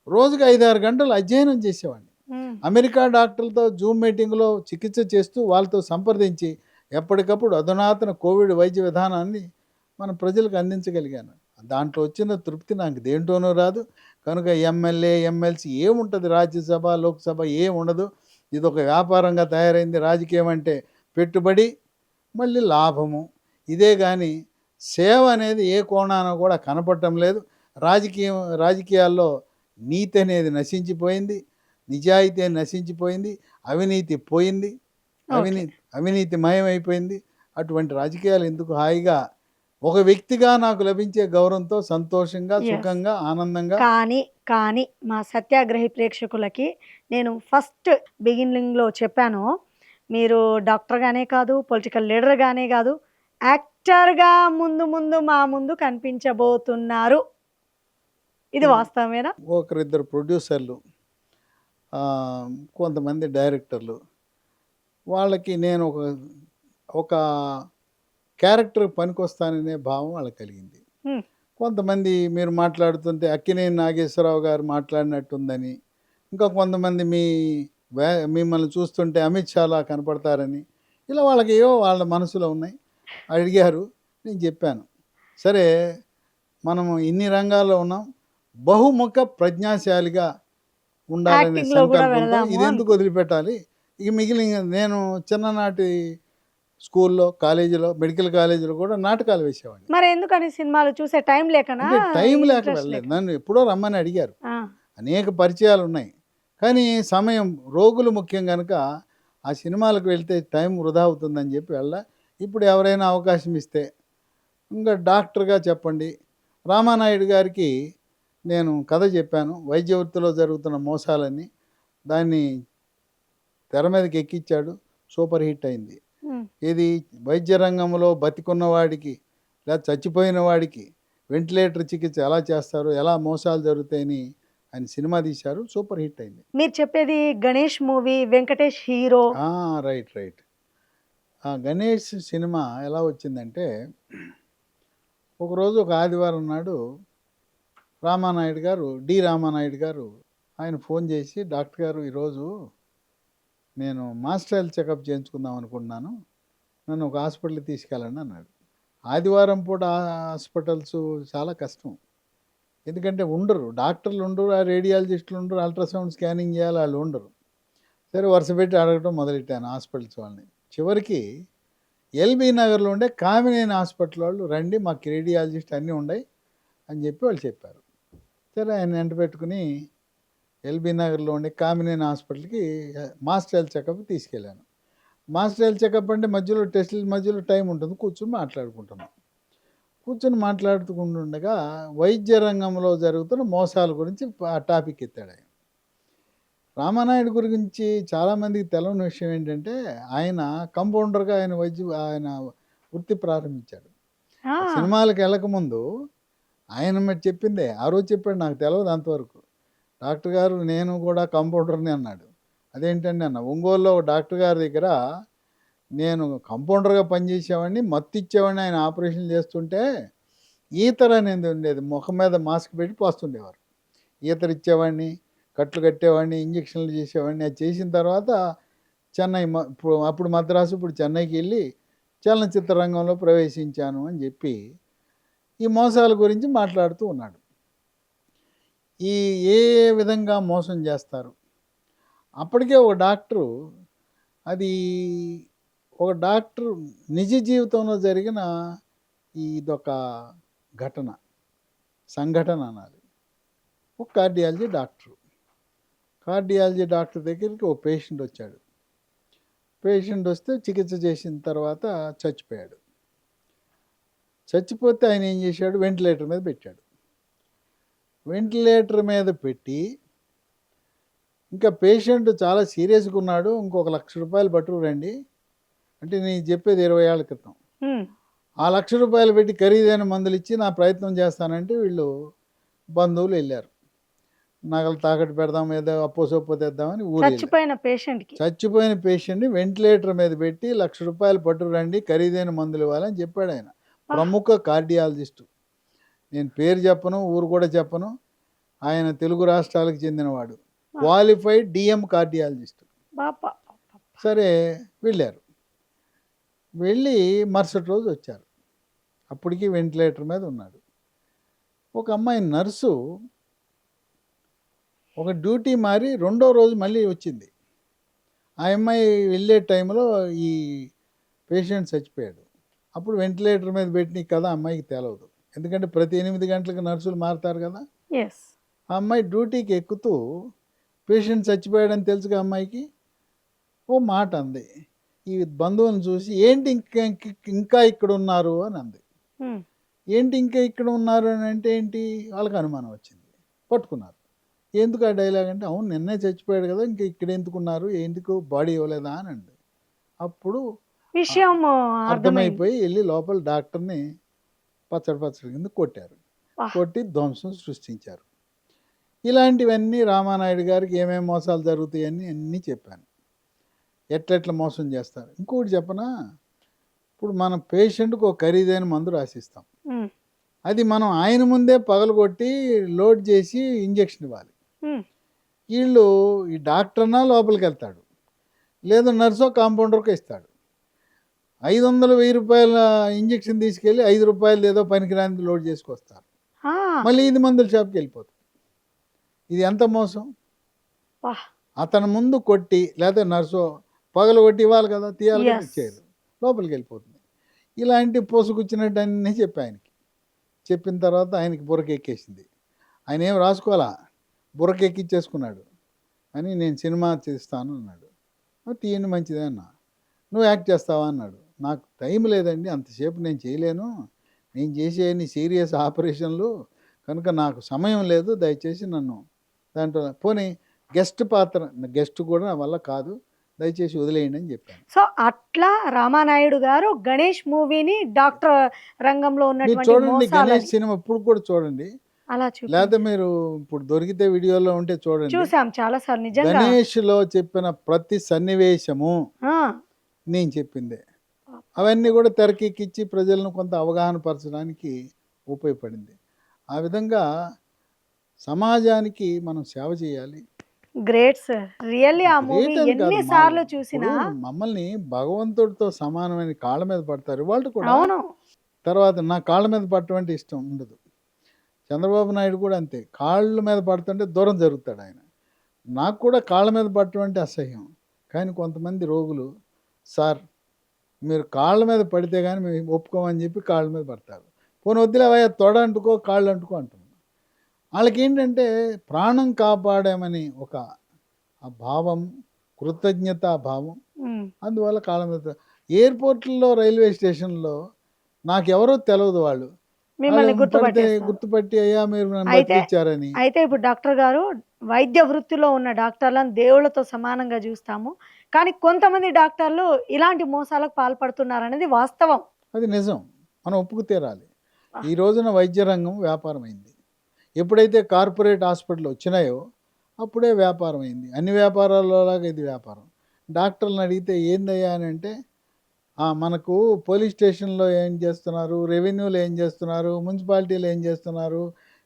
రోజుకి 5-6 గంటలు అధ్యయనం చేసేవాడిని. హ్మ్. అమెరికా డాక్టర్లతో జూమ్ మీటింగ్లో చికిత్స చేస్తూ వాళ్ళతో సంప్రదించి ఎప్పటికప్పుడు అధునాతన కోవిడ్ వైద్య విధానాన్ని మన ప్రజలకు అందించగలిగాను. దాంట్లో వచ్చిన తృప్తి నాకు దేంట్లోనూ రాదు. కనుక ఎమ్మెల్యే, ఎమ్మెల్సీ ఏముంటది, రాజ్యసభ, లోక్సభ ఏముండదు. ఇదొక వ్యాపారంగా తయారైంది. రాజకీయం అంటే పెట్టుబడి, మళ్ళీ లాభము. ఇదే గాని సేవ అనేది ఏ కోణాన కూడా కనపడటం లేదు. రాజకీయాల్లో నీతి అనేది నశించిపోయింది. నిజాయితీ నశించిపోయింది. అవినీతి పోయింది. ఓకే. అవినీతిమయమైపోయింది. అటువంటి రాజకీయాలు ఎందుకు? హాయిగా ఒక వ్యక్తిగా నాకు లభించే గౌరవంతో సంతోషంగా, యెస్. సుఖంగా, ఆనందంగా కానీ మా సత్యాగ్రహి ప్రేక్షకులకి నేను ఫస్ట్ బిగినింగ్‌లో చెప్పాను. మీరు డాక్టర్‌గానే కాదు, పొలిటికల్ లీడర్‌గానే కాదు, యాక్టర్‌గా ముందు మా ముందు కనిపించబోతున్నారు. ఇది వాస్తవమేనా? ఒకరిద్దరు ప్రొడ్యూసర్లు, కొంతమంది డైరెక్టర్లు, వాళ్ళకి నేను ఒక క్యారెక్టర్ పనికొస్తాననే భావం వాళ్ళకి కలిగింది. హ్మ్. కొంతమంది మీరు మాట్లాడుతుంటే అక్కినేని నాగేశ్వరరావు గారు మాట్లాడినట్టుందని, ఇంకా కొంతమంది మిమ్మల్ని చూస్తుంటే అమిత్ షాలా కనపడతారని, ఇలా వాళ్ళకి ఏవో వాళ్ళ మనసులో ఉన్నాయి. అడిగారు, నేను చెప్పాను. సరే, మనము ఇన్ని రంగాల్లో ఉన్నాం, బహుముఖ ప్రజ్ఞాశాలిగా ఉండాలనే యాక్టింగ్‌లో కూడా సంకల్పంతో వెళదాము ఇదెందుకు వదిలిపెట్టాలి. ఇక మిగిలిన నేను చిన్ననాటి స్కూల్లో, కాలేజీలో, మెడికల్ కాలేజీలో కూడా నాటకాలు వేసేవాడిని. మరి ఎందుకని సినిమాలు చూసే టైం లేకనా? అంటే టైం లేక ఇంట్రెస్ట్ వెళ్ళలేదు. లేక? నన్ను ఎప్పుడో రమ్మని అడిగారు. ఆ! అనేక పరిచయాలు ఉన్నాయి. కానీ సమయం, రోగులు ముఖ్యం గనక ఆ సినిమాలకు వెళ్తే టైం వృధా అవుతుందని చెప్పి ఇప్పుడు ఎవరైనా అవకాశం ఇస్తే ఇంకా డాక్టర్గా చెప్పండి. రామానాయుడు గారికి నేను కథ చెప్పాను. వైద్య వృత్తిలో జరుగుతున్న మోసాలన్నీ. దాన్ని తెర మీదకి ఎక్కించాడు. సూపర్ హిట్ అయింది. హ్మ్. ఇది వైద్య రంగంలో బతికున్న వాడికి లేదా చచ్చిపోయిన వాడికి వెంటిలేటర్ చికిత్స ఎలా చేస్తారు, ఎలా మోసాలు జరుగుతాయని ఆయన సినిమా తీశారు. సూపర్ హిట్ అయింది. మీరు చెప్పేది Ganesh movie, Venkatesh hero. Right, right. Ganesh cinema ఎలా వచ్చిందంటే, ఒకరోజు ఒక ఆదివారం నాడు రామానాయుడు గారు ఆయన ఫోన్ చేసి, డాక్టర్ గారు ఈరోజు నేను మాస్టర్ హెల్త్ చెకప్ చేయించుకుందాం అనుకుంటున్నాను, నన్ను ఒక హాస్పిటల్కి తీసుకెళ్ళండి అన్నాడు. ఆదివారం పూట హాస్పిటల్స్ చాలా కష్టం. ఎందుకంటే ఉండరు, డాక్టర్లు ఉండరు, ఆ రేడియాలజిస్టులు ఉండరు, అల్ట్రాసౌండ్ స్కానింగ్ చేయాలి, వాళ్ళు ఉండరు. సరే, వరుస పెట్టి అడగటం మొదలెట్టాను హాస్పిటల్స్ వాళ్ళని. చివరికి ఎల్బీ నగర్లో ఉండే కామినేని హాస్పిటల్ వాళ్ళు, రండి మాకు రేడియాలజిస్ట్ అన్నీ ఉన్నాయి అని చెప్పి వాళ్ళు చెప్పారు. సరే, ఆయన వెంట పెట్టుకుని ఎల్బీ నగర్లో ఉండే కామినేని హాస్పిటల్కి మాస్టర్ హెల్త్ చెకప్ తీసుకెళ్ళాను. మాస్టర్ హెల్త్ చెకప్ అంటే మధ్యలో టెస్టుల మధ్యలో టైం ఉంటుంది, కూర్చొని మాట్లాడుకుంటుండగా వైద్య రంగంలో జరుగుతున్న మోసాల గురించి ఆ టాపిక్ ఎత్తాడు ఆయన. రామానాయుడు గురించి చాలామందికి తెలవని విషయం ఏంటంటే, ఆయన కంపౌండర్గా ఆయన వృత్తి ప్రారంభించాడు. ఆ! సినిమాలకు వెళ్ళకముందు ఆయన మరి చెప్పిందే ఆ రోజు చెప్పాడు, నాకు తెలియదు అంతవరకు. డాక్టర్ గారు నేను కూడా కంపౌండర్ని అన్నాడు. అదేంటండి అన్న, ఒంగోలులో ఒక డాక్టర్ గారి దగ్గర నేను కంపౌండర్గా పనిచేసేవాడిని, మత్తు ఇచ్చేవాడిని, ఆయన ఆపరేషన్ చేస్తుంటే ఈతర అనేది ఉండేది, ముఖం మీద మాస్క్ పెట్టి పోస్తుండేవారు. ఈతరు ఇచ్చేవాడిని, కట్లు కట్టేవాడిని, ఇంజక్షన్లు చేసేవాడిని. అది చేసిన తర్వాత అప్పుడు మద్రాసు, ఇప్పుడు చెన్నైకి వెళ్ళి చలనచిత్ర రంగంలో ప్రవేశించాను అని చెప్పి ఈ మోసాల గురించి మాట్లాడుతూ ఉన్నాడు. ఏ విధంగా మోసం చేస్తారు. అప్పటికే ఒక డాక్టర్ నిజ జీవితంలో జరిగిన ఇదొక సంఘటన అనాలి. ఒక కార్డియాలజీ డాక్టర్ దగ్గరికి ఓ పేషెంట్ వచ్చాడు. పేషెంట్ వస్తే చికిత్స చేసిన తర్వాత చచ్చిపోయాడు. చచ్చిపోతే ఆయన ఏం చేశాడు, వెంటిలేటర్ మీద పెట్టాడు. వెంటిలేటర్ మీద పెట్టి, ఇంకా పేషెంట్ చాలా సీరియస్గా ఉన్నాడు, ఇంకొక ₹1,00,000 పట్టుకురండి అంటే, నేను చెప్పేది 20 ఏళ్ల క్రితం. ఆ ₹1,00,000 పెట్టి ఖరీదైన మందులు ఇచ్చి నా ప్రయత్నం చేస్తానంటే వీళ్ళు బంధువులు వెళ్ళారు. నగలు తాకట్టు పెడదాం, ఏదో అప్పో సొప్పో తెద్దామని చచ్చిపోయిన పేషెంట్ని వెంటిలేటర్ మీద పెట్టి ₹1,00,000 పట్టుకురండి, ఖరీదైన మందులు ఇవ్వాలని చెప్పాడు ఆయన. ప్రముఖ కార్డియాలజిస్టు. నేను పేరు చెప్పను, ఊరు కూడా చెప్పను. ఆయన తెలుగు రాష్ట్రాలకు చెందినవాడు, క్వాలిఫైడ్ DM కార్డియాలజిస్ట్. సరే, వెళ్ళి మరుసటి రోజు వచ్చారు. అప్పటికి వెంటిలేటర్ మీద ఉన్నాడు. ఒక అమ్మాయి నర్సు ఒక డ్యూటీ మారి రెండో రోజు మళ్ళీ వచ్చింది. ఆ అమ్మాయి వెళ్ళే టైంలో ఈ పేషెంట్ చచ్చిపోయాడు. అప్పుడు వెంటిలేటర్ మీద పెట్టిన కదా అమ్మాయికి తెలవదు. ఎందుకంటే ప్రతి 8 గంటలకు నర్సులు మారుతారు కదా. ఎస్. ఆ అమ్మాయి డ్యూటీకి ఎక్కుతూ పేషెంట్ చచ్చిపోయాడని తెలుసుగా అమ్మాయికి. ఓ మాట అంది. ఈ బంధువులను చూసి ఏంటి ఇంకా ఇక్కడ ఉన్నారు అని అంది. ఏంటి ఇంకా ఇక్కడ ఉన్నారు అని అంటే ఏంటి, వాళ్ళకి అనుమానం వచ్చింది. పట్టుకున్నారు. ఎందుకు ఆ డైలాగ్ అంటే, అవును నిన్నే చచ్చిపోయాడు కదా, ఇంకా ఇక్కడ ఎందుకున్నారు, ఎందుకు బాడీ ఇవ్వలేదా అని అండి. అప్పుడు విషయం అర్థమైంది. అర్థమైపోయి వెళ్ళి లోపల డాక్టర్ని పచ్చడి కింద కొట్టారు. వాహ్! కొట్టి ధ్వంసం సృష్టించారు. ఇలాంటివన్నీ రామానాయుడు గారికి ఏమేమి మోసాలు జరుగుతాయని అన్నీ చెప్పాను. ఎట్లెట్లా మోసం చేస్తారు. ఇంకోటి చెప్పనా, ఇప్పుడు మన పేషెంట్కి ఒక ఖరీదైన మందు రాసిస్తాం. అది మనం ఆయన ముందే పగలగొట్టి లోడ్ చేసి ఇంజెక్షన్ ఇవ్వాలి. వీళ్ళు ఈ డాక్టర్నా లోపలికి వెళ్తాడు, లేదా నర్సో కాంపౌండర్కో ఇస్తాడు. 500-1000 రూపాయల ఇంజెక్షన్ తీసుకెళ్ళి 5 రూపాయలు ఏదో పనికిరానికి లోడ్ చేసుకొస్తారు. మళ్ళీ ఇది మందుల షాప్కి వెళ్ళిపోతుంది. ఇది ఎంత మోసం. అతను ముందు కొట్టి లేదా నర్సో పగలగొట్టి ఇవ్వాలి కదా, తీయాలి కదా, ఇచ్చేయరు, లోపలికి వెళ్ళిపోతుంది. ఇలాంటి పోసుకొచ్చినట్టు అన్నీ చెప్పి ఆయనకి చెప్పిన తర్వాత ఆయనకి బుర్రకెక్కేసింది. ఆయన ఏం రాసుకోవాలా, బుర్రకెక్కిచ్చేసుకున్నాడు. అని నేను సినిమా చేస్తాను అన్నాడు. తీయండి మంచిదే అన్నా. నువ్వు యాక్ట్ చేస్తావా అన్నాడు. నాకు టైం లేదండి, అంతసేపు నేను చేయలేను, నేను చేసేయని సీరియస్ ఆపరేషన్లు కనుక నాకు సమయం లేదు, దయచేసి నన్ను దాంట్లో పోనీ గెస్ట్ పాత్ర, గెస్ట్ కూడా నా వల్ల కాదు, దయచేసి వదిలేయండి అని చెప్పాను. సో అట్లా రామానాయుడు గారు గణేష్ మూవీని డాక్టర్ రంగంలో మీరు ఉన్నటువంటి చూడండి, మోసాలని గణేష్ సినిమా ఇప్పుడు కూడా చూడండి, అలా లేకపోతే మీరు ఇప్పుడు దొరికితే వీడియోలో ఉంటే చూడండి. చూసాం చాలా సార్లు. నిజంగా గణేష్లో చెప్పిన ప్రతి సన్నివేశము నేను చెప్పిందే. అవన్నీ కూడా తెరకెక్కించి ప్రజలను కొంత అవగాహన పరచడానికి ఉపయోగపడింది. ఆ విధంగా సమాజానికి మనం సేవ చేయాలి. గ్రేట్ సార్, రియల్లీ ఆ మూవీ గ్రేట్ అని కాదు, ఎన్నిసార్లు చూసినా మమ్మల్ని భగవంతుడితో సమానమైన కాళ్ళ మీద పడతారు వాళ్ళు కూడా. అవును. తర్వాత నా కాళ్ళ మీద పడటం అంటే ఇష్టం ఉండదు. చంద్రబాబు నాయుడు కూడా అంతే, కాళ్ళ మీద పడుతుంటే దూరం జరుగుతాడు ఆయన. నాకు కూడా కాళ్ళ మీద పడటం అంటే అసహ్యం. కానీ కొంతమంది రోగులు, సార్ మీరు కాళ్ళ మీద పడితే కానీ మేము ఒప్పుకోమని చెప్పి కాళ్ళ మీద పడతారు. పోనీ వద్దులేవయ్యా, తొడ అంటుకో కాళ్ళు అంటుకో అంటున్నాను. వాళ్ళకి ఏంటంటే ప్రాణం కాపాడామని ఒక ఆ భావం, కృతజ్ఞతా భావం, అందువల్ల కాళ్ళ మీద. ఎయిర్పోర్ట్లో, రైల్వే స్టేషన్లో నాకెవరో తెలియదు, వాళ్ళు మిమ్మల్ని గుర్తుపట్టి అయ్యా మీరు నన్ను బతికిచ్చారని. అయితే ఇప్పుడు డాక్టర్ గారు వైద్య వృత్తిలో ఉన్న డాక్టర్లను దేవుళ్ళతో సమానంగా చూస్తాము, కానీ కొంతమంది డాక్టర్లు ఇలాంటి మోసాలకు పాల్పడుతున్నారనేది వాస్తవం. అది నిజం, మనం ఒప్పుకు తీరాలి. ఈ రోజున వైద్య రంగం వ్యాపారం అయింది. ఎప్పుడైతే కార్పొరేట్ హాస్పిటల్ వచ్చినాయో అప్పుడే వ్యాపారం అయింది. అన్ని వ్యాపారాలలాగా ఇది వ్యాపారం. డాక్టర్లను అడిగితే ఏందయ్యా అని అంటే, మనకు పోలీస్ స్టేషన్లో ఏం చేస్తున్నారు, రెవెన్యూలో ఏం చేస్తున్నారు, మున్సిపాలిటీలో ఏం చేస్తున్నారు,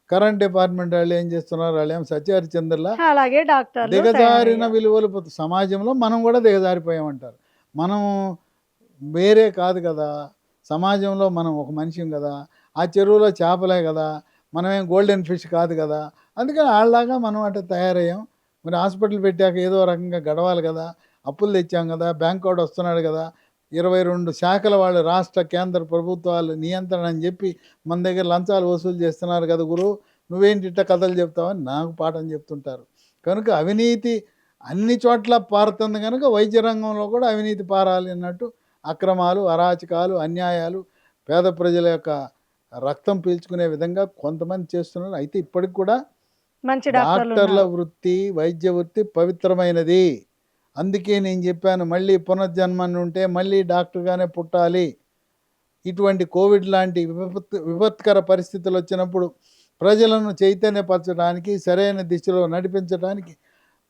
కరెంట్ డిపార్ట్మెంట్ వాళ్ళు ఏం చేస్తున్నారు, వాళ్ళు ఏం సత్యహరిచంద్రలా అలాగే డాక్టర్ దిగజారిన విలువలు సమాజంలో మనం కూడా దిగజారిపోయామంటారు. మనం వేరే కాదు కదా, సమాజంలో మనం ఒక మనిషిం కదా, ఆ చెరువులో చేపలే కదా, మనమేం గోల్డెన్ ఫిష్ కాదు కదా, అందుకని వాళ్ళలాగా మనం అట్లా తయారయ్యాం. మరి హాస్పిటల్ పెట్టాక ఏదో రకంగా గడవాలి కదా, అప్పులు తెచ్చాం కదా, బ్యాంక్ వాడు వస్తున్నాడు కదా, 22 శాఖల వాళ్ళు రాష్ట్ర కేంద్ర ప్రభుత్వాలు నియంత్రణ అని చెప్పి మన దగ్గర లంచాలు వసూలు చేస్తున్నారు కదా గురు, నువ్వేంటి ఇట్ట కథలు చెప్తావని నాకు పాఠం చెప్తుంటారు. కనుక అవినీతి అన్ని చోట్ల పారుతుంది కనుక వైద్య రంగంలో కూడా అవినీతి పారాలి అన్నట్టు అక్రమాలు, అరాచకాలు, అన్యాయాలు, పేద ప్రజల యొక్క రక్తం పీల్చుకునే విధంగా కొంతమంది చేస్తున్నారు. అయితే ఇప్పటికి కూడా మంచి డాక్టర్ల వృత్తి, వైద్య వృత్తి పవిత్రమైనది. అందుకే నేను చెప్పాను, మళ్ళీ పునర్జన్మని ఉంటే మళ్ళీ డాక్టర్గానే పుట్టాలి. ఇటువంటి కోవిడ్ లాంటి విపత్కర పరిస్థితులు వచ్చినప్పుడు ప్రజలను చైతన్యపరచడానికి, సరైన దిశలో నడిపించడానికి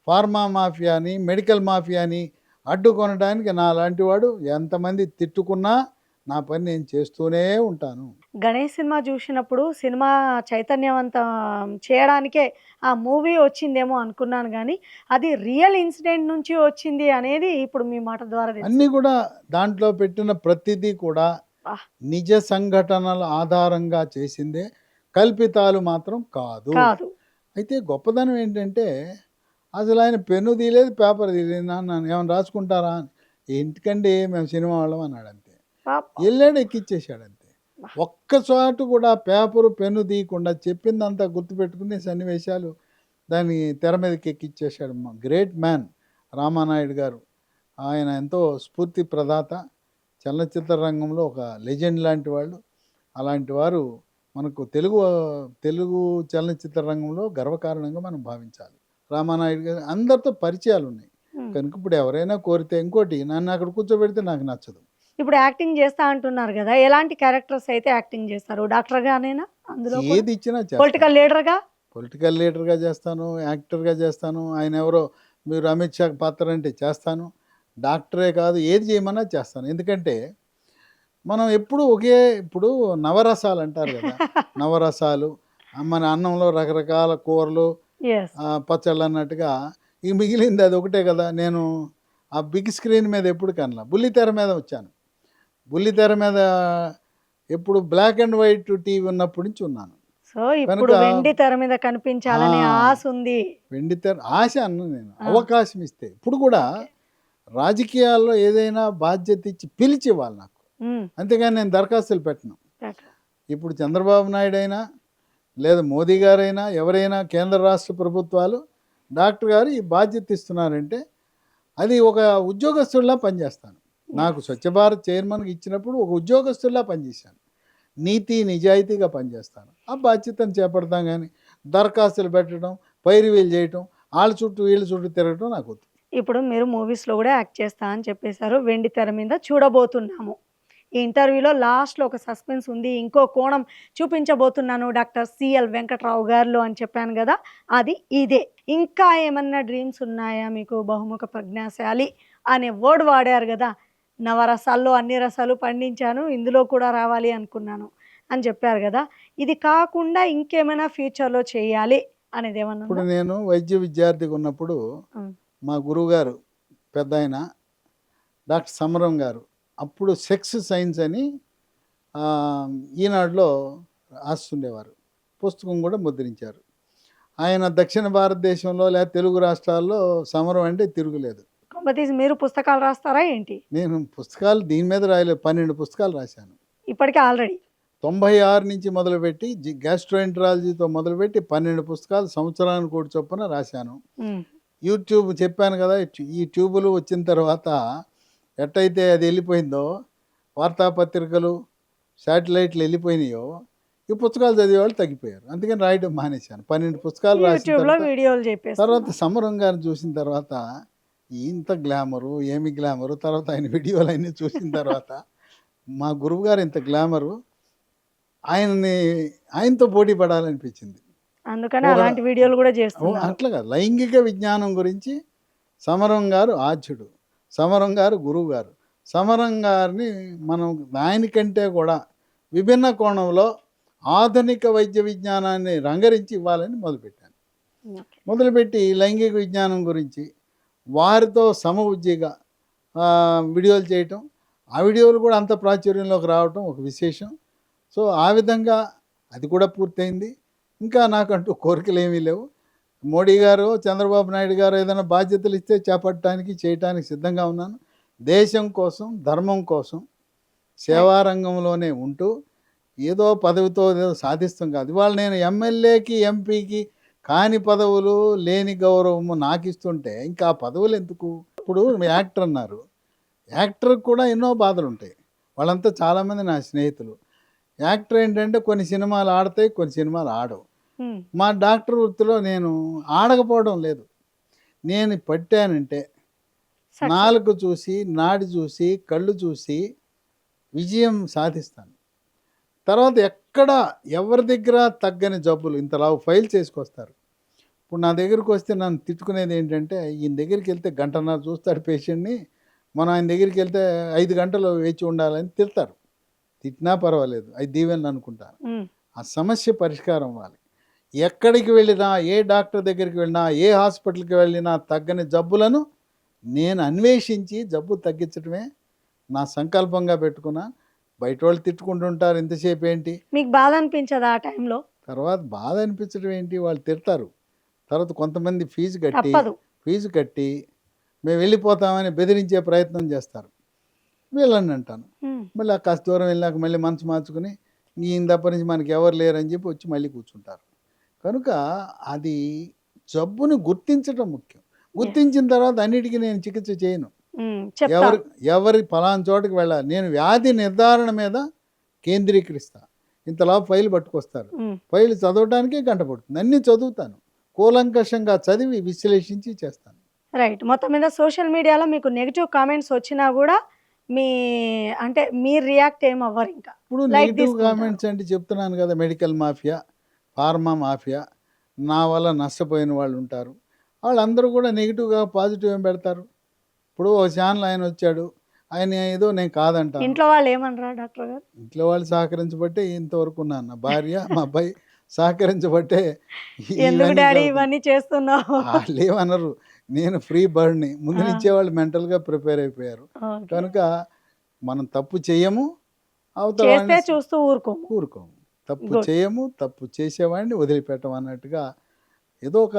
ఫార్మా మాఫియాని, మెడికల్ మాఫియాని అడ్డుకొనడానికి నా లాంటి వాడు ఎంతమంది తిట్టుకున్నా నా పని నేను చేస్తూనే ఉంటాను. గణేష్ సినిమా చూసినప్పుడు సినిమా చైతన్యవంతం చేయడానికే ఆ మూవీ వచ్చిందేమో అనుకున్నాను, కానీ అది రియల్ ఇన్సిడెంట్ నుంచి వచ్చింది అనేది ఇప్పుడు మీ మాట ద్వారా అన్నీ కూడా దాంట్లో పెట్టిన ప్రతిదీ కూడా నిజ సంఘటనల ఆధారంగా చేసిందే. కల్పితాలు మాత్రం కాదు. కాదు. అయితే గొప్పదనం ఏంటంటే అసలు ఆయన పెన్ను తీయలేదు, పేపర్ తీయలేదు. నాన్న ఏమైనా రాసుకుంటారా అని. ఎందుకండి మేము సినిమా వాళ్ళం అన్నాడు అంతే. పాప వెళ్ళాడు, ఎక్కిచ్చేసాడు అంతే. ఒక్క చోటు కూడా పేపరు పెన్ను తీయకుండా చెప్పిందంతా గుర్తుపెట్టుకునే సన్నివేశాలు దాన్ని తెర మీదకి ఎక్కిచ్చేసాడు. గ్రేట్ మ్యాన్ రామానాయుడు గారు. ఆయన ఎంతో స్ఫూర్తి ప్రదాత, చలనచిత్ర రంగంలో ఒక లెజెండ్ లాంటి వాళ్ళు. అలాంటి వారు మనకు తెలుగు చలనచిత్ర రంగంలో గర్వకారణంగా మనం భావించాలి. రామానాయుడు గారు అందరితో పరిచయాలు ఉన్నాయి కనుక ఇప్పుడు ఎవరైనా కోరితే, ఇంకోటి నన్ను అక్కడ కూర్చోబెడితే నాకు నచ్చదు. ఇప్పుడు యాక్టింగ్ చేస్తా అంటున్నారు కదా, ఎలాంటి క్యారెక్టర్స్ అయితే యాక్టింగ్ చేస్తారు? డాక్టర్ గానేనా? అందులో ఏది ఇచ్చినా పొలిటికల్ లీడర్ గా, పొలిటికల్ లీడర్గా చేస్తాను, యాక్టర్గా చేస్తాను. ఆయన ఎవరో మీరు అమిత్ షా పాత్ర అంటే చేస్తాను. డాక్టరే కాదు, ఏది చేయమన్నా చేస్తాను. ఎందుకంటే మనం ఎప్పుడు ఇప్పుడు నవరసాలు అంటారు కదా, నవరసాలు మన అన్నంలో రకరకాల కూరలు పచ్చళ్ళు అన్నట్టుగా ఈ మిగిలింది అది ఒకటే కదా. నేను ఆ బిగ్ స్క్రీన్ మీద ఎప్పుడు కనలా, బుల్లితెర మీద వచ్చాను. బుల్లితెర మీద ఎప్పుడు బ్లాక్ అండ్ వైట్ టీవీ ఉన్నప్పటి నుంచి ఉన్నాను. సో ఇప్పుడు వెండి తెర మీద కనిపించాలనే ఆశ ఉంది. వెండి తెర ఆశ అన్న నేను, అవకాశం ఇస్తే. ఇప్పుడు కూడా రాజకీయాల్లో ఏదైనా బాధ్యత ఇచ్చి పిలిచి ఇవ్వాలి నాకు, అంతేగాని నేను దరఖాస్తులు పెట్టను. ఇప్పుడు చంద్రబాబు నాయుడు అయినా లేదా మోదీ గారైనా ఎవరైనా కేంద్ర రాష్ట్ర ప్రభుత్వాలు డాక్టర్ గారు ఈ బాధ్యత ఇస్తున్నారంటే అది ఒక ఉద్యోగస్తుల్లా పనిచేస్తాను. నాకు స్వచ్ఛ భారత్ చైర్మన్కి ఇచ్చినప్పుడు ఒక ఉద్యోగస్తుల్లా పనిచేశాను. నీతి నిజాయితీగా పనిచేస్తాను. ఆ బాధ్యతను చేపడతాం. కానీ దరఖాస్తులు పెట్టడం, పైరువీలు చేయటం, వాళ్ళ చుట్టూ వీళ్ళ చుట్టూ తిరగటం నాకు వద్దు. ఇప్పుడు మీరు మూవీస్లో కూడా యాక్ట్ చేస్తా అని చెప్పేశారు, వెండి తెర మీద చూడబోతున్నాము. ఈ ఇంటర్వ్యూలో లాస్ట్లో ఒక సస్పెన్స్ ఉంది, ఇంకో కోణం చూపించబోతున్నాను డాక్టర్ సిఎల్ వెంకట్రావు గారిలో అని చెప్పాను కదా, అది ఇదే. ఇంకా ఏమన్నా డ్రీమ్స్ ఉన్నాయా మీకు? బహుముఖ ప్రజ్ఞాశాలి అనే వర్డ్ వాడారు కదా, నవరసాల్లో అన్ని రసాలు పండించాను, ఇందులో కూడా రావాలి అనుకున్నాను అని చెప్పారు కదా, ఇది కాకుండా ఇంకేమైనా ఫ్యూచర్లో చేయాలి అనేది ఏమన్నా? ఇప్పుడు నేను వైద్య విద్యార్థిగా ఉన్నప్పుడు మా గురువు గారు పెద్ద ఆయన డాక్టర్ సమరం గారు అప్పుడు సెక్స్ సైన్స్ అని ఈనాడులో రాస్తుండేవారు. పుస్తకం కూడా ముద్రించారు. ఆయన దక్షిణ భారతదేశంలో లేదా తెలుగు రాష్ట్రాల్లో సమరం అంటే తిరుగులేదు. మీరు పుస్తకాలు రాస్తారా ఏంటి? నేను పుస్తకాలు దీని మీద రాయలేదు, 12 పుస్తకాలు రాశాను ఇప్పటికే ఆల్రెడీ. 96 నుంచి మొదలుపెట్టి గ్యాస్ట్రోఎంటరాలజీతో మొదలుపెట్టి 12 పుస్తకాలు సంవత్సరానికి ఒకటి చొప్పున రాశాను. యూట్యూబ్ చెప్పాను కదా, ఈ ట్యూబులు వచ్చిన తర్వాత ఎట్టయితే అది వెళ్ళిపోయిందో, వార్తాపత్రికలు శాటిలైట్లు వెళ్ళిపోయినాయో, ఈ పుస్తకాలు చదివేవాళ్ళు తగ్గిపోయారు. అందుకని రాయడం మానేశాను. 12 పుస్తకాలు రాసిన తర్వాత సమరం గారిని చూసిన తర్వాత ఇంత గ్లామరు, ఏమి గ్లామరు, తర్వాత ఆయన వీడియోలు అన్నీ చూసిన తర్వాత మా గురువు గారు ఇంత గ్లామరు, ఆయనతో పోటీ పడాలనిపించింది. అందుకని అలాంటి వీడియోలు కూడా చేస్తాను. అట్లాగా లైంగిక విజ్ఞానం గురించి సమరం గారు ఆద్యుడు, సమరం గారు గురువు గారు. సమరం గారిని మనం ఆయనకంటే కూడా విభిన్న కోణంలో ఆధునిక వైద్య విజ్ఞానాన్ని రంగరించి ఇవ్వాలని మొదలుపెట్టాను. మొదలుపెట్టి లైంగిక విజ్ఞానం గురించి వారితో సమఉజ్జిగా వీడియోలు చేయటం, ఆ వీడియోలు కూడా అంత ప్రాచుర్యంలోకి రావటం ఒక విశేషం. సో ఆ విధంగా అది కూడా పూర్తయింది. ఇంకా నాకంటూ కోరికలు ఏమీ లేవు. మోడీ గారు, చంద్రబాబు నాయుడు గారు ఏదైనా బాధ్యతలు ఇస్తే చేపట్టడానికి, చేయటానికి సిద్ధంగా ఉన్నాను. దేశం కోసం, ధర్మం కోసం సేవారంగంలోనే ఉంటూ ఏదో పదవితో ఏదో సాధిస్తాం కాదు. ఇవాళ నేను ఎమ్మెల్యేకి, ఎంపీకి కాని పదవులు, లేని గౌరవము నాకు ఇస్తుంటే ఇంకా ఆ పదవులు ఎందుకు? ఇప్పుడు యాక్టర్ అన్నారు, యాక్టర్కి కూడా ఎన్నో బాధలు ఉంటాయి. వాళ్ళంతా చాలామంది నా స్నేహితులు. యాక్టర్ ఏంటంటే కొన్ని సినిమాలు ఆడతాయి, కొన్ని సినిమాలు ఆడవు. మా డాక్టర్ వృత్తిలో నేను ఆడకపోవడం లేదు. నేను పట్టానంటే నాలుగు చూసి, నాడి చూసి, కళ్ళు చూసి విజయం సాధిస్తాను. తర్వాత ఎక్కడ ఎవరి దగ్గర తగ్గని జబ్బులు ఇంతలావు ఫైల్ చేసుకొస్తారు. ఇప్పుడు నా దగ్గరికి వస్తే నన్ను తిట్టుకునేది ఏంటంటే, ఈయన దగ్గరికి వెళ్తే గంటన్నర చూస్తాడు పేషెంట్ని, మనం ఆయన దగ్గరికి వెళ్తే 5 గంటలు వేచి ఉండాలని తిడతారు. తిట్టినా పర్వాలేదు, అది దీవెనలు అనుకుంటాను. ఆ సమస్య పరిష్కారం అవ్వాలి. ఎక్కడికి వెళ్ళినా, ఏ డాక్టర్ దగ్గరికి వెళ్ళినా, ఏ హాస్పిటల్కి వెళ్ళినా తగ్గని జబ్బులను నేను అన్వేషించి జబ్బు తగ్గించడమే నా సంకల్పంగా పెట్టుకున్నా. బయట వాళ్ళు తిట్టుకుంటుంటారు, ఇంతసేపు ఏంటి. మీకు బాధ అనిపించదా ఆ టైంలో? తర్వాత బాధ అనిపించడం ఏంటి, వాళ్ళు తిడతారు. తర్వాత కొంతమంది తప్పదు. ఫీజు కట్టి మేము వెళ్ళిపోతామని బెదిరించే ప్రయత్నం చేస్తారు. వీళ్ళని అంటాను. ఉమ్, మళ్ళీ ఆ కాస్త దూరం వెళ్ళాక మళ్ళీ మనసు మార్చుకుని ఈయన తప్ప నుంచి మనకి ఎవరు లేరని చెప్పి వచ్చి మళ్ళీ కూర్చుంటారు. కనుక అది జబ్బుని గుర్తించడం ముఖ్యం. yes. గుర్తించిన తర్వాత అన్నిటికీ నేను చికిత్స చేయను. చెప్తాను. ఎవరి ఫలానా చోటుకి వెళ్ళాలి, నేను వ్యాధి నిర్ధారణ మీద కేంద్రీకరిస్తా. ఇంతలా ఫైల్ పట్టుకొస్తారు, ఉమ్, ఫైల్ చదవడానికే గంట పడుతుంది. అన్నీ చదువుతాను, కూలంకషంగా చదివి విశ్లేషించి చేస్తాను. రైట్. మొత్తం మీద సోషల్ మీడియాలో మీకు నెగిటివ్ కామెంట్స్ వచ్చినా కూడా మీ అంటే మీరు రియాక్ట్ ఏం అవ్వరు ఇంకా, ఇప్పుడు లైట్ నెగిటివ్ తీసుకుంటారు. కామెంట్స్ అంటే చెప్తున్నాను కదా, మెడికల్ మాఫియా, ఫార్మా మాఫియా, నా వల్ల నష్టపోయిన వాళ్ళు ఉంటారు. వాళ్ళందరూ కూడా నెగిటివ్గా పాజిటివ్ ఏం పెడతారు. ఇప్పుడు ఒక ఛానల్ ఆయన వచ్చాడు, ఆయన ఏదో నేను కాదంటాను. ఇంట్లో వాళ్ళు ఏమనరా డాక్టర్ గారు? ఇంట్లో వాళ్ళు సహకరించబట్టే ఇంతవరకు ఉన్నాను. నా భార్య మా అబ్బాయి సహకరించబట్టే ఎందుకు ఇవన్నీ డాడీ జరుగుతున్నాయి. ఇవన్నీ చేస్తున్నావు? వాళ్ళు ఏమనరు, నేను ఫ్రీ బర్డ్ని. ముందు ఆ, నుంచే వాళ్ళు మెంటల్గా ప్రిపేర్ అయిపోయారు. ఓకే. కనుక మనం తప్పు చేయము, అవతల చేస్తే వాడిని చూస్తూ ఊరుకోము. ఊరుకోము. తప్పు గుడ్. చేయము, తప్పు చేసేవాడిని వదిలిపెట్టం అన్నట్టుగా ఏదో ఒక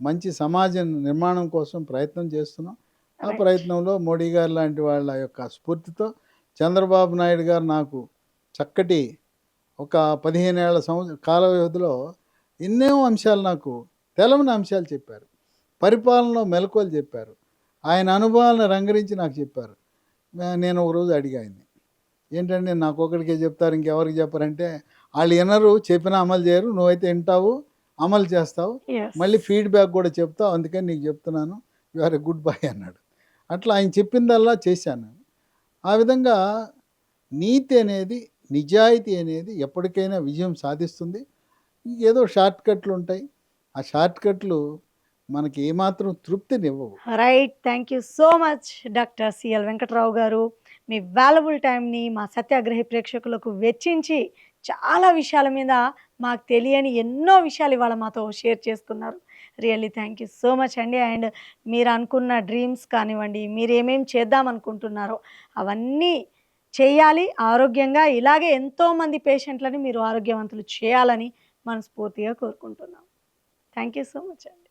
మంచి సమాజ నిర్మాణం కోసం ప్రయత్నం చేస్తున్నాం. ఆ రైట్. ప్రయత్నంలో మోడీ గారు లాంటి వాళ్ళ యొక్క స్ఫూర్తితో చంద్రబాబు నాయుడు గారు నాకు చక్కటి ఒక 15 ఏళ్ల కాల వ్యవధిలో ఎన్నో అంశాలు, నాకు తెలవని అంశాలు చెప్పారు. పరిపాలనలో మెలకువలు చెప్పారు. ఆయన అనుభవాలను రంగరించి నాకు చెప్పారు. నేను ఒకరోజు అడిగా ఆయన్ని, ఏంటంటే నాకు ఒకడికే చెప్తారు ఇంకెవరికి చెప్పారంటే, వాళ్ళు వినరు, చెప్పినా అమలు చేయరు, నువ్వైతే వింటావు, అమలు చేస్తావు, Yes. మళ్ళీ ఫీడ్బ్యాక్ కూడా చెప్తావు, అందుకని నీకు చెప్తున్నాను, you are a good boy అన్నాడు. అట్లా ఆయన చెప్పిందల్లా చేశాను. ఆ విధంగా నీతి అనేది, నిజాయితీ అనేది ఎప్పటికైనా విజయం సాధిస్తుంది. ఏదో షార్ట్ కట్లు ఉంటాయి, ఆ షార్ట్ కట్లు మనకి ఏమాత్రం తృప్తినివ్వవు. Right. Thank you so much doctor CL Venkatrao garu. మీ వాల్యుబుల్ టైంని మా సత్యాగ్రహి ప్రేక్షకులకు వెచ్చించి చాలా విషయాల మీద మాకు తెలియని ఎన్నో విషయాలు ఇవాళ మాతో షేర్ చేసుకున్నారు. Really thank you so much అండి. అండ్ మీరు అనుకున్న డ్రీమ్స్ కానివ్వండి, మీరు ఏమేమి చేద్దాం అనుకుంటున్నారో అవన్నీ చేయాలి ఆరోగ్యంగా. ఇలాగే ఎంతోమంది పేషెంట్లని మీరు ఆరోగ్యవంతులు చేయాలని మనస్ఫూర్తిగా కోరుకుంటున్నాం. థ్యాంక్ యూ సో మచ్ అండి.